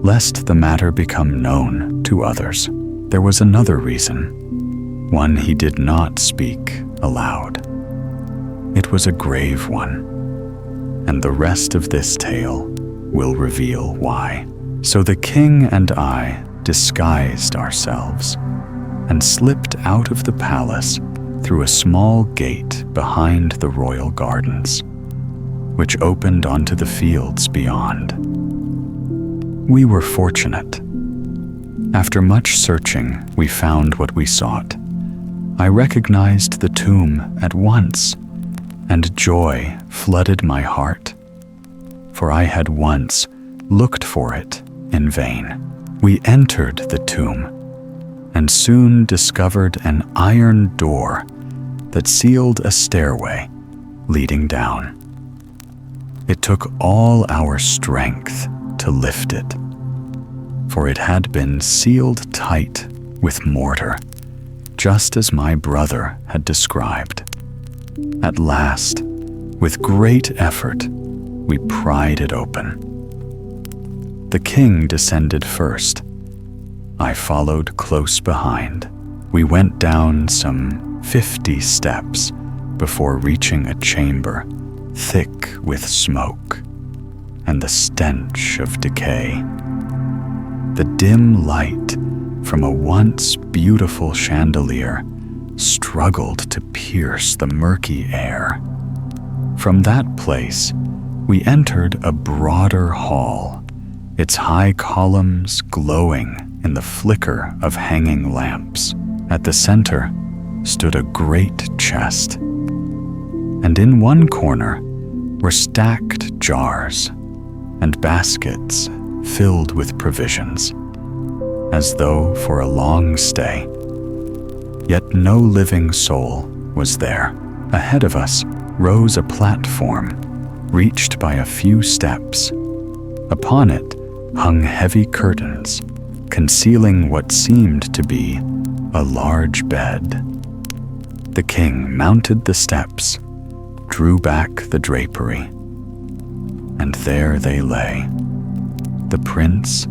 [SPEAKER 1] lest the matter become known to others." There was another reason, one he did not speak aloud. It was a grave one, and the rest of this tale will reveal why. So the king and I disguised ourselves and slipped out of the palace through a small gate behind the royal gardens, which opened onto the fields beyond. We were fortunate. After much searching, we found what we sought. I recognized the tomb at once, and joy flooded my heart, for I had once looked for it in vain. We entered the tomb, and soon discovered an iron door that sealed a stairway leading down. It took all our strength to lift it, for it had been sealed tight with mortar, just as my brother had described. At last, with great effort, we pried it open. The king descended first. I followed close behind. We went down some 50 steps before reaching a chamber thick with smoke and the stench of decay. The dim light from a once beautiful chandelier struggled to pierce the murky air. From that place, we entered a broader hall, its high columns glowing in the flicker of hanging lamps. At the center stood a great chest, and in one corner were stacked jars and baskets filled with provisions, as though for a long stay. Yet no living soul was there. Ahead of us rose a platform, reached by a few steps. Upon it hung heavy curtains, concealing what seemed to be a large bed. The king mounted the steps, drew back the drapery, and there they lay, the prince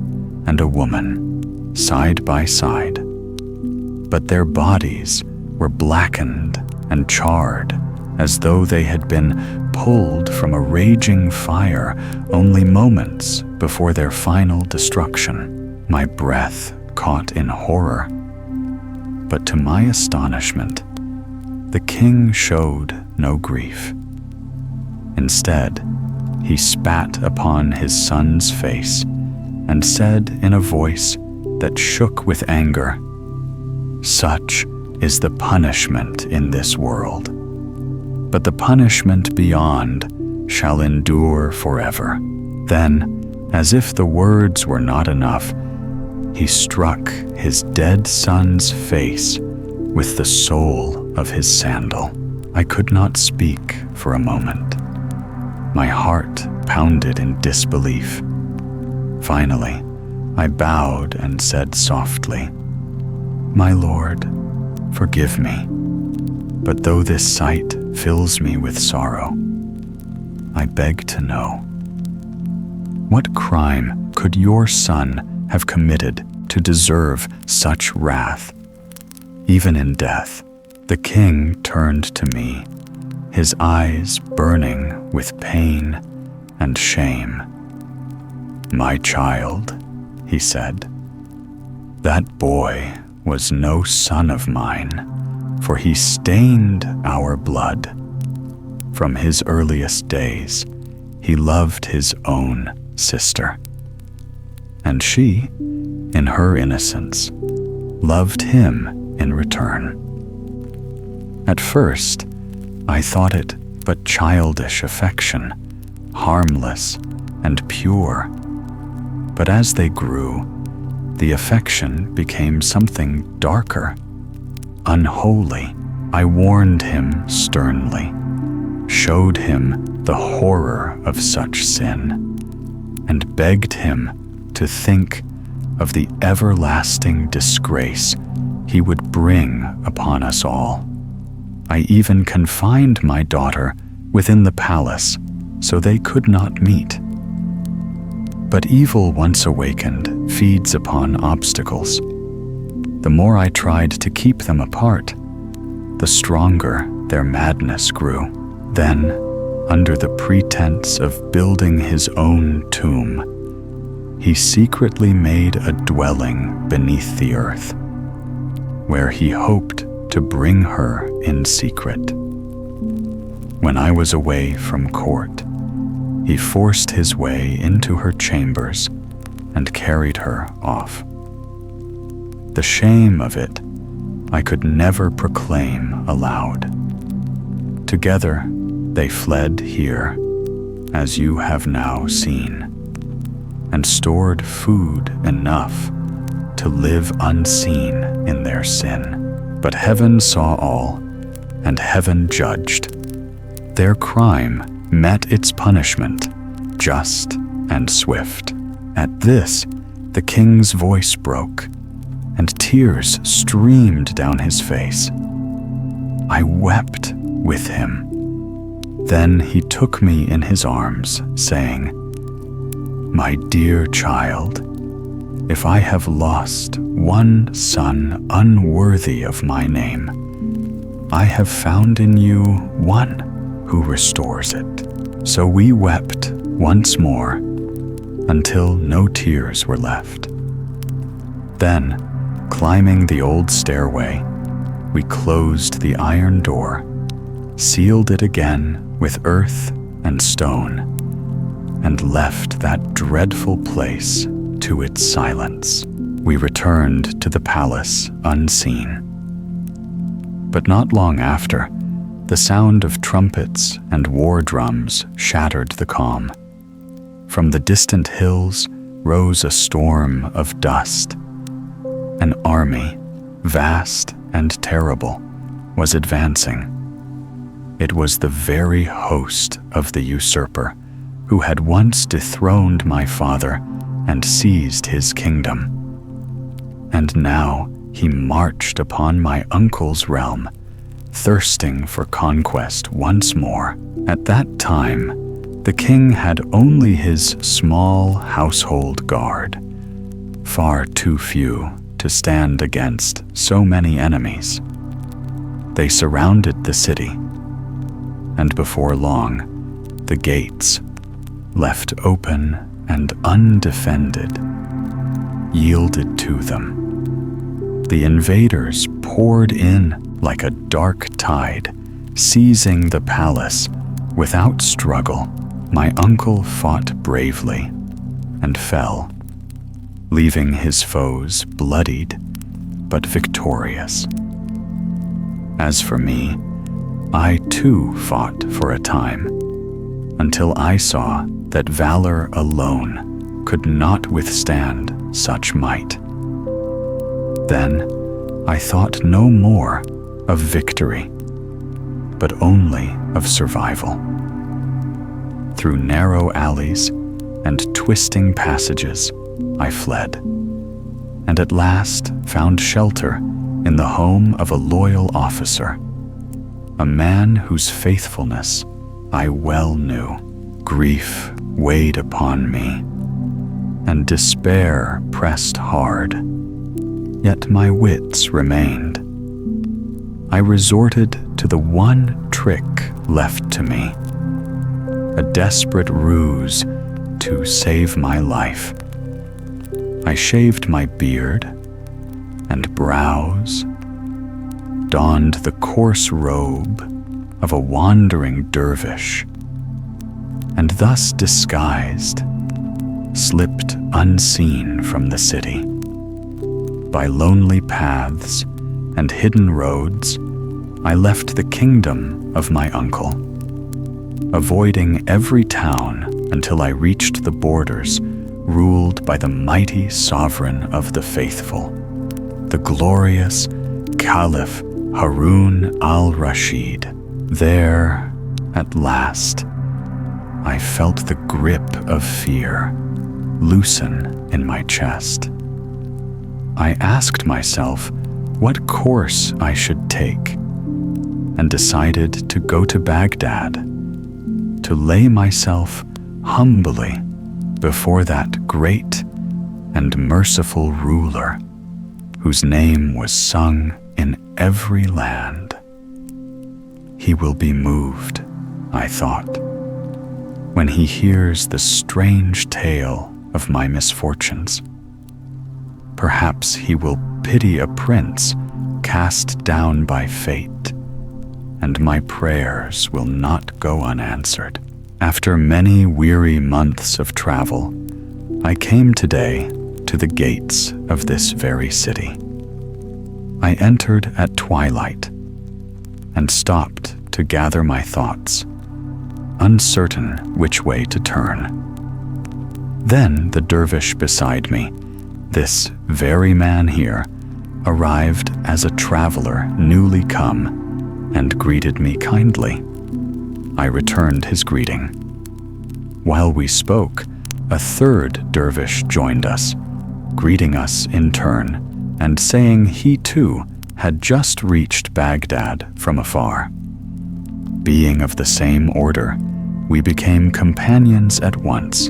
[SPEAKER 1] and a woman, side by side. But their bodies were blackened and charred, as though they had been pulled from a raging fire only moments before their final destruction. My breath caught in horror. But to my astonishment, the king showed no grief. Instead, he spat upon his son's face and said in a voice that shook with anger, "Such is the punishment in this world, but the punishment beyond shall endure forever." Then, as if the words were not enough, he struck his dead son's face with the sole of his sandal. I could not speak for a moment. My heart pounded in disbelief. Finally, I bowed and said softly, "My lord, forgive me, but though this sight fills me with sorrow, I beg to know, what crime could your son have committed to deserve such wrath? Even in death, the king turned to me, his eyes burning with pain and shame. "My child," he said, "that boy was no son of mine, for he stained our blood. From his earliest days, he loved his own sister, and she, in her innocence, loved him in return. At first, I thought it but childish affection, harmless and pure. But as they grew, the affection became something darker, unholy. I warned him sternly, showed him the horror of such sin, and begged him to think of the everlasting disgrace he would bring upon us all. I even confined my daughter within the palace so they could not meet. But evil once awakened feeds upon obstacles. The more I tried to keep them apart, the stronger their madness grew. Then, under the pretense of building his own tomb, he secretly made a dwelling beneath the earth, where he hoped to bring her in secret. When I was away from court, he forced his way into her chambers and carried her off. The shame of it I could never proclaim aloud. Together they fled here, as you have now seen, and stored food enough to live unseen in their sin. But heaven saw all, and heaven judged. Their crime met its punishment, just and swift. At this, the king's voice broke, and tears streamed down his face. I wept with him. Then he took me in his arms, saying, "My dear child, if I have lost one son unworthy of my name, I have found in you one who restores it." So we wept once more until no tears were left. Then, climbing the old stairway, we closed the iron door, sealed it again with earth and stone, and left that dreadful place to its silence. We returned to the palace unseen. But not long after, the sound of trumpets and war drums shattered the calm. From the distant hills rose a storm of dust. An army, vast and terrible, was advancing. It was the very host of the usurper, who had once dethroned my father and seized his kingdom. And now he marched upon my uncle's realm, thirsting for conquest once more. At that time, the king had only his small household guard, far too few to stand against so many enemies. They surrounded the city, and before long, the gates, left open and undefended, yielded to them. The invaders poured in like a dark tide, seizing the palace without struggle. My uncle fought bravely and fell, leaving his foes bloodied but victorious. As for me, I too fought for a time, until I saw that valor alone could not withstand such might. Then I thought no more of victory, but only of survival. Through narrow alleys and twisting passages, I fled, and at last found shelter in the home of a loyal officer, a man whose faithfulness I well knew. Grief weighed upon me, and despair pressed hard, yet my wits remained. I resorted to the one trick left to me, a desperate ruse to save my life. I shaved my beard and brows, donned the coarse robe of a wandering dervish, and thus disguised, slipped unseen from the city. By lonely paths and hidden roads, I left the kingdom of my uncle, avoiding every town until I reached the borders ruled by the mighty sovereign of the faithful, the glorious Caliph Harun al-Rashid. There, at last, I felt the grip of fear loosen in my chest. I asked myself what course I should take, and decided to go to Baghdad, to lay myself humbly before that great and merciful ruler whose name was sung in every land. He will be moved, I thought, when he hears the strange tale of my misfortunes. Perhaps he will pity a prince cast down by fate, and my prayers will not go unanswered. After many weary months of travel, I came today to the gates of this very city. I entered at twilight and stopped to gather my thoughts, uncertain which way to turn. Then the dervish beside me, this very man here, arrived as a traveler newly come and greeted me kindly. I returned his greeting. While we spoke, a third dervish joined us, greeting us in turn and saying he too had just reached Baghdad from afar. Being of the same order, we became companions at once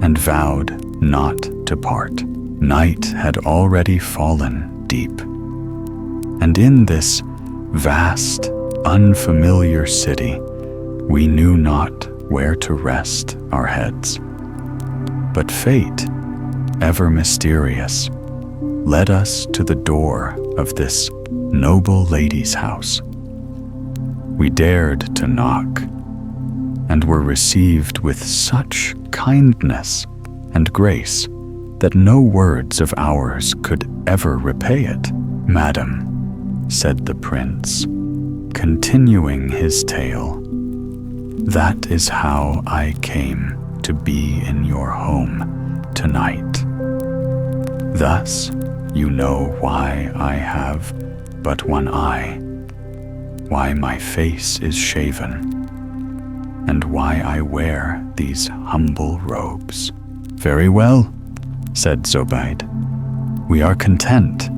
[SPEAKER 1] and vowed not to part. Night had already fallen deep, and in this vast, unfamiliar city, we knew not where to rest our heads. But fate, ever mysterious, led us to the door of this noble lady's house. We dared to knock, and were received with such kindness and grace that no words of ours could ever repay it. "Madam," said the prince, continuing his tale, "that is how I came to be in your home tonight. Thus, you know why I have but one eye, why my face is shaven, and why I wear these humble robes." "Very well," said Zobaide. "We are content.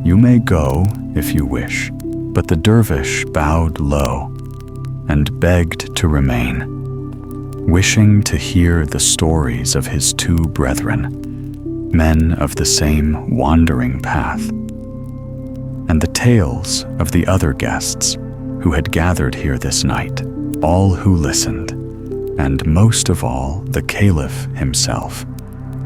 [SPEAKER 1] You may go if you wish." But the dervish bowed low and begged to remain, wishing to hear the stories of his two brethren, men of the same wandering path, and the tales of the other guests who had gathered here this night, all who listened, and most of all the caliph himself,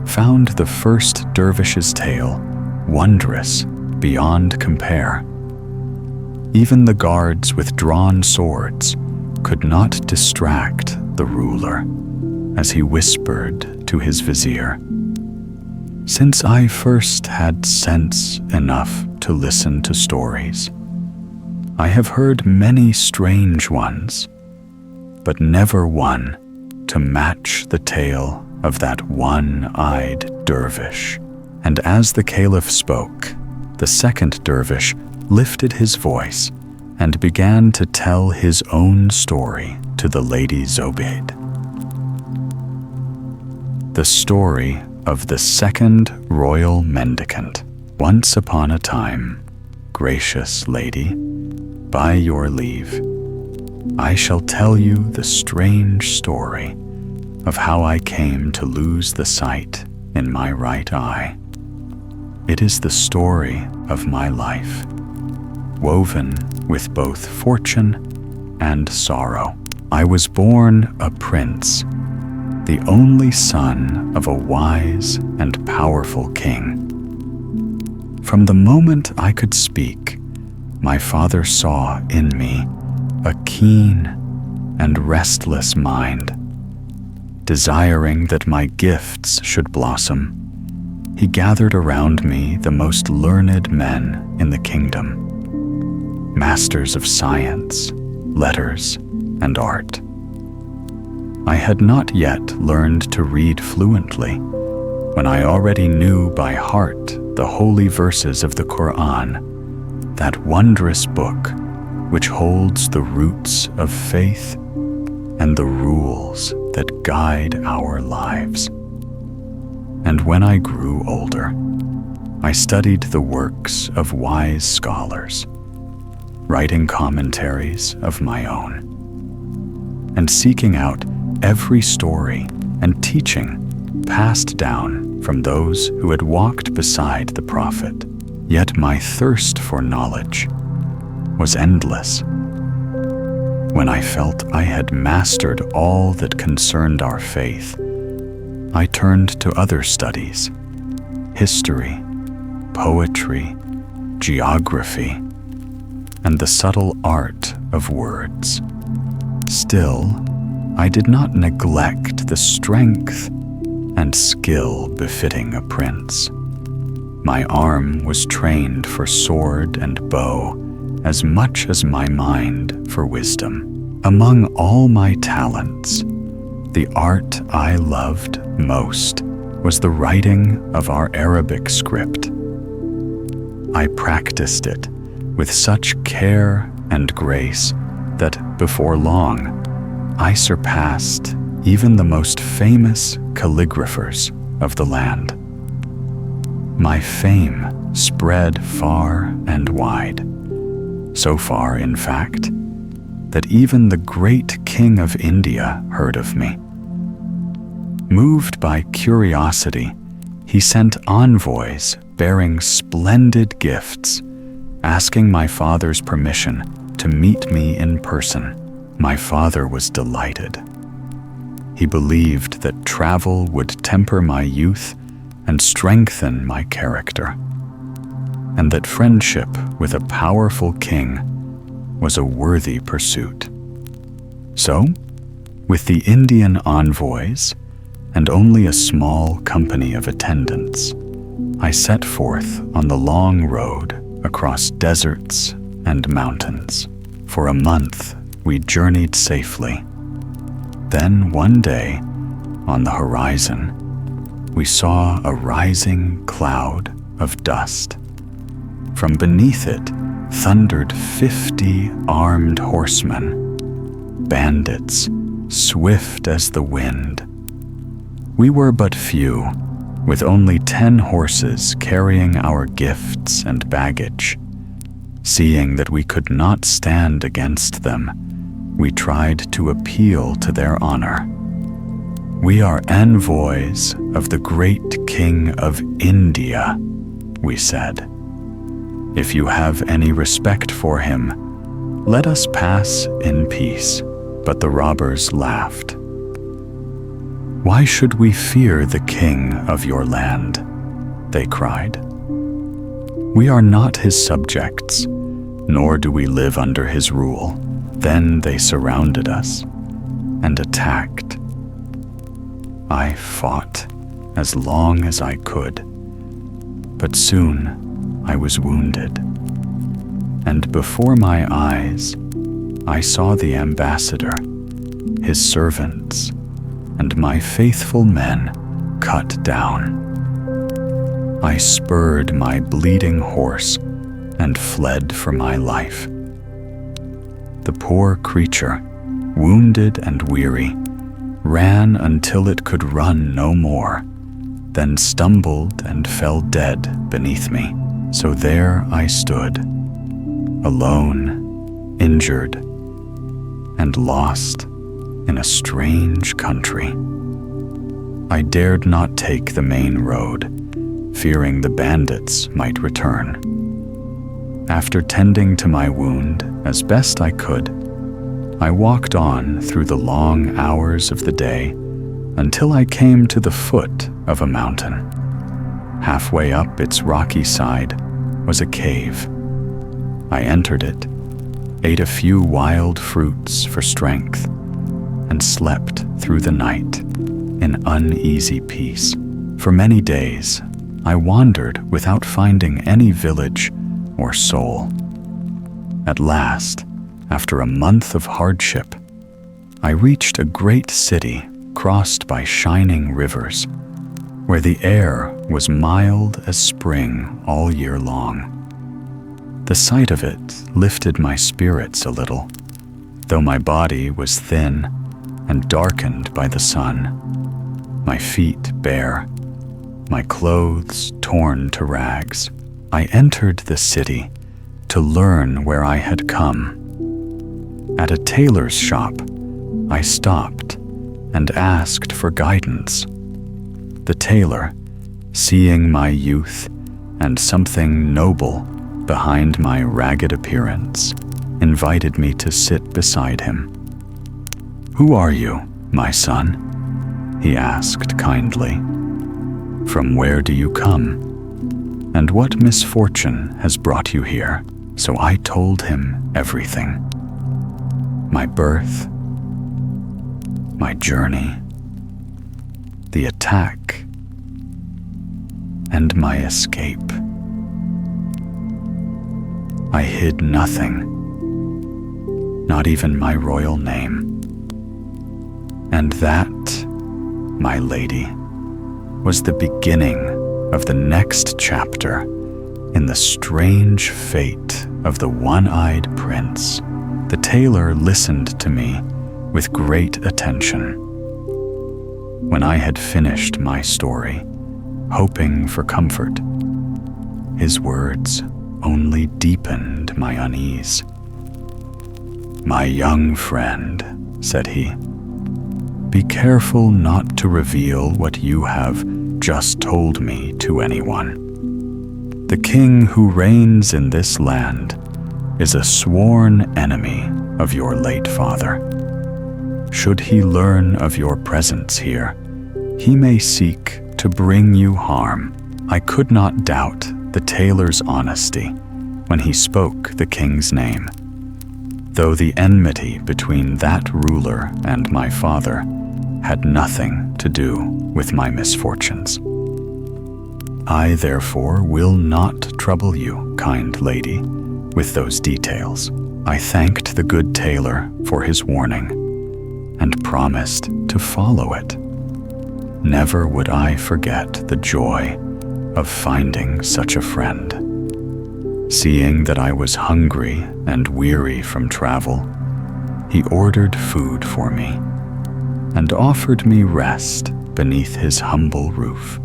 [SPEAKER 1] found the first dervish's tale wondrous beyond compare. Even the guards with drawn swords could not distract the ruler as he whispered to his vizier, "Since I first had sense enough to listen to stories, I have heard many strange ones, but never one to match the tale of that one-eyed dervish." And as the caliph spoke, the second dervish lifted his voice and began to tell his own story to the Lady Zobaide. The story of the second Royal Mendicant. Once upon a time, gracious lady, by your leave, I shall tell you the strange story of how I came to lose the sight in my right eye. It is the story of my life, woven with both fortune and sorrow. I was born a prince, the only son of a wise and powerful king. From the moment I could speak, my father saw in me a keen and restless mind. Desiring that my gifts should blossom, he gathered around me the most learned men in the kingdom, masters of science, letters, and art. I had not yet learned to read fluently when I already knew by heart the holy verses of the Quran, that wondrous book which holds the roots of faith and the rules that guide our lives. And when I grew older, I studied the works of wise scholars, writing commentaries of my own, and seeking out every story and teaching passed down from those who had walked beside the Prophet. Yet my thirst for knowledge was endless. When I felt I had mastered all that concerned our faith, I turned to other studies: history, poetry, geography, and the subtle art of words. Still, I did not neglect the strength and skill befitting a prince. My arm was trained for sword and bow as much as my mind for wisdom. Among all my talents, the art I loved most was the writing of our Arabic script. I practiced it with such care and grace that before long, I surpassed even the most famous calligraphers of the land. My fame spread far and wide, so far, in fact, that even the great king of India heard of me. Moved by curiosity, he sent envoys bearing splendid gifts, asking my father's permission to meet me in person. My father was delighted. He believed that travel would temper my youth and strengthen my character, and that friendship with a powerful king was a worthy pursuit. So, with the Indian envoys and only a small company of attendants, I set forth on the long road across deserts and mountains. For a month, we journeyed safely. Then one day, on the horizon, we saw a rising cloud of dust. From beneath it thundered 50 armed horsemen, bandits swift as the wind. We were but few, with only 10 horses carrying our gifts and baggage. Seeing that we could not stand against them, we tried to appeal to their honor. "We are envoys of the great King of India," we said. "If you have any respect for him, let us pass in peace." But the robbers laughed. "Why should we fear the king of your land?" they cried. "We are not his subjects, nor do we live under his rule." Then they surrounded us and attacked. I fought as long as I could, but soon I was wounded. And before my eyes, I saw the ambassador, his servants, and my faithful men cut down. I spurred my bleeding horse and fled for my life. The poor creature, wounded and weary, ran until it could run no more, then stumbled and fell dead beneath me. So there I stood, alone, injured, and lost in a strange country. I dared not take the main road, fearing the bandits might return. After tending to my wound as best I could, I walked on through the long hours of the day until I came to the foot of a mountain. Halfway up its rocky side was a cave. I entered it, ate a few wild fruits for strength, and slept through the night in uneasy peace. For many days, I wandered without finding any village or soul. At last, after a month of hardship, I reached a great city crossed by shining rivers, where the air was mild as spring all year long. The sight of it lifted my spirits a little, though my body was thin and darkened by the sun, my feet bare, my clothes torn to rags. I entered the city to learn where I had come. At a tailor's shop, I stopped and asked for guidance. The tailor, seeing my youth and something noble behind my ragged appearance, invited me to sit beside him. "Who are you, my son?" he asked kindly. "From where do you come? And what misfortune has brought you here?" So I told him everything. My birth, my journey, the attack, and my escape. I hid nothing, not even my royal name. And that, my lady, was the beginning of the next chapter in the strange fate of the one-eyed prince. The tailor listened to me with great attention. When I had finished my story, hoping for comfort, his words only deepened my unease. "My young friend," said he, "be careful not to reveal what you have just told me to anyone. The king who reigns in this land is a sworn enemy of your late father. Should he learn of your presence here, he may seek to bring you harm." I could not doubt the tailor's honesty when he spoke the king's name, though the enmity between that ruler and my father had nothing to do with my misfortunes. "I therefore will not trouble you, kind lady, with those details." I thanked the good tailor for his warning and promised to follow it. Never would I forget the joy of finding such a friend. Seeing that I was hungry and weary from travel, he ordered food for me and offered me rest beneath his humble roof,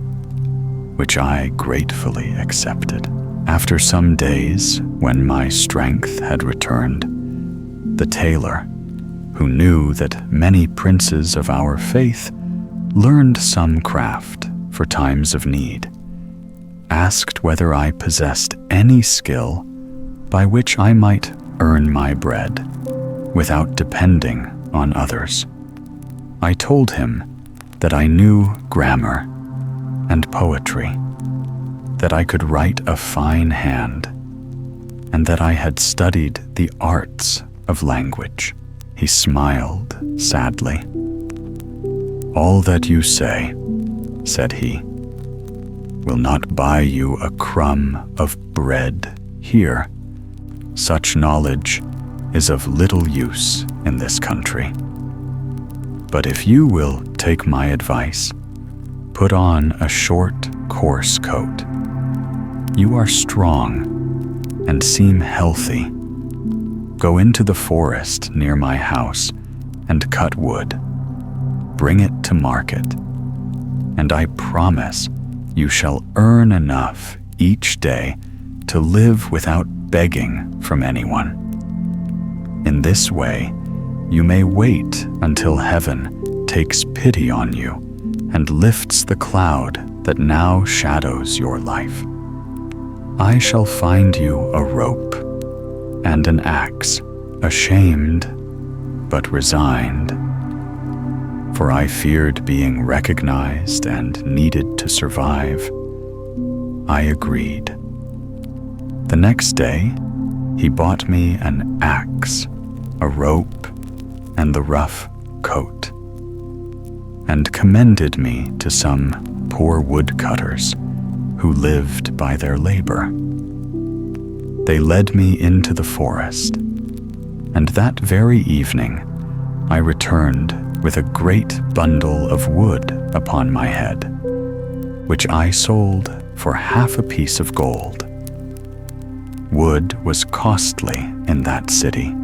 [SPEAKER 1] which I gratefully accepted. After some days, when my strength had returned, the tailor, who knew that many princes of our faith learned some craft for times of need, asked whether I possessed any skill by which I might earn my bread without depending on others. I told him that I knew grammar and poetry, that I could write a fine hand, and that I had studied the arts of language. He smiled sadly. "All that you say," said he, "will not buy you a crumb of bread here. Such knowledge is of little use in this country. But if you will take my advice, put on a short, coarse coat. You are strong and seem healthy. Go into the forest near my house and cut wood. Bring it to market, and I promise you shall earn enough each day to live without begging from anyone. In this way, you may wait until heaven takes pity on you and lifts the cloud that now shadows your life. I shall find you a rope and an axe, ashamed but resigned, for I feared being recognized and needed to survive. I agreed. The next day, he bought me an axe, a rope, and the rough coat, and commended me to some poor woodcutters who lived by their labor. They led me into the forest, and that very evening I returned with a great bundle of wood upon my head, which I sold for half a piece of gold. Wood was costly in that city,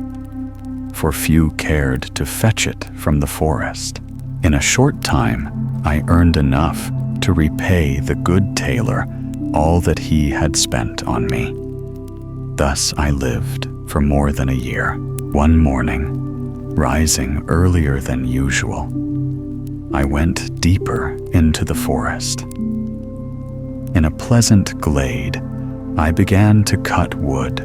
[SPEAKER 1] for few cared to fetch it from the forest. In a short time, I earned enough to repay the good tailor all that he had spent on me. Thus I lived for more than a year. One morning, rising earlier than usual, I went deeper into the forest. In a pleasant glade, I began to cut wood,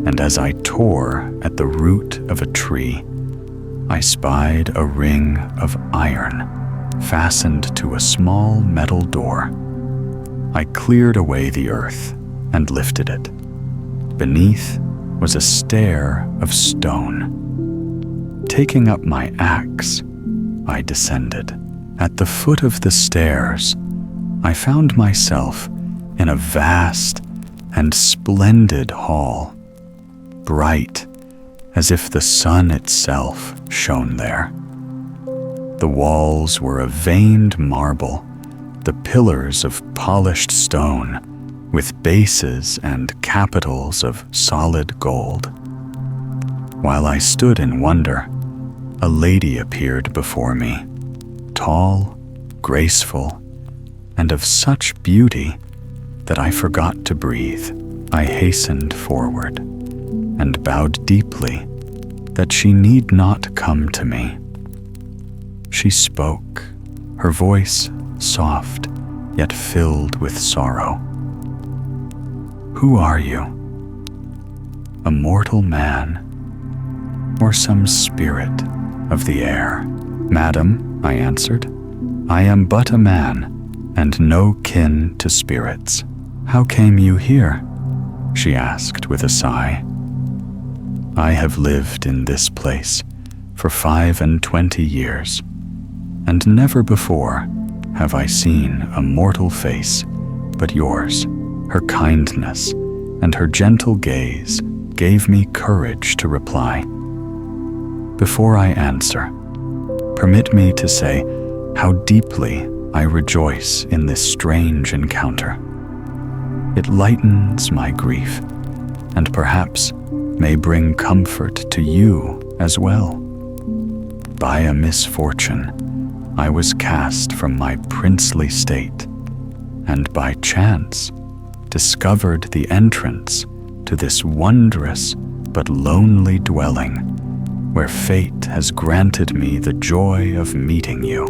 [SPEAKER 1] and as I tore at the root of a tree, I spied a ring of iron fastened to a small metal door. I cleared away the earth and lifted it. Beneath was a stair of stone. Taking up my axe, I descended. At the foot of the stairs, I found myself in a vast and splendid hall, bright as if the sun itself shone there. The walls were of veined marble, the pillars of polished stone, with bases and capitals of solid gold. While I stood in wonder, a lady appeared before me, tall, graceful, and of such beauty that I forgot to breathe. I hastened forward and bowed deeply that she need not come to me. She spoke, her voice soft yet filled with sorrow. "Who are you? A mortal man, or some spirit of the air?" "Madam," I answered, "I am but a man, and no kin to spirits." "How came you here?" she asked with a sigh. "I have lived in this place for 25 years, and never before have I seen a mortal face but yours." Her kindness and her gentle gaze gave me courage to reply. "Before I answer, permit me to say how deeply I rejoice in this strange encounter. It lightens my grief, and perhaps may bring comfort to you as well. by a misfortune, I was cast from my princely state, and by chance discovered the entrance to this wondrous but lonely dwelling, where fate has granted me the joy of meeting you.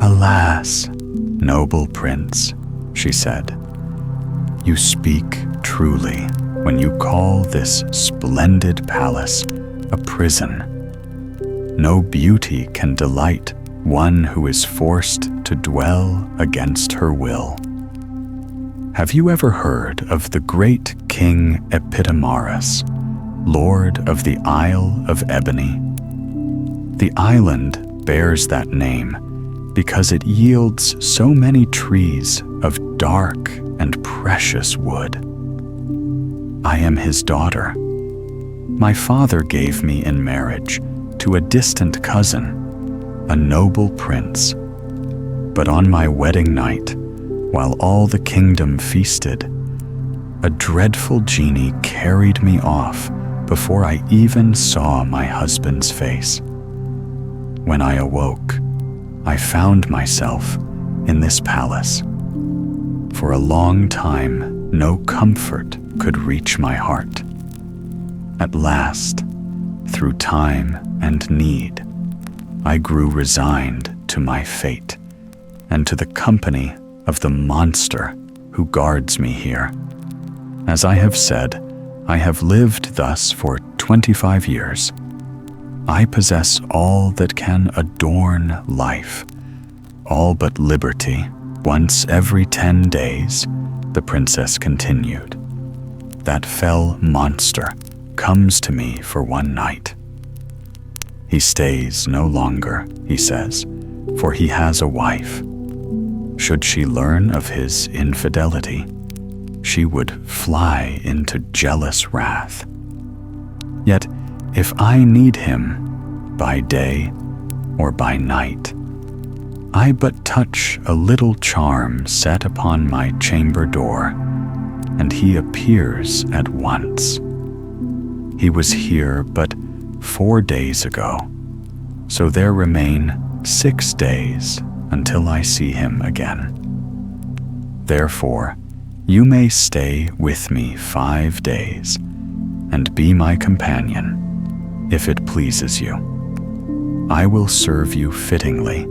[SPEAKER 1] Alas, noble prince, she said, you speak truly when you call this splendid palace a prison. No beauty can delight one who is forced to dwell against her will. Have you ever heard of the great King Epidemiris, Lord of the Isle of Ebony? The island bears that name because it yields so many trees of dark and precious wood. I am his daughter. My father gave me in marriage to a distant cousin, a noble prince. But on my wedding night, while all the kingdom feasted, a dreadful genie carried me off before I even saw my husband's face. When I awoke, I found myself in this palace. For a long time, no comfort could reach my heart. At last, through time and need, I grew resigned to my fate and to the company of the monster who guards me here. As I have said, I have lived thus for 25 years. I possess all that can adorn life, all but liberty. Once every 10 days, the princess continued, that fell monster comes to me for one night. He stays no longer, he says, for he has a wife. Should she learn of his infidelity, she would fly into jealous wrath. Yet, if I need him by day or by night, I but touch a little charm set upon my chamber door, and he appears at once. He was here but 4 days ago, so there remain 6 days until I see him again. Therefore, you may stay with me 5 days and be my companion, if it pleases you. I will serve you fittingly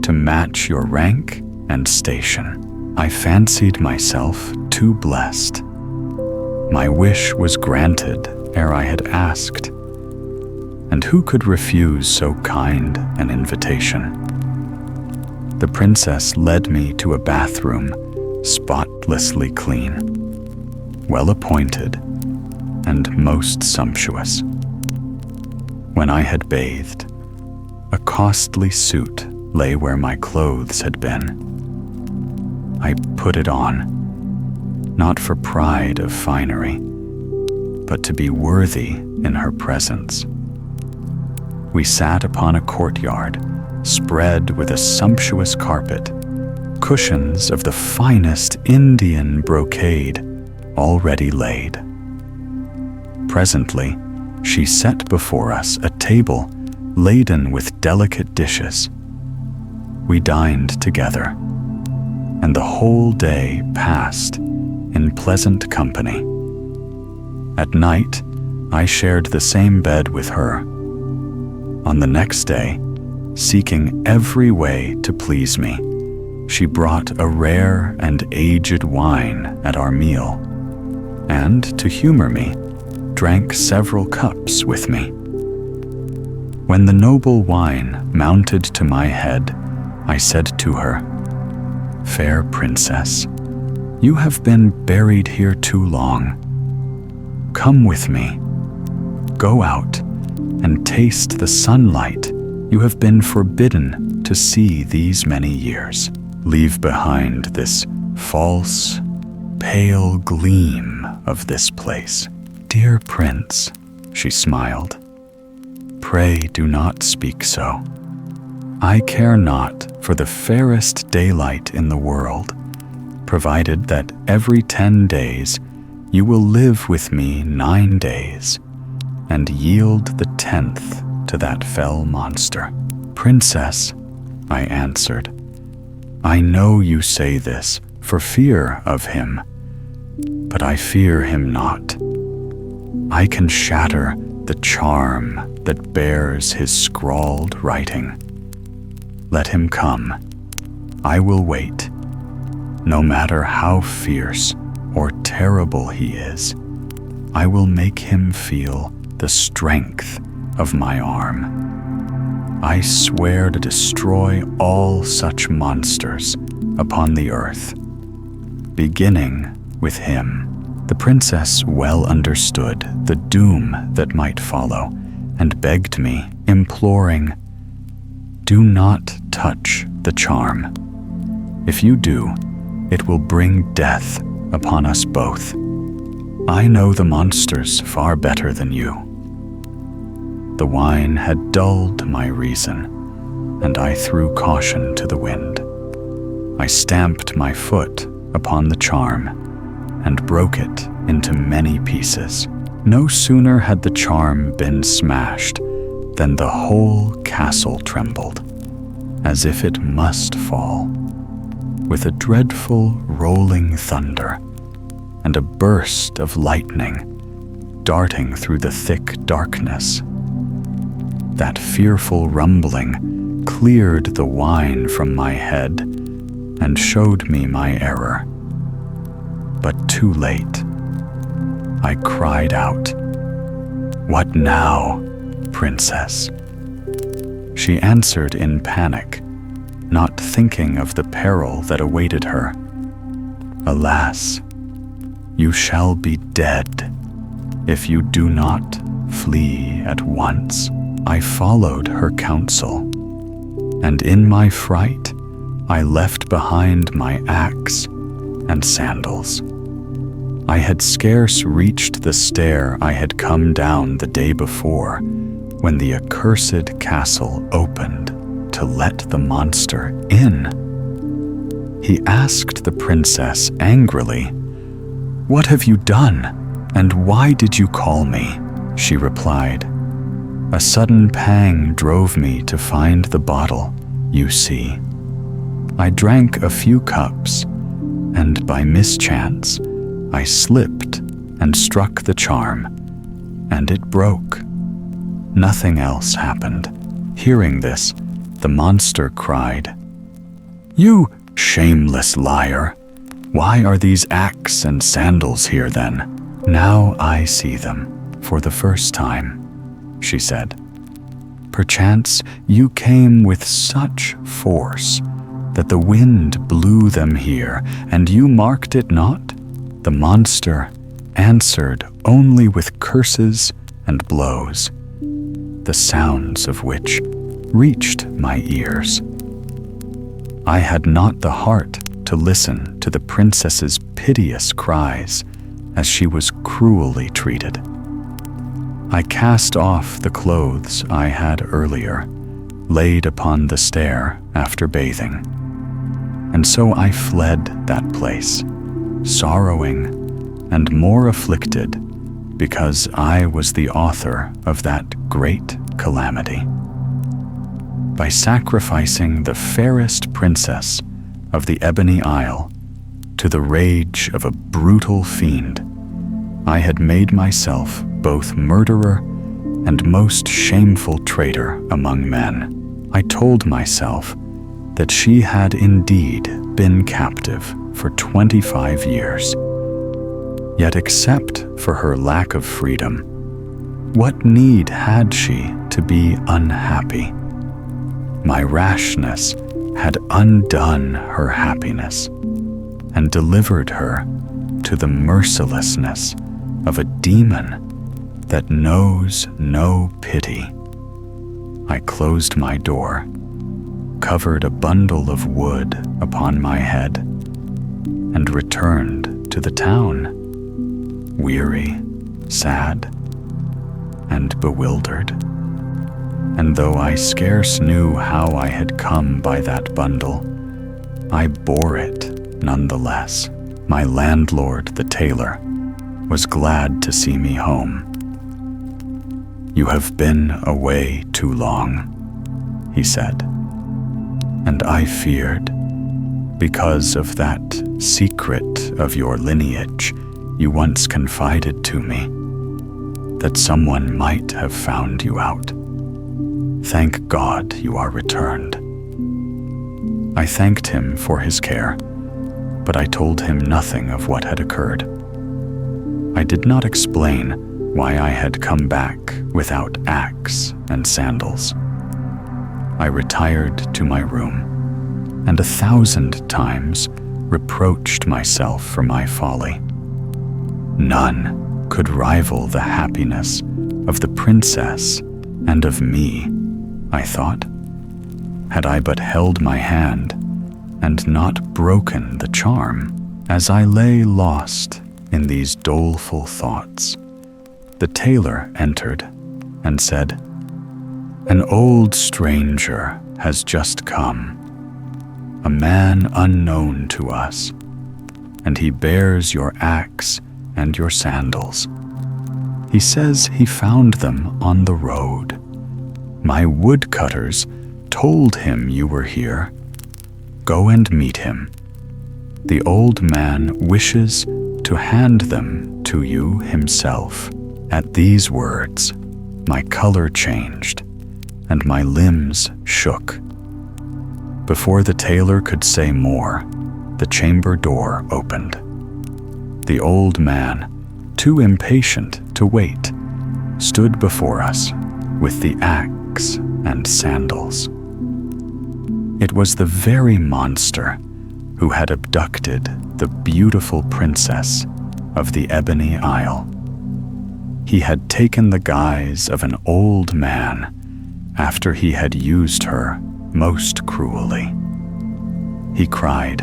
[SPEAKER 1] to match your rank and station. I fancied myself too blessed. My wish was granted ere I had asked, and who could refuse so kind an invitation? The princess led me to a bathroom spotlessly clean, well appointed, and most sumptuous. When I had bathed, a costly suit lay where my clothes had been. I put it on, not for pride of finery, but to be worthy in her presence. We sat upon a courtyard spread with a sumptuous carpet, cushions of the finest Indian brocade already laid. Presently, she set before us a table laden with delicate dishes. We dined together, and the whole day passed in pleasant company. At night, I shared the same bed with her. On the next day, seeking every way to please me, she brought a rare and aged wine at our meal, and, to humor me, drank several cups with me. When the noble wine mounted to my head, I said to her, "Fair princess, you have been buried here too long. Come with me. Go out and taste the sunlight you have been forbidden to see these many years. Leave behind this false, pale gleam of this place." "Dear prince," she smiled, "pray do not speak so. I care not for the fairest daylight in the world, provided that every 10 days you will live with me 9 days, and yield the 10th to that fell monster." "Princess," I answered, "I know you say this for fear of him, but I fear him not. I can shatter the charm that bears his scrawled writing. Let him come. I will wait. No matter how fierce or terrible he is, I will make him feel the strength of my arm. I swear to destroy all such monsters upon the earth, beginning with him." The princess well understood the doom that might follow and begged me, imploring, "Do not touch the charm. If you do, it will bring death upon us both. I know the monsters far better than you." The wine had dulled my reason, and I threw caution to the wind. I stamped my foot upon the charm and broke it into many pieces. No sooner had the charm been smashed than the whole castle trembled, as if it must fall, with a dreadful rolling thunder and a burst of lightning darting through the thick darkness. That fearful rumbling cleared the wine from my head and showed me my error. But too late. I cried out, "What now, princess?" She answered in panic, not thinking of the peril that awaited her. "Alas, you shall be dead if you do not flee at once." I followed her counsel, and in my fright, I left behind my axe and sandals. I had scarce reached the stair I had come down the day before when the accursed castle opened to let the monster in. He asked the princess angrily, "What have you done, and why did you call me?" She replied, "A sudden pang drove me to find the bottle, you see. I drank a few cups, and by mischance, I slipped and struck the charm, and it broke. Nothing else happened." Hearing this, the monster cried, "You shameless liar! Why are these axe and sandals here then?" "Now I see them for the first time," she said. "Perchance you came with such force that the wind blew them here, and you marked it not?" The monster answered only with curses and blows, the sounds of which reached my ears. I had not the heart to listen to the princess's piteous cries as she was cruelly treated. I cast off the clothes I had earlier laid upon the stair after bathing, and so I fled that place, sorrowing and more afflicted because I was the author of that great calamity. By sacrificing the fairest princess of the Ebony Isle to the rage of a brutal fiend, I had made myself both murderer and most shameful traitor among men. I told myself that she had indeed been captive for 25 years. Yet except for her lack of freedom, what need had she to be unhappy? My rashness had undone her happiness and delivered her to the mercilessness of a demon that knows no pity. I closed my door, covered a bundle of wood upon my head, and returned to the town, weary, sad, and bewildered. And though I scarce knew how I had come by that bundle, I bore it nonetheless. My landlord, the tailor, was glad to see me home. "You have been away too long," he said. And I feared, because of that secret of your lineage you once confided to me, that someone might have found you out. Thank God you are returned. I thanked him for his care, but I told him nothing of what had occurred. I did not explain why I had come back without axe and sandals. I retired to my room, and 1,000 times reproached myself for my folly. None could rival the happiness of the princess and of me, I thought, had I but held my hand and not broken the charm. As I lay lost in these doleful thoughts, the tailor entered and said, "An old stranger has just come, a man unknown to us, and he bears your axe and your sandals. He says he found them on the road. My woodcutters told him you were here. Go and meet him. The old man wishes to hand them to you himself." At these words, my color changed, and my limbs shook. Before the tailor could say more, the chamber door opened. The old man, too impatient to wait, stood before us with the axe and sandals. It was the very monster who had abducted the beautiful princess of the Ebony Isle. He had taken the guise of an old man after he had used her most cruelly. He cried,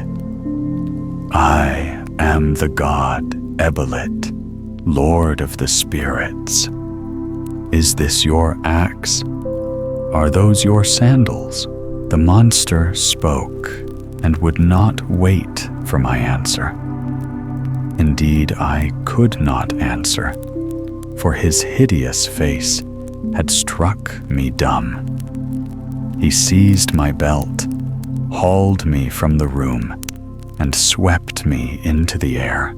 [SPEAKER 1] "I am the god Ebelit, lord of the spirits. Is this your axe? Are those your sandals?" The monster spoke and would not wait for my answer. Indeed, I could not answer, for his hideous face had struck me dumb. He seized my belt, hauled me from the room, and swept me into the air.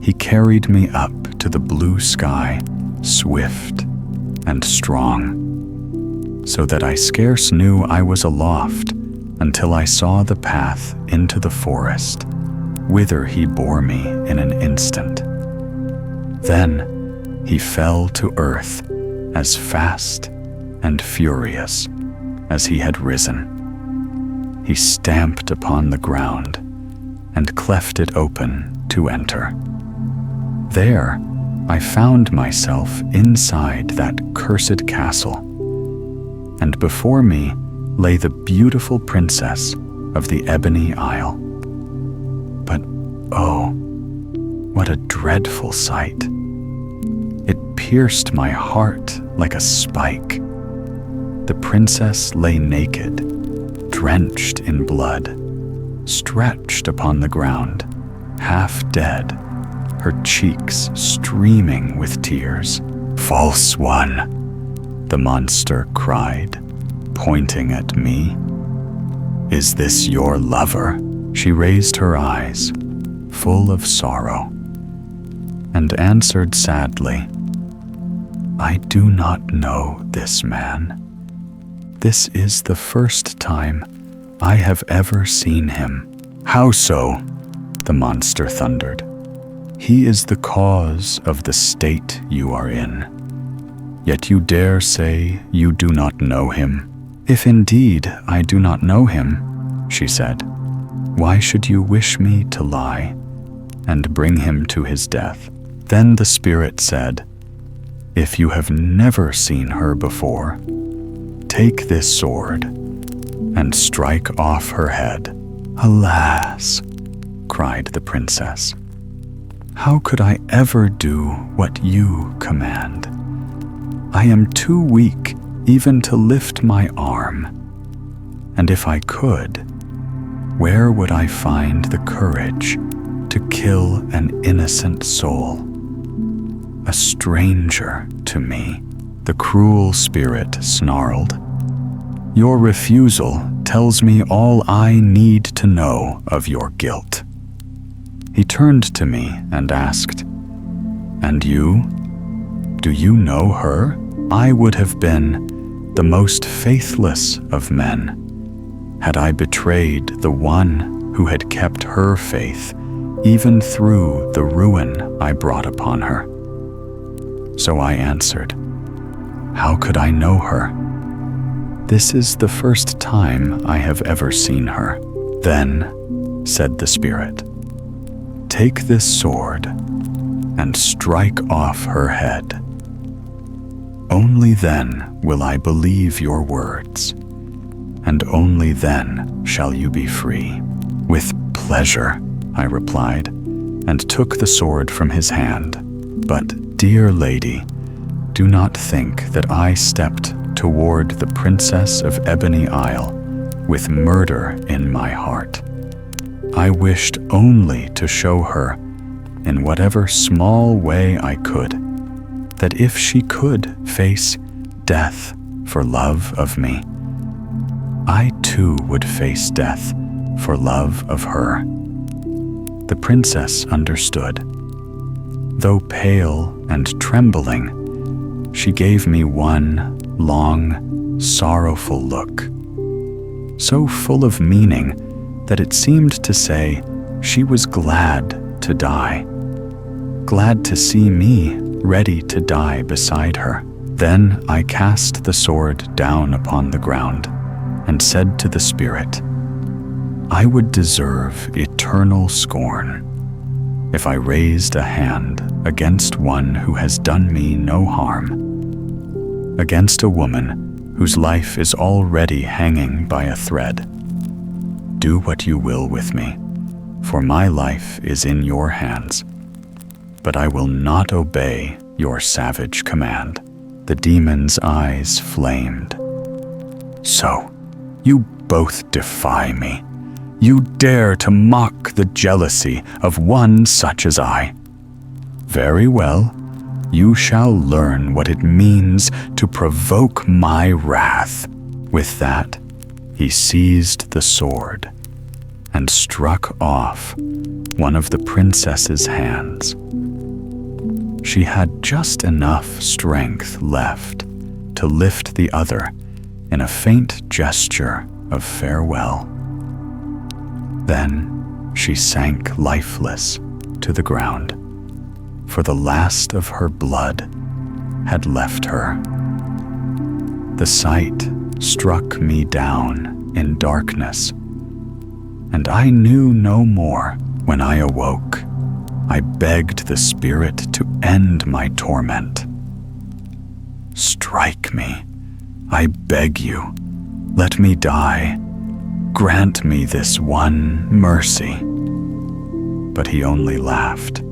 [SPEAKER 1] He carried me up to the blue sky, swift and strong, so that I scarce knew I was aloft until I saw the path into the forest, whither he bore me in an instant. Then he fell to earth as fast and furious as he had risen. He stamped upon the ground and cleft it open to enter. There I found myself inside that cursed castle, and before me lay the beautiful princess of the Ebony Isle. But oh, what a dreadful sight! It pierced my heart like a spike. The princess lay naked, drenched in blood, stretched upon the ground, half dead, her cheeks streaming with tears. "False one!" the monster cried, pointing at me. "Is this your lover?" She raised her eyes, full of sorrow, and answered sadly, "I do not know this man. This is the first time I have ever seen him." "How so?" the monster thundered. "He is the cause of the state you are in. Yet you dare say you do not know him." "If indeed I do not know him," she said, "why should you wish me to lie and bring him to his death?" Then the spirit said, "If you have never seen her before, take this sword and strike off her head." "Alas," cried the princess, "how could I ever do what you command? I am too weak even to lift my arm, and if I could, where would I find the courage to kill an innocent soul? A stranger to me." The cruel spirit snarled, Your refusal tells me all I need to know of your guilt." He turned to me and asked, "And you? Do you know her?" I would have been the most faithless of men had I betrayed the one who had kept her faith even through the ruin I brought upon her. So I answered, "How could I know her? This is the first time I have ever seen her." "Then," said the spirit, "take this sword and strike off her head. Only then will I believe your words, and only then shall you be free." "With pleasure," I replied, and took the sword from his hand. "But, dear lady, do not think that I stepped toward the Princess of Ebony Isle with murder in my heart. I wished only to show her, in whatever small way I could, that if she could face death for love of me, I too would face death for love of her." The princess understood. Though pale and trembling, she gave me one long, sorrowful look, so full of meaning that it seemed to say she was glad to die, glad to see me ready to die beside her. Then I cast the sword down upon the ground and said to the spirit, "I would deserve eternal scorn if I raised a hand against one who has done me no harm, against a woman whose life is already hanging by a thread. Do what you will with me, for my life is in your hands, but I will not obey your savage command." The demon's eyes flamed. "So, you both defy me. You dare to mock the jealousy of one such as I. Very well, you shall learn what it means to provoke my wrath." With that, he seized the sword and struck off one of the princess's hands. She had just enough strength left to lift the other in a faint gesture of farewell. Then she sank lifeless to the ground, for the last of her blood had left her. The sight struck me down in darkness, and I knew no more. When I awoke, I begged the spirit to end my torment. "Strike me, I beg you. Let me die. Grant me this one mercy." But he only laughed.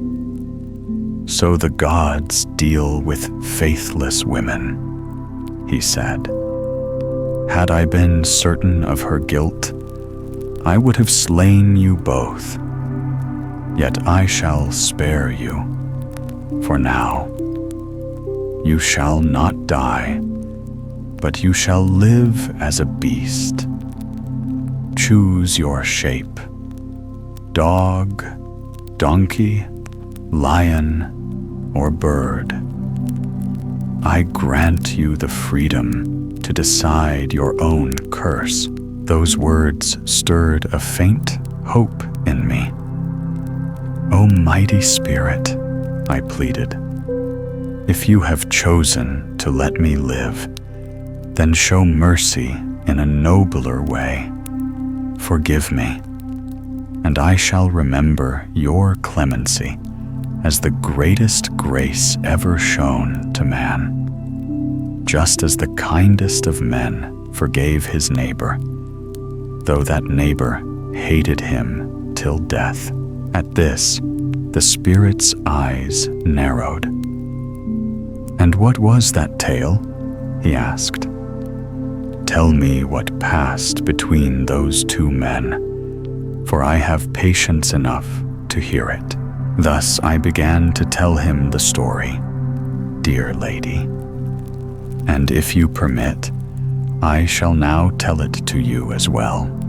[SPEAKER 1] "So the gods deal with faithless women," he said. "Had I been certain of her guilt, I would have slain you both. Yet I shall spare you, for now. You shall not die, but you shall live as a beast. Choose your shape: dog, donkey, lion, or bird. I grant you the freedom to decide your own curse." Those words stirred a faint hope in me. "O mighty spirit," I pleaded, "if you have chosen to let me live, then show mercy in a nobler way. Forgive me, and I shall remember your clemency as the greatest grace ever shown to man, just as the kindest of men forgave his neighbor, though that neighbor hated him till death." At this, the spirit's eyes narrowed. "And what was that tale?" he asked. "Tell me what passed between those two men, for I have patience enough to hear it." Thus I began to tell him the story, dear lady. "And if you permit, I shall now tell it to you as well.